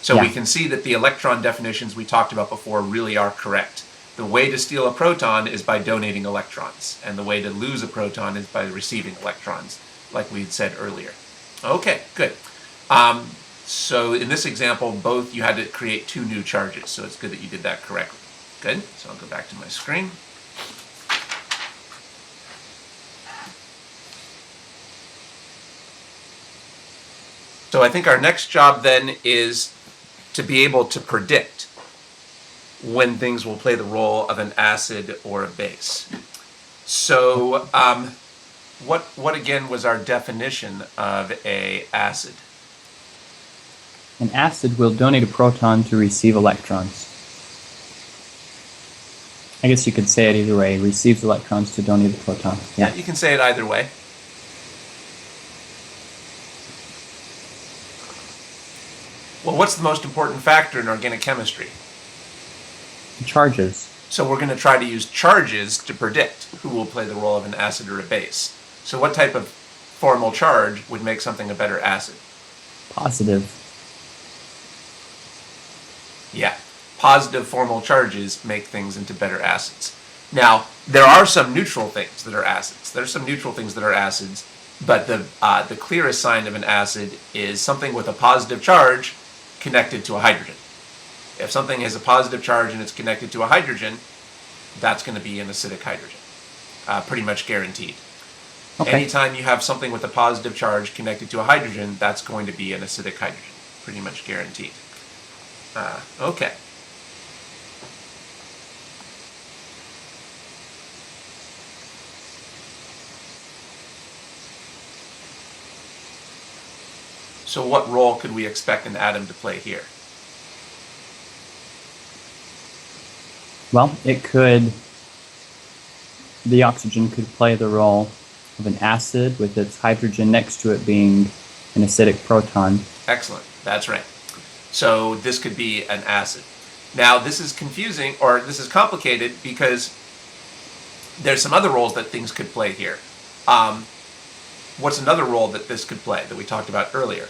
So Yeah. we can see that the electron definitions we talked about before really are correct. The way to steal a proton is by donating electrons, and the way to lose a proton is by receiving electrons, like we had said earlier. Okay, good. So in this example, both you had to create two new charges, so it's good that you did that correctly. Good, so I'll go back to my screen. So I think our next job then is to be able to predict when things will play the role of an acid or a base. So what again was our definition of a acid? An acid will donate a proton to receive electrons. I guess you could say it either way. Receives electrons to donate a proton. Yeah, you can say it either way. Well, what's the most important factor in organic chemistry? Charges. So we're going to try to use charges to predict who will play the role of an acid or a base. So what type of formal charge would make something a better acid? Positive. Yeah, positive formal charges make things into better acids. Now, there are some neutral things that are acids. There are some neutral things that are acids, but the clearest sign of an acid is something with a positive charge connected to a hydrogen. If something has a positive charge and it's connected to a hydrogen, that's going to be an acidic hydrogen. Pretty much guaranteed. Okay. Anytime you have something with a positive charge connected to a hydrogen, that's going to be an acidic hydrogen. Pretty much guaranteed. Okay. So what role could we expect an atom to play here? Well, the oxygen could play the role of an acid with its hydrogen next to it being an acidic proton. Excellent. That's right. So this could be an acid. Now this is confusing, or this is complicated, because there's some other roles that things could play here. What's another role that this could play that we talked about earlier?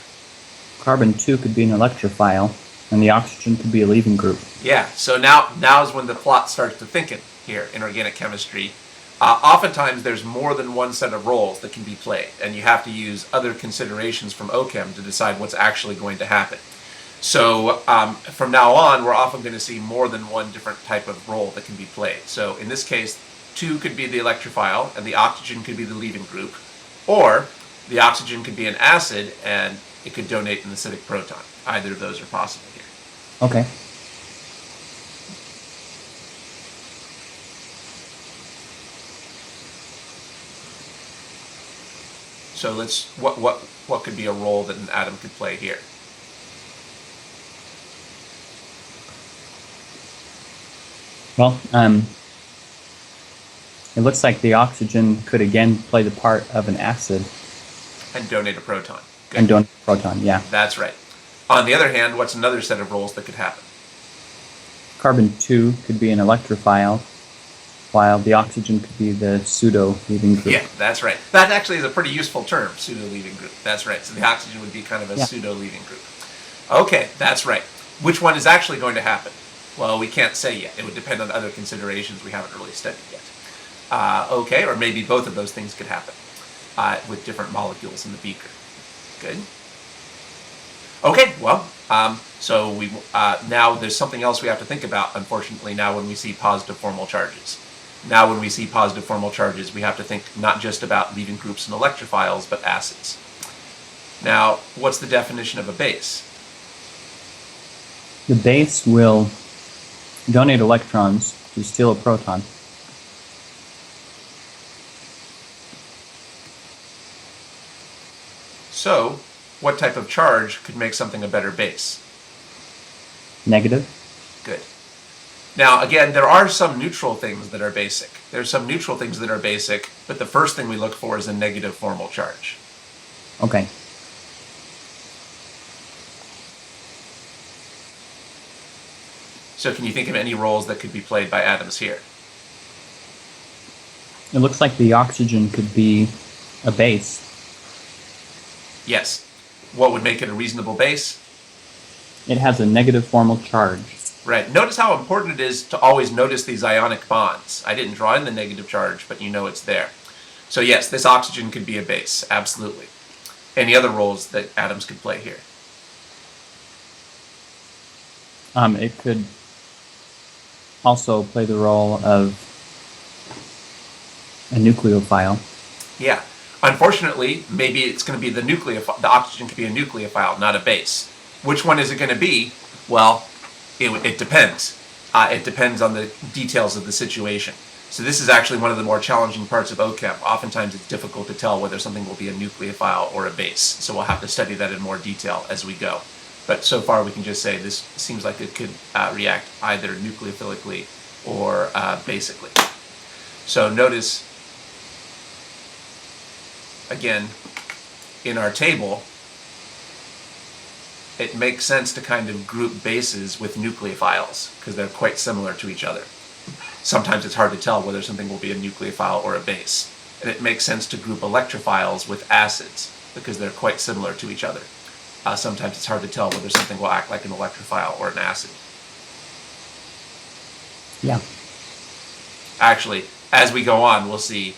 Carbon-2 could be an electrophile, and the oxygen could be a leaving group. Yeah, so now is when the plot starts to thicken here in organic chemistry. Oftentimes, there's more than one set of roles that can be played, and you have to use other considerations from OChem to decide what's actually going to happen. So from now on, we're often going to see more than one different type of role that can be played. So in this case, 2 could be the electrophile, and the oxygen could be the leaving group, or the oxygen could be an acid, and it could donate an acidic proton. Either of those are possible here. Okay. So what could be a role that an atom could play here? Well, it looks like the oxygen could again play the part of an acid. And donate a proton. Good. And donate a proton, yeah. That's right. On the other hand, what's another set of roles that could happen? Carbon-2 could be an electrophile, while the oxygen could be the pseudo-leaving group. Yeah, that's right. That actually is a pretty useful term, pseudo-leaving group. That's right. So the oxygen would be kind of a pseudo-leaving group. Okay, that's right. Which one is actually going to happen? Well, we can't say yet. It would depend on other considerations we haven't really studied yet. Okay, or maybe both of those things could happen with different molecules in the beaker. Good. Okay, well, so we now there's something else we have to think about, unfortunately, now when we see positive formal charges. Now when we see positive formal charges, we have to think not just about leaving groups and electrophiles, but acids. Now, what's the definition of a base? The base will donate electrons to steal a proton. So, what type of charge could make something a better base? Negative. Good. Now, again, there are some neutral things that are basic. There's some neutral things that are basic, but the first thing we look for is a negative formal charge. Okay. So can you think of any roles that could be played by atoms here? It looks like the oxygen could be a base. Yes. What would make it a reasonable base? It has a negative formal charge. Right. Notice how important it is to always notice these ionic bonds. I didn't draw in the negative charge, but you know it's there. So yes, this oxygen could be a base, absolutely. Any other roles that atoms could play here? It could also play the role of a nucleophile. Yeah. Unfortunately, maybe it's going to be the nucleophile. The oxygen could be a nucleophile, not a base. Which one is it going to be? Well, it depends. It depends on the details of the situation. So this is actually one of the more challenging parts of OChem. Oftentimes it's difficult to tell whether something will be a nucleophile or a base. So we'll have to study that in more detail as we go. But so far we can just say this seems like it could react either nucleophilically or basically. So notice, again, in our table, it makes sense to kind of group bases with nucleophiles because they're quite similar to each other. Sometimes it's hard to tell whether something will be a nucleophile or a base. And it makes sense to group electrophiles with acids because they're quite similar to each other. Sometimes it's hard to tell whether something will act like an electrophile or an acid. Yeah. Actually, as we go on, we'll see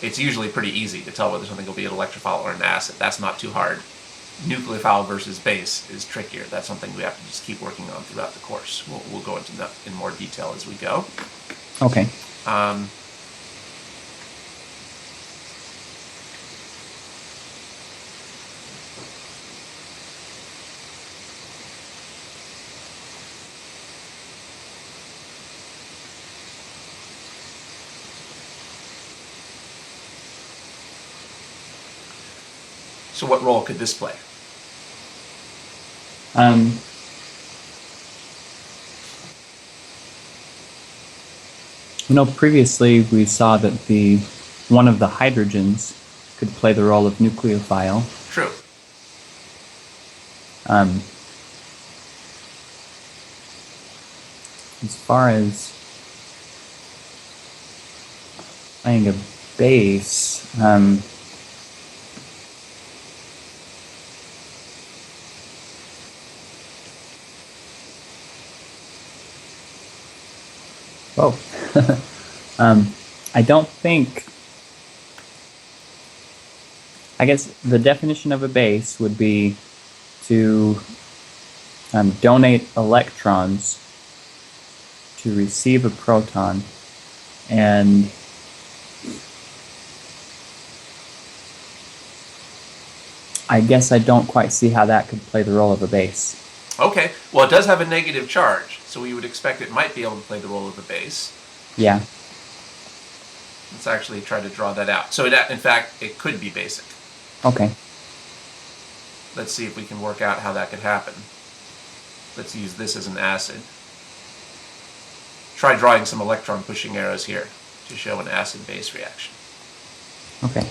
it's usually pretty easy to tell whether something will be an electrophile or an acid. That's not too hard. Nucleophile versus base is trickier. That's something we have to just keep working on throughout the course. We'll go into that in more detail as we go. Okay. So what role could this play? Previously we saw that one of the hydrogens could play the role of nucleophile. True. As far as playing a base, I don't think. I guess the definition of a base would be to donate electrons to receive a proton, and I guess I don't quite see how that could play the role of a base. Okay, well, it does have a negative charge, so we would expect it might be able to play the role of a base. Yeah. Let's actually try to draw that out. So, in fact, it could be basic. Okay. Let's see if we can work out how that could happen. Let's use this as an acid. Try drawing some electron-pushing arrows here to show an acid-base reaction. Okay.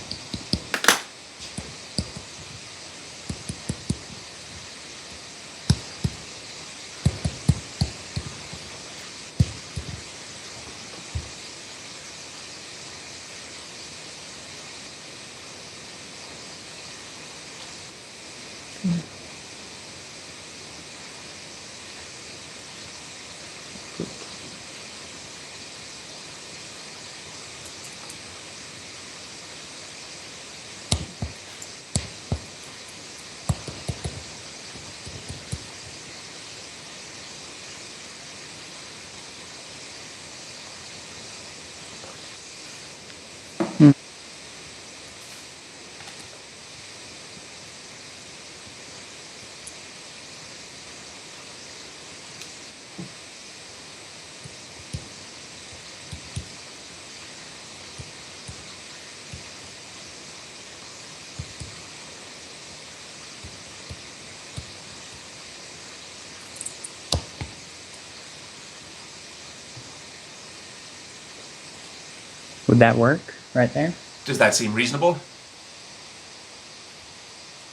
Would that work right there? Does that seem reasonable?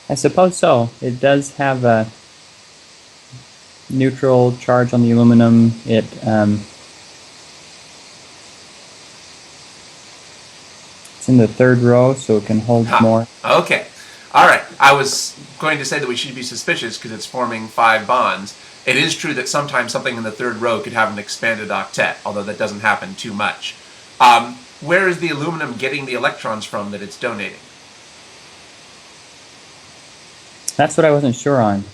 I suppose so. It does have a neutral charge on the aluminum. It's in the third row, so it can hold more. Okay. All right. I was going to say that we should be suspicious because it's forming 5 bonds. It is true that sometimes something in the third row could have an expanded octet, although that doesn't happen too much. Where is the aluminum getting the electrons from that it's donating? That's what I wasn't sure on.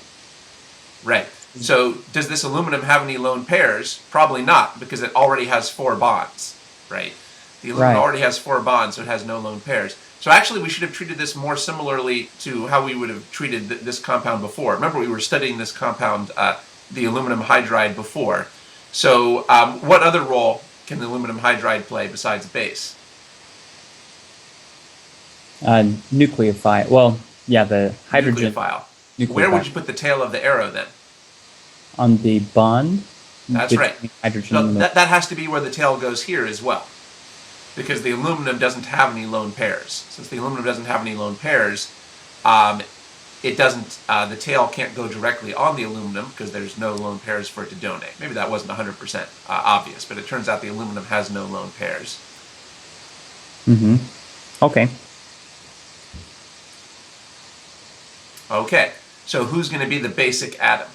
Right. So does this aluminum have any lone pairs? Probably not, because it already has 4 bonds, right? The aluminum already has 4 bonds, so it has no lone pairs. So actually we should have treated this more similarly to how we would have treated this compound before. Remember, we were studying this compound, the aluminum hydride, before. So what other role can the aluminum hydride play besides base? Nucleophile. Well, yeah, the hydrogen. Nucleophile. Where would you put the tail of the arrow then? On the bond. That's right. Hydrogen. No, that has to be where the tail goes here as well, because the aluminum doesn't have any lone pairs. Since the aluminum doesn't have any lone pairs, it doesn't. The tail can't go directly on the aluminum because there's no lone pairs for it to donate. Maybe that wasn't 100% obvious, but it turns out the aluminum has no lone pairs. Mm-hmm. Okay. Okay. So who's going to be the basic atom?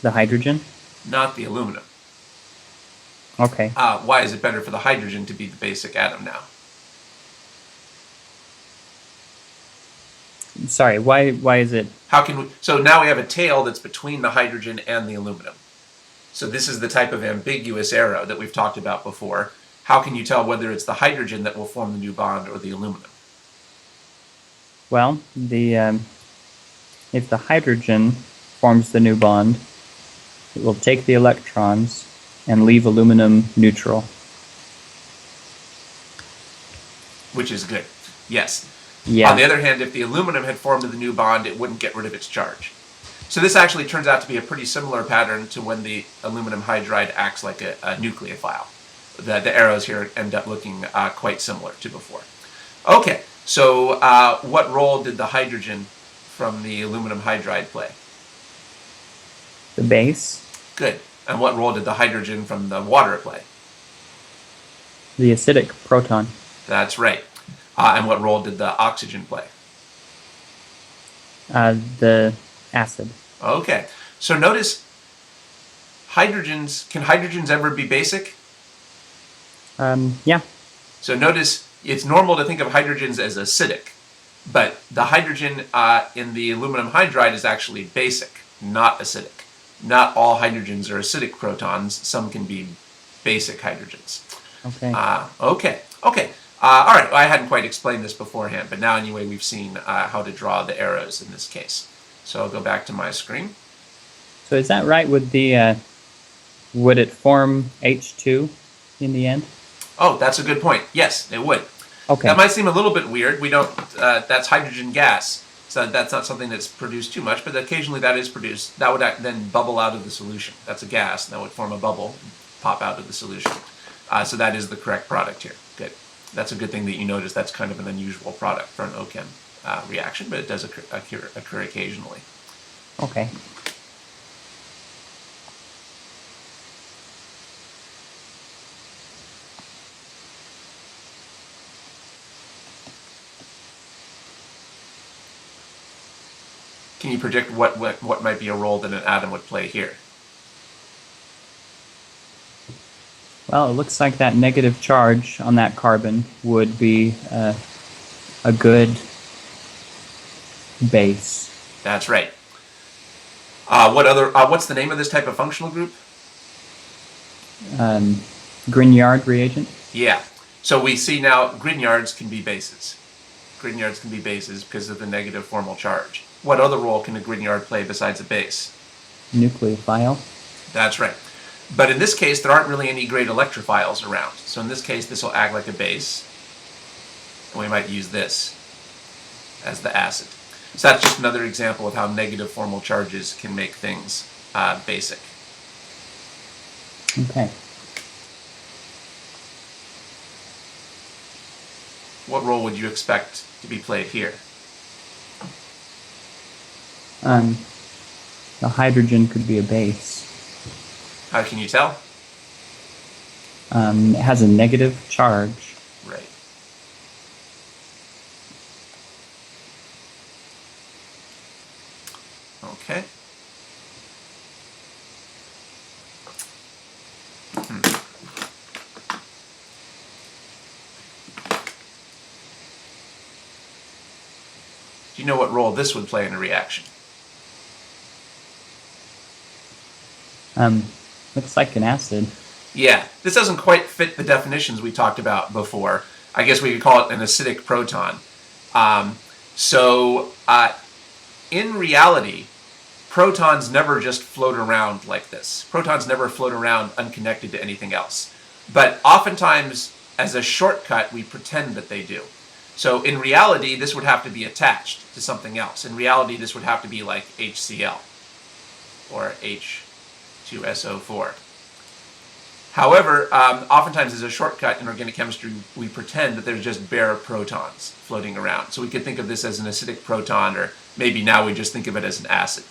The hydrogen? Not the aluminum. Okay. Why is it better for the hydrogen to be the basic atom now? Sorry, why is it? How can we? So now we have a tail that's between the hydrogen and the aluminum. So this is the type of ambiguous arrow that we've talked about before. How can you tell whether it's the hydrogen that will form the new bond or the aluminum? Well, if the hydrogen forms the new bond, it will take the electrons and leave aluminum neutral. Which is good. Yes. Yeah. On the other hand, if the aluminum had formed the new bond, it wouldn't get rid of its charge. So this actually turns out to be a pretty similar pattern to when the aluminum hydride acts like a nucleophile. The arrows here end up looking quite similar to before. Okay, so what role did the hydrogen from the aluminum hydride play? The base. Good. And what role did the hydrogen from the water play? The acidic proton. That's right. And what role did the oxygen play? The acid. Okay. So notice Can hydrogens ever be basic? Yeah. So notice it's normal to think of hydrogens as acidic, but the hydrogen in the aluminum hydride is actually basic, not acidic. Not all hydrogens are acidic protons. Some can be basic hydrogens. Okay. Okay. All right. I hadn't quite explained this beforehand, but now anyway we've seen how to draw the arrows in this case. So I'll go back to my screen. So is that right? Would it form H2 in the end? Oh, that's a good point. Yes, it would. Okay. That might seem a little bit weird. We don't. That's hydrogen gas, so that's not something that's produced too much. But occasionally that is produced. That would then bubble out of the solution. That's a gas, and that would form a bubble, pop out of the solution. So that is the correct product here. Good. That's a good thing that you notice. That's kind of an unusual product for an OChem reaction, but it does occur occasionally. Okay. Can you predict what might be a role that an atom would play here? Well, it looks like that negative charge on that carbon would be a good base. That's right. What's the name of this type of functional group? Grignard reagent. Yeah. So we see now Grignards can be bases. Grignards can be bases because of the negative formal charge. What other role can a Grignard play besides a base? Nucleophile. That's right. But in this case, there aren't really any great electrophiles around. So in this case, this will act like a base. And we might use this as the acid. So that's just another example of how negative formal charges can make things basic. Okay. What role would you expect to be played here? The hydrogen could be a base. How can you tell? It has a negative charge. Right. Okay. Do you know what role this would play in a reaction? Looks like an acid. Yeah, this doesn't quite fit the definitions we talked about before. I guess we could call it an acidic proton. In reality, protons never just float around like this. Protons never float around unconnected to anything else. But oftentimes, as a shortcut, we pretend that they do. So in reality, this would have to be attached to something else. In reality, this would have to be like HCl or H2SO4. However, oftentimes as a shortcut in organic chemistry, we pretend that there's just bare protons floating around. So we could think of this as an acidic proton, or maybe now we just think of it as an acid.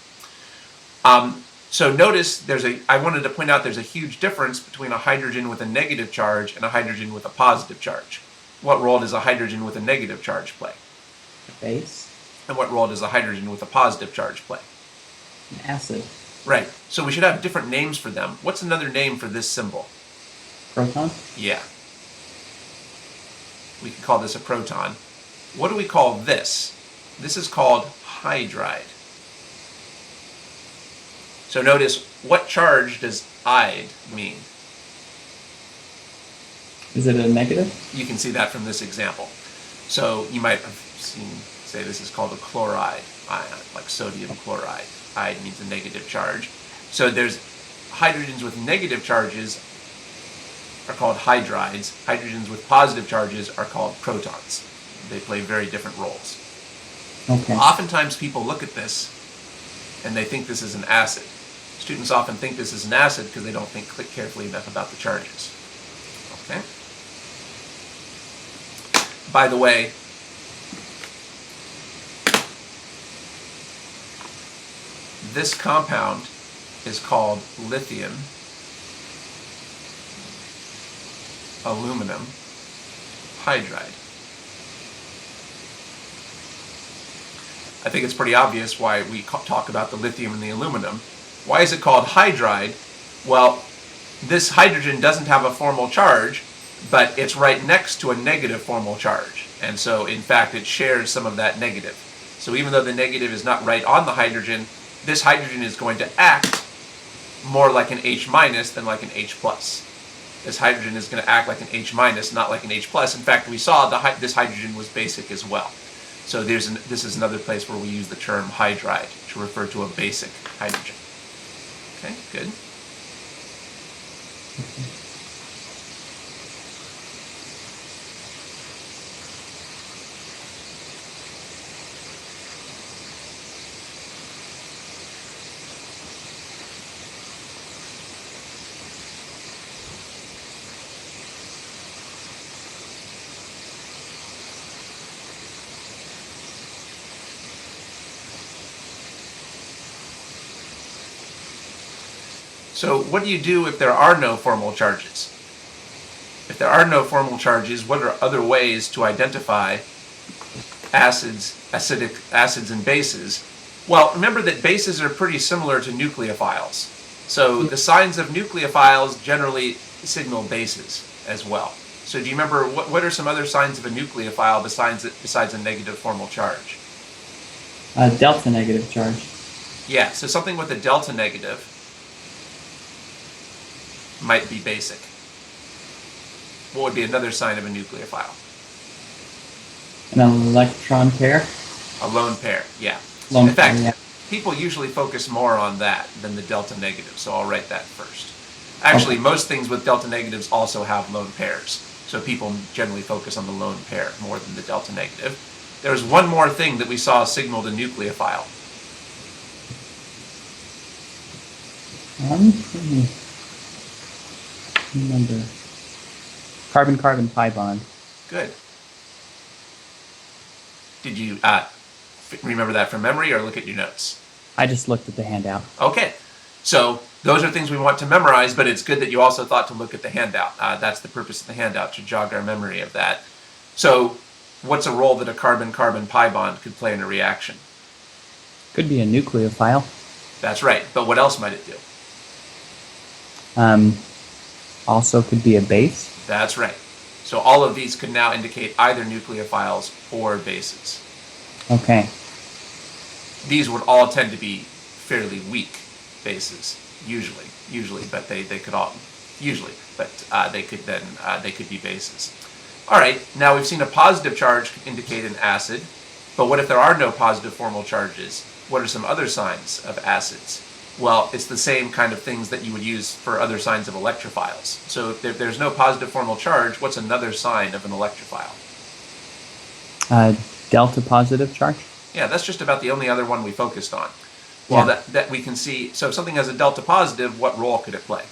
So notice I wanted to point out there's a huge difference between a hydrogen with a negative charge and a hydrogen with a positive charge. What role does a hydrogen with a negative charge play? A base. And what role does a hydrogen with a positive charge play? An acid. Right. So we should have different names for them. What's another name for this symbol? Proton? Yeah. We could call this a proton. What do we call this? This is called hydride. So notice, what charge does "ide" mean? Is it a negative? You can see that from this example. So you might have seen, say this is called a chloride ion, like sodium chloride. Ide means a negative charge. So there's hydrogens with negative charges are called hydrides. Hydrogens with positive charges are called protons. They play very different roles. Okay. Oftentimes people look at this and they think this is an acid. Students often think this is an acid because they don't think carefully enough about the charges. Okay? By the way, this compound is called lithium aluminum hydride. I think it's pretty obvious why we talk about the lithium and the aluminum. Why is it called hydride? Well, this hydrogen doesn't have a formal charge, but it's right next to a negative formal charge. And so, in fact, it shares some of that negative. So even though the negative is not right on the hydrogen, this hydrogen is going to act more like an H minus than like an H plus. This hydrogen is going to act like an H minus, not like an H plus. In fact, we saw this hydrogen was basic as well. So this is another place where we use the term hydride to refer to a basic hydrogen. Okay, good. So what do you do if there are no formal charges? If there are no formal charges, what are other ways to identify acidic acids and bases? Well, remember that bases are pretty similar to nucleophiles. So the signs of nucleophiles generally signal bases as well. So do you remember what are some other signs of a nucleophile besides a negative formal charge? Delta negative charge. Yeah, so something with a delta negative might be basic. What would be another sign of a nucleophile? An electron pair. A lone pair, yeah. Lone In fact, pair, yeah. people usually focus more on that than the delta negative, so I'll write that first. Actually, Okay. most things with delta negatives also have lone pairs, so people generally focus on the lone pair more than the delta negative. There's one more thing that we saw signaled a nucleophile. Remember. Carbon-carbon pi bond. Good. Did you remember that from memory or look at your notes? I just looked at the handout. Okay, so those are things we want to memorize, but it's good that you also thought to look at the handout. That's the purpose of the handout, to jog our memory of that. So what's a role that a carbon-carbon pi bond could play in a reaction? Could be a nucleophile. That's right, but what else might it do? Also could be a base. That's right. So all of these could now indicate either nucleophiles or bases. Okay. These would all tend to be fairly weak bases, usually, but they could all, they could be bases. All right, now we've seen a positive charge could indicate an acid, but what if there are no positive formal charges? What are some other signs of acids? Well, it's the same kind of things that you would use for other signs of electrophiles. So if there's no positive formal charge, what's another sign of an electrophile? Delta positive charge. Yeah, that's just about the only other one we focused on. Well, Yeah. that we can see, so if something has a delta positive, what role could it play?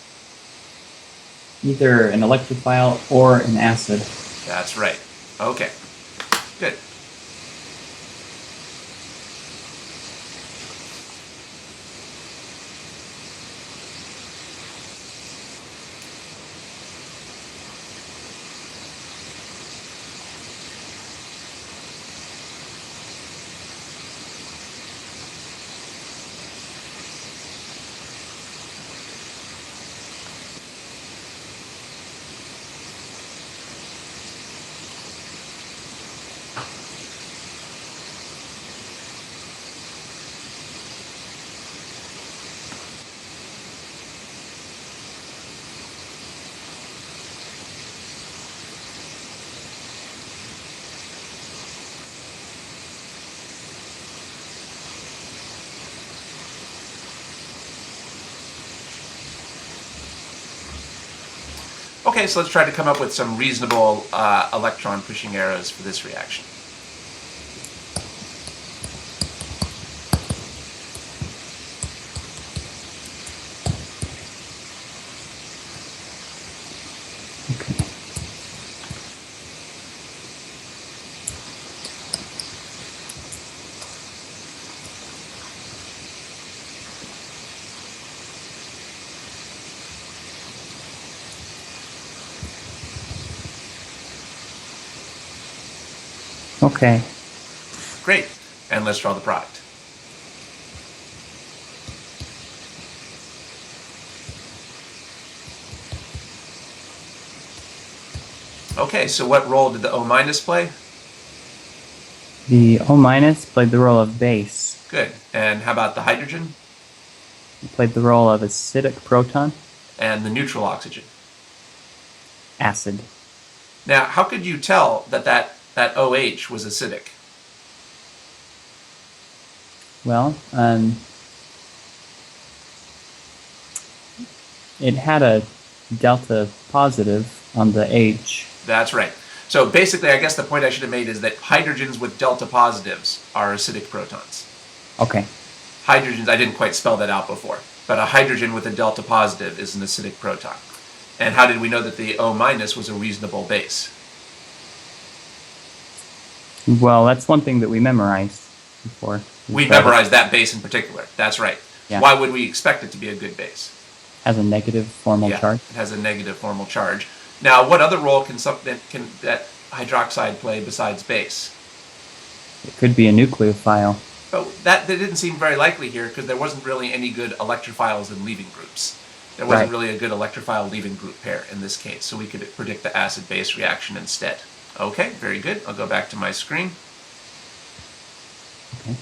Either an electrophile or an acid. That's right. Okay, good. Okay, so let's try to come up with some reasonable electron-pushing arrows for this reaction. Okay. Great, and let's draw the product. Okay, so what role did the O minus play? The O minus played the role of base. Good. And how about the hydrogen? It played the role of acidic proton. And the neutral oxygen? Acid. Now, how could you tell that OH was acidic? Well, it had a delta positive on the H. That's right. So basically, I guess the point I should have made is that hydrogens with delta positives are acidic protons. Okay. Hydrogens, I didn't quite spell that out before, but a hydrogen with a delta positive is an acidic proton. And how did we know that the O minus was a reasonable base? Well, that's one thing that we memorized before. We memorized that base in particular. That's right. Yeah. Why would we expect it to be a good base? Has a negative formal Yeah, charge. it has a negative formal charge. Now, what other role can that hydroxide play besides base? It could be a nucleophile. But that didn't seem very likely here because there wasn't really any good electrophiles in leaving groups. There wasn't Right. really a good electrophile leaving group pair in this case, so we could predict the acid-base reaction instead. Okay, very good. I'll go back to my screen. Okay.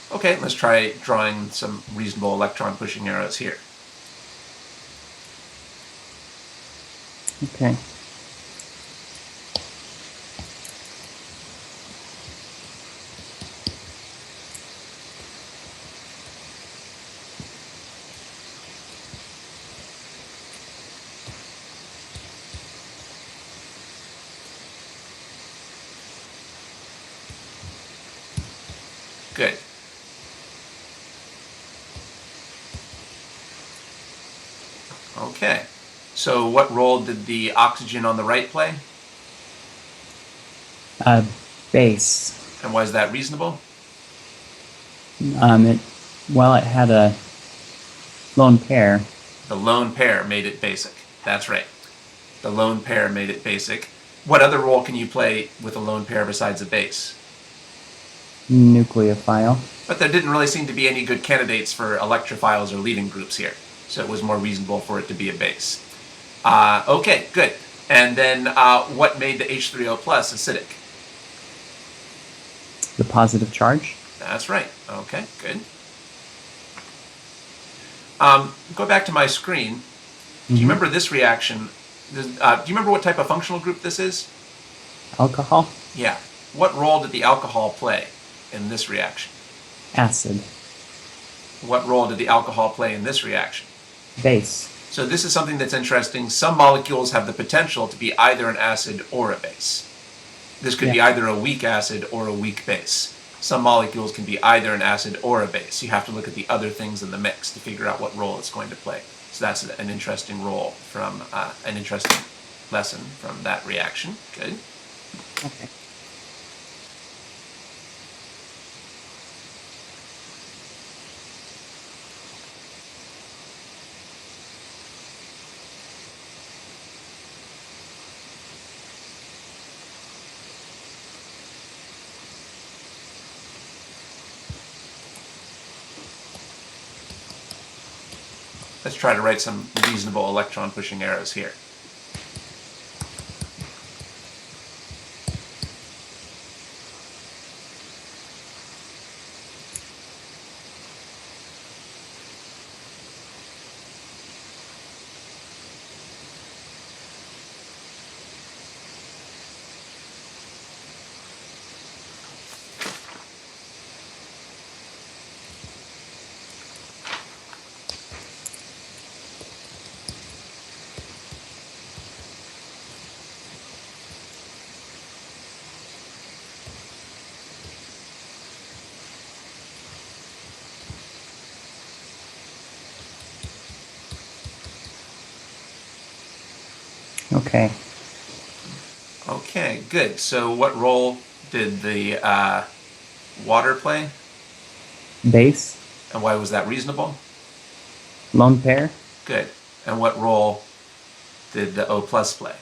Okay, let's try drawing some reasonable electron-pushing arrows here. Okay. Good. Okay, so what role did the oxygen on the right play? Base. And was that reasonable? It had a lone pair. The lone pair made it basic. That's right. The lone pair made it basic. What other role can you play with a lone pair besides a base? Nucleophile. But there didn't really seem to be any good candidates for electrophiles or leaving groups here, so it was more reasonable for it to be a base. Okay, good. And then what made the H3O plus acidic? The positive charge. That's right. Okay, good. Go back to my screen. Do you remember this reaction? Do you remember what type of functional group this is? Alcohol. Yeah. What role did the alcohol play in this reaction? Acid. What role did the alcohol play in this reaction? Base. So this is something that's interesting. Some molecules have the potential to be either an acid or a base. This could be either a weak acid or a weak base. Some molecules can be either an acid or a base. You have to look at the other things in the mix to figure out what role it's going to play. So that's an interesting role from an interesting lesson from that reaction. Good. Okay. Let's try to write some reasonable electron-pushing arrows here. Okay. Okay, good. So what role did the water play? Base. And why was that reasonable? Lone pair. Good. And what role did the O plus play?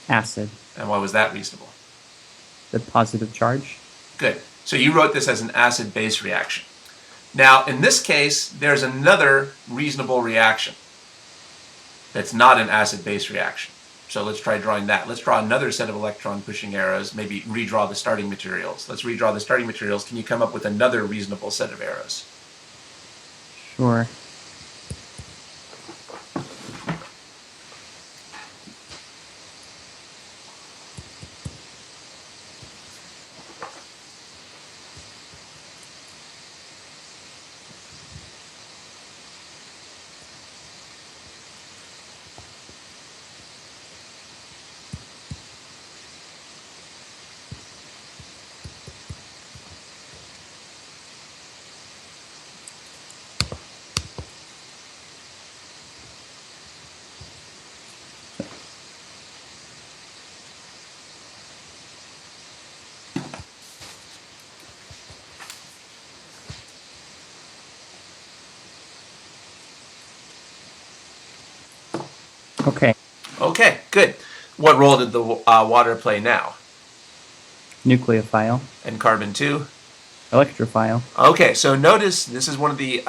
Acid. And why was that reasonable? The positive charge. Good. So you wrote this as an acid-base reaction. Now, in this case, there's another reasonable reaction that's not an acid-base reaction. So let's try drawing that. Let's draw another set of electron-pushing arrows, maybe redraw the starting materials. Let's redraw the starting materials. Can you come up with another reasonable set of arrows? Sure. Okay. Okay, good. What role did the water play now? Nucleophile. And carbon 2? Electrophile. Okay, so notice this is one of the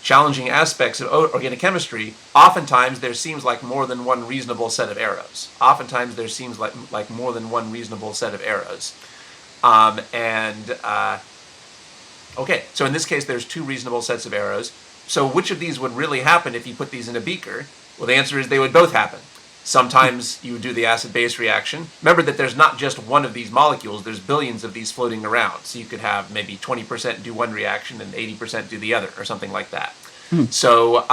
challenging aspects of organic chemistry. Oftentimes there seems like more than one reasonable set of arrows. Oftentimes there seems like more than one reasonable set of arrows. Okay, so in this case there's two reasonable sets of arrows. So which of these would really happen if you put these in a beaker? Well, the answer is they would both happen. Sometimes you would do the acid-base reaction. Remember that there's not just one of these molecules, there's billions of these floating around. So you could have maybe 20% do one reaction and 80% do the other, or something like that. So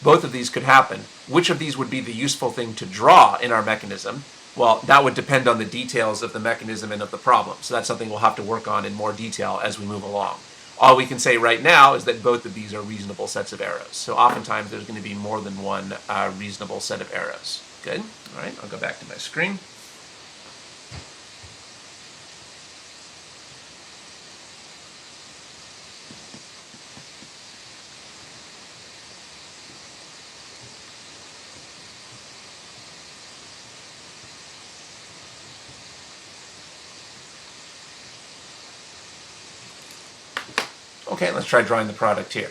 both of these could happen. Which of these would be the useful thing to draw in our mechanism? Well, that would depend on the details of the mechanism and of the problem. So that's something we'll have to work on in more detail as we move along. All we can say right now is that both of these are reasonable sets of arrows. So oftentimes there's going to be more than one reasonable set of arrows. Good. All right, I'll go back to my screen. Okay, let's try drawing the product here.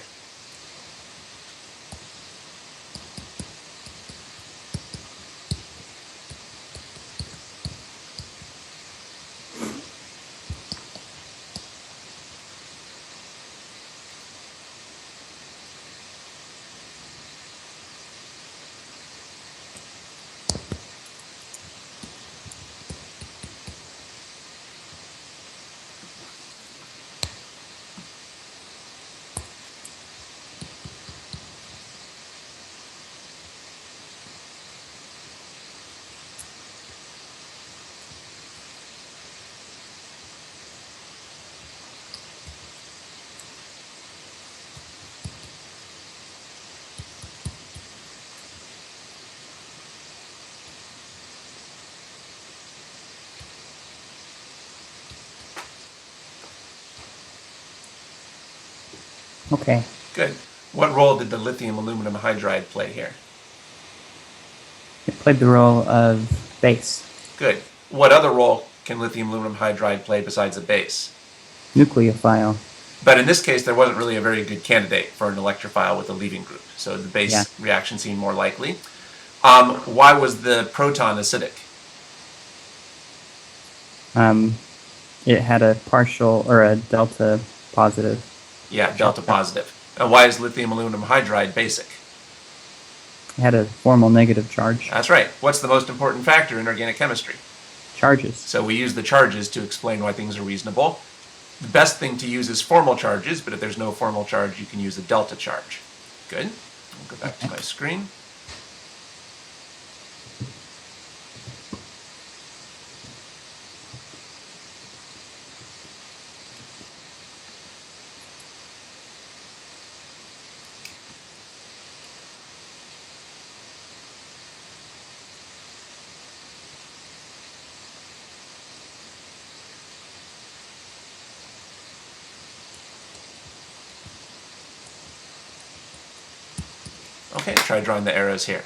Okay. Good. What role did the lithium aluminum hydride play here? It played the role of base. Good. What other role can lithium aluminum hydride play besides a base? Nucleophile. But in this case, there wasn't really a very good candidate for an electrophile with a leaving group, so the base reaction seemed more likely. Why was the proton acidic? It had a partial or a delta positive. Yeah, delta positive. And why is lithium aluminum hydride basic? It had a formal negative charge. That's right. What's the most important factor in organic chemistry? Charges. So we use the charges to explain why things are reasonable. The best thing to use is formal charges, but if there's no formal charge, you can use a delta charge. Good. I'll go back to my screen. Okay, try drawing the arrows here.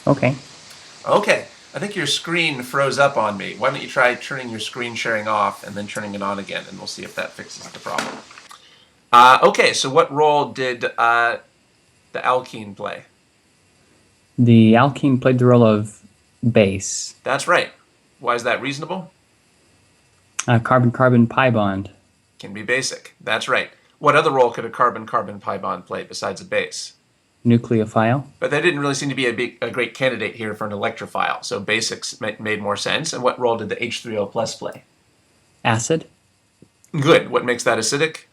Okay. Okay, I think your screen froze up on me. Why don't you try turning your screen sharing off and then turning it on again, and we'll see if that fixes the problem. Okay, so what role did the alkene play? The alkene played the role of base. That's right. Why is that reasonable? Carbon-carbon pi bond. Can be basic. That's right. What other role could a carbon-carbon pi bond play besides a base? Nucleophile. But that didn't really seem to be a great candidate here for an electrophile, so basics made more sense. And what role did the H3O plus play? Acid. Good. What makes that acidic?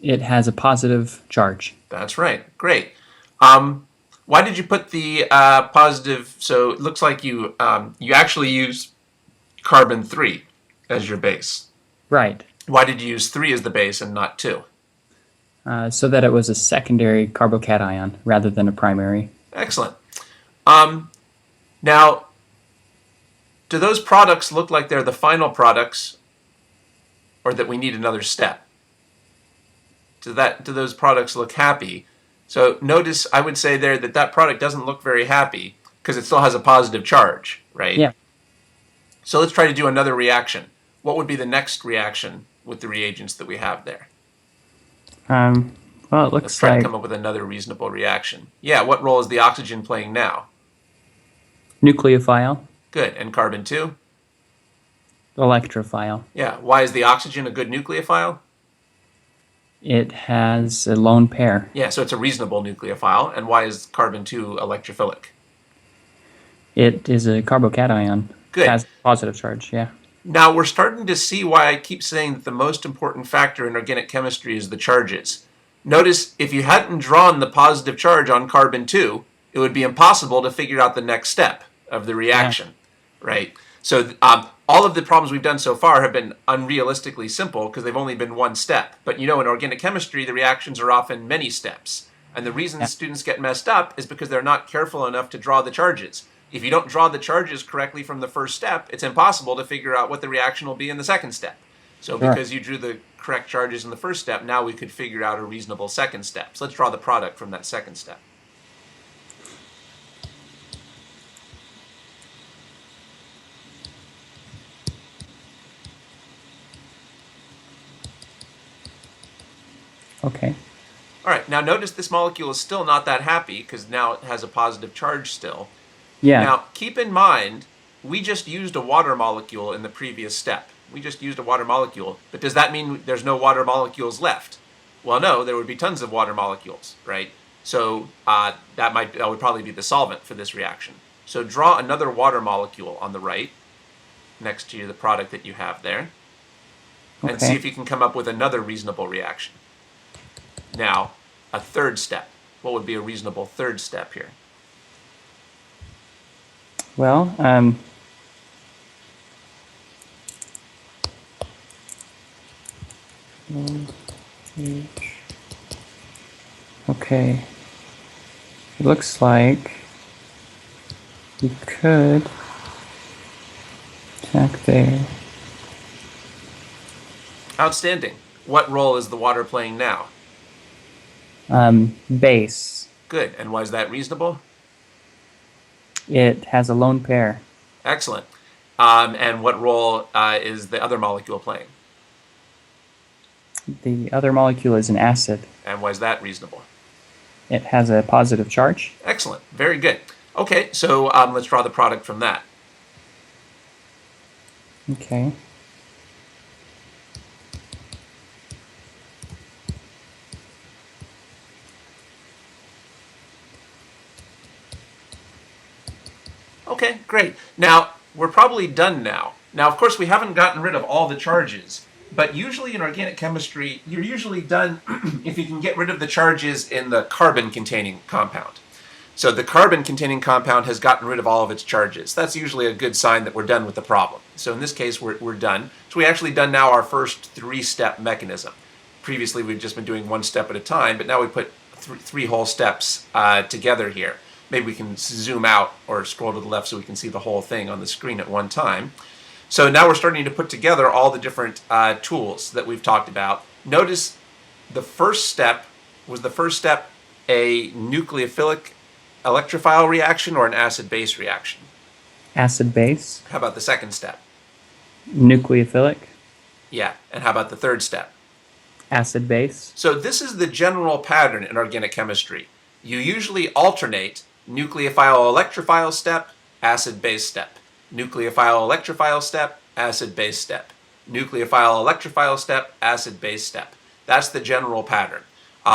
It has a positive charge. That's right. Great. Why did you put the positive? So it looks like you actually use carbon 3 as your base. Right. Why did you use 3 as the base and not 2? So that it was a secondary carbocation rather than a primary. Excellent. Now, do those products look like they're the final products, or that we need another step? Do those products look happy? So notice, I would say there that product doesn't look very happy because it still has a positive charge, right? Yeah. So let's try to do another reaction. What would be the next reaction with the reagents that we have there? Well, it Let's looks try like to come up with another reasonable reaction. Yeah, what role is the oxygen playing now? nucleophile, Good. And carbon 2? electrophile. Yeah. Why is the oxygen a good nucleophile? It has a lone pair. Yeah, so it's a reasonable nucleophile. And why is carbon 2 electrophilic? It is a carbocation. Good. It has a positive charge, yeah. Now we're starting to see why I keep saying that the most important factor in organic chemistry is the charges. Notice if you hadn't drawn the positive charge on carbon 2, it would be impossible to figure out the next step of the reaction, right? So all of the problems we've done so far have been unrealistically simple because they've only been one step. But in organic chemistry, the reactions are often many steps. And the reason students get messed up is because they're not careful enough to draw the charges. If you don't draw the charges correctly from the first step, it's impossible to figure out what the reaction will be in the second step. So because you drew the correct charges in the first step, now we could figure out a reasonable second step. So let's draw the product from that second step. Okay. All right, now notice this molecule is still not that happy because now it has a positive charge still. Yeah. Now, keep in mind, we just used a water molecule in the previous step. We just used a water molecule, but does that mean there's no water molecules left? Well, no, there would be tons of water molecules, right? So that would probably be the solvent for this reaction. So draw another water molecule on the right, next to the product that you have there, and see if you can come up with another reasonable reaction. Now, a third step. What would be a reasonable third step here? Well, okay. It looks like you could check there. Outstanding. What role is the water playing now? Base. Good. And why is that reasonable? It has a lone pair. Excellent. And what role is the other molecule playing? The other molecule is an acid. And why is that reasonable? It has a positive charge. Excellent. Very good. Okay, so let's draw the product from that. Okay, great. Now, we're probably done now. Now, of course, we haven't gotten rid of all the charges, but usually in organic chemistry, you're usually done if you can get rid of the charges in the carbon-containing compound. So the carbon-containing compound has gotten rid of all of its charges. That's usually a good sign that we're done with the problem. So in this case, we're done. So we've actually done now our first three-step mechanism. Previously, we've just been doing one step at a time, but now we put three whole steps together here. Maybe we can zoom out or scroll to the left so we can see the whole thing on the screen at one time. So now we're starting to put together all the different tools that we've talked about. Notice the first step, was the first step a nucleophilic electrophile reaction or an acid-base reaction? Acid-base. How about the second step? Nucleophilic. Yeah, and how about the third step? Acid-base. So this is the general pattern in organic chemistry. You usually alternate nucleophile-electrophile step, acid-base step. Nucleophile-electrophile step, acid-base step. Nucleophile-electrophile step, acid-base step. That's the general pattern.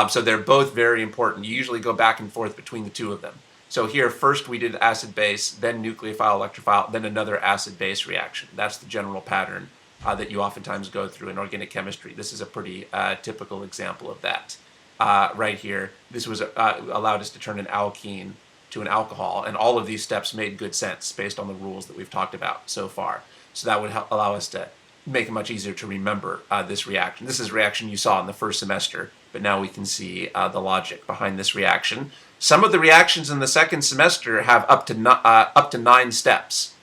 So they're both very important. You usually go back and forth between the two of them. So here, first we did acid-base, then nucleophile-electrophile, then another acid-base reaction. That's the general pattern that you oftentimes go through in organic chemistry. This is a pretty typical example of that. Right here, this was allowed us to turn an alkene to an alcohol, and all of these steps made good sense based on the rules that we've talked about so far. So that would allow us to make it much easier to remember this reaction. This is a reaction you saw in the first semester, but now we can see the logic behind this reaction. Some of the reactions in the second semester have up to 9 steps.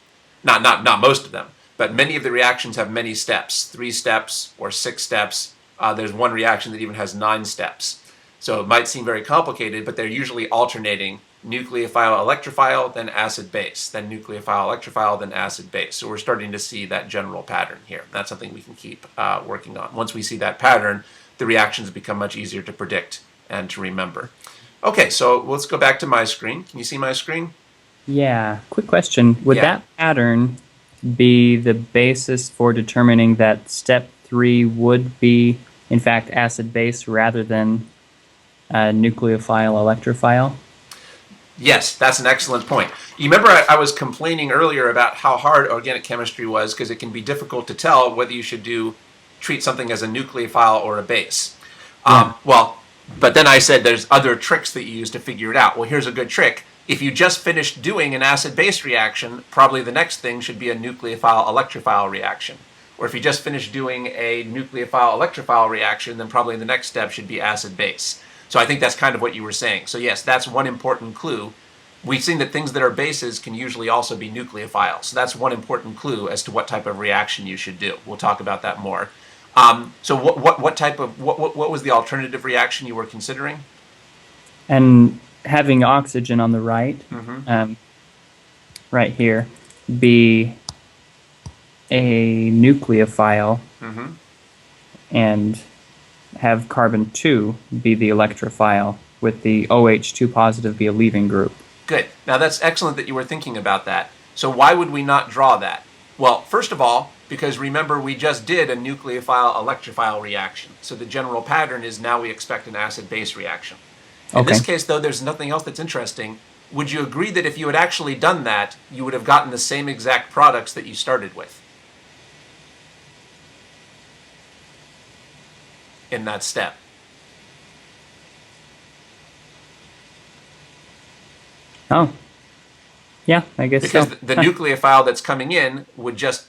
Not most of them, but many of the reactions have many steps, 3 steps or 6 steps. There's one reaction that even has 9 steps. So it might seem very complicated, but they're usually alternating nucleophile-electrophile, then acid-base, then nucleophile-electrophile, then acid-base. So we're starting to see that general pattern here. That's something we can keep working on. Once we see that pattern, the reactions become much easier to predict and to remember. Okay, so let's go back to my screen. Can you see my screen? Yeah. Quick question. Would that pattern be the basis for determining that step 3 would be, in fact, acid-base rather than nucleophile-electrophile? Yes, that's an excellent point. You remember I was complaining earlier about how hard organic chemistry was because it can be difficult to tell whether you should treat something as a nucleophile or a base. But then I said there's other tricks that you use to figure it out. Well, here's a good trick. If you just finished doing an acid-base reaction, probably the next thing should be a nucleophile-electrophile reaction. Or if you just finished doing a nucleophile-electrophile reaction, then probably the next step should be acid-base. So I think that's kind of what you were saying. So yes, that's one important clue. We've seen that things that are bases can usually also be nucleophiles. So that's one important clue as to what type of reaction you should do. We'll talk about that more. So what was the alternative reaction you were considering? And having oxygen on the right, right here, be a nucleophile, and have carbon 2 be the electrophile, with the OH2 positive be a leaving group. Good. Now that's excellent that you were thinking about that. So why would we not draw that? Well, first of all, because remember we just did a nucleophile-electrophile reaction. So the general pattern is now we expect an acid-base reaction. In this case, though, there's nothing else that's interesting. Would you agree that if you had actually done that, you would have gotten the same exact products that you started with in that step? Oh, yeah, I guess because so. the nucleophile that's coming in would just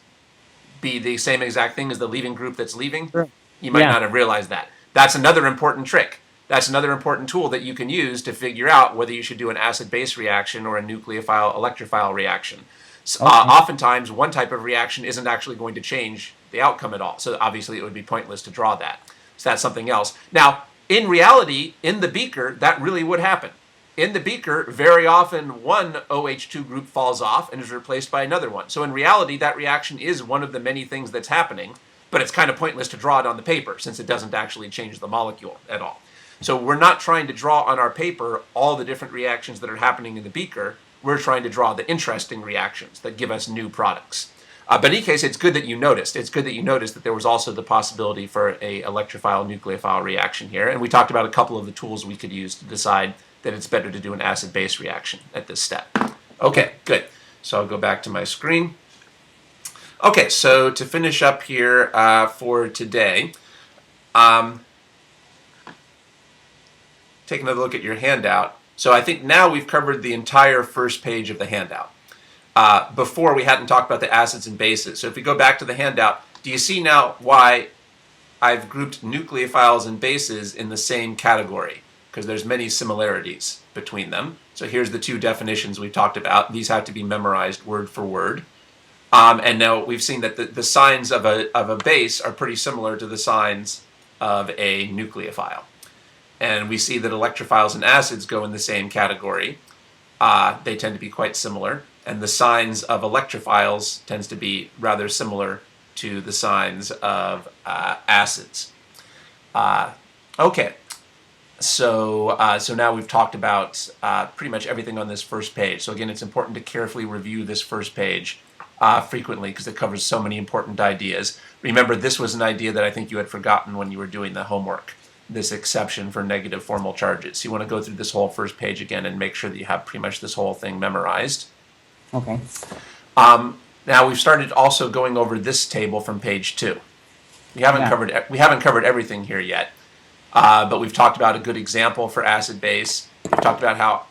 be the same exact thing as the leaving group that's leaving. Sure. You might not have realized that. That's another important trick. That's another important tool that you can use to figure out whether you should do an acid-base reaction or a nucleophile-electrophile reaction. So, oftentimes, one type of reaction isn't actually going to change the outcome at all. So obviously, it would be pointless to draw that. So that's something else. Now, in reality, in the beaker, that really would happen. In the beaker, very often one OH2 group falls off and is replaced by another one. So in reality, that reaction is one of the many things that's happening, but it's kind of pointless to draw it on the paper since it doesn't actually change the molecule at all. So we're not trying to draw on our paper all the different reactions that are happening in the beaker. We're trying to draw the interesting reactions that give us new products. But in any case, it's good that you noticed. It's good that you noticed that there was also the possibility for a electrophile-nucleophile reaction here. And we talked about a couple of the tools we could use to decide that it's better to do an acid-base reaction at this step. Okay, good. So I'll go back to my screen. Okay, so to finish up here for today, take another look at your handout. So I think now we've covered the entire first page of the handout. Before, we hadn't talked about the acids and bases. So if we go back to the handout, do you see now why I've grouped nucleophiles and bases in the same category? Because there's many similarities between them. So here's the two definitions we talked about. These have to be memorized word for word. And now we've seen that the signs of a base are pretty similar to the signs of a nucleophile. And we see that electrophiles and acids go in the same category. They tend to be quite similar. And the signs of electrophiles tends to be rather similar to the signs of acids. Okay. So now we've talked about pretty much everything on this first page. So again, it's important to carefully review this first page frequently because it covers so many important ideas. Remember, this was an idea that I think you had forgotten when you were doing the homework, this exception for negative formal charges. So you want to go through this whole first page again and make sure that you have pretty much this whole thing memorized. Okay. Now we've started also going over this table from page 2. We haven't covered everything here yet. But we've talked about a good example for acid-base. We've talked about how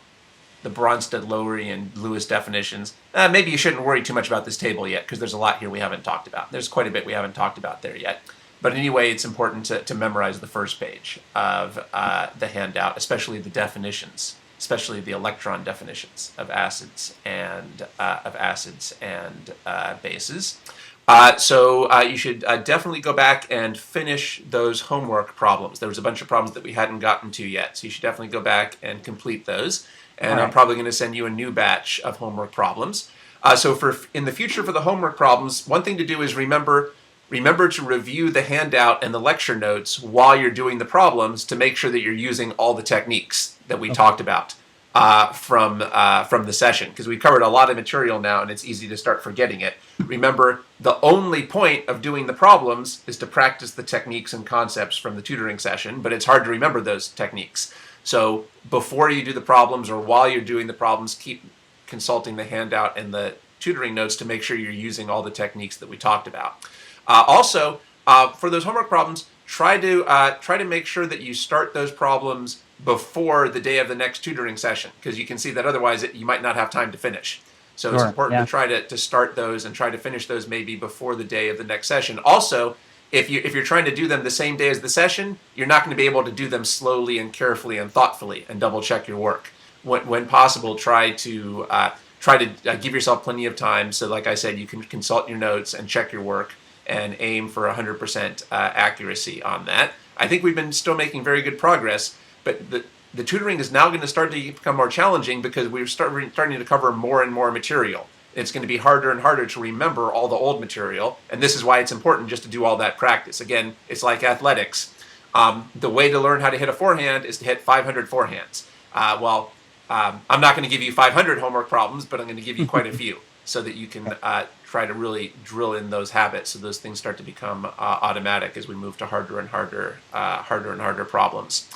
the Bronsted-Lowry and Lewis definitions. Maybe you shouldn't worry too much about this table yet because there's a lot here we haven't talked about. There's quite a bit we haven't talked about there yet. But anyway, it's important to memorize the first page of the handout, especially the definitions, especially the electron definitions of acids and bases. So you should definitely go back and finish those homework problems. There was a bunch of problems that we hadn't gotten to yet, so you should definitely go back and complete those. And I'm probably going to send you a new batch of homework problems. So in the future for the homework problems, one thing to do is remember to review the handout and the lecture notes while you're doing the problems to make sure that you're using all the techniques that we talked about from the session, because we've covered a lot of material now and it's easy to start forgetting it. Remember, the only point of doing the problems is to practice the techniques and concepts from the tutoring session, but it's hard to remember those techniques. So before you do the problems or while you're doing the problems, keep consulting the handout and the tutoring notes to make sure you're using all the techniques that we talked about. Also, for those homework problems, try to make sure that you start those problems before the day of the next tutoring session, because you can see that otherwise you might not have time to finish. So it's important to try to start those and try to finish those maybe before the day of the next session. Also, if you're trying to do them the same day as the session, you're not going to be able to do them slowly and carefully and thoughtfully and double check your work. When possible, try to give yourself plenty of time. So like I said, you can consult your notes and check your work and aim for 100% accuracy on that. I think we've been still making very good progress, but the tutoring is now going to start to become more challenging because we're starting to cover more and more material. It's going to be harder and harder to remember all the old material, and this is why it's important just to do all that practice. Again, it's like athletics. The way to learn how to hit a forehand is to hit 500 forehands. I'm not going to give you 500 homework problems, but I'm going to give you quite a few so that you can try to really drill in those habits so those things start to become automatic as we move to harder and harder problems.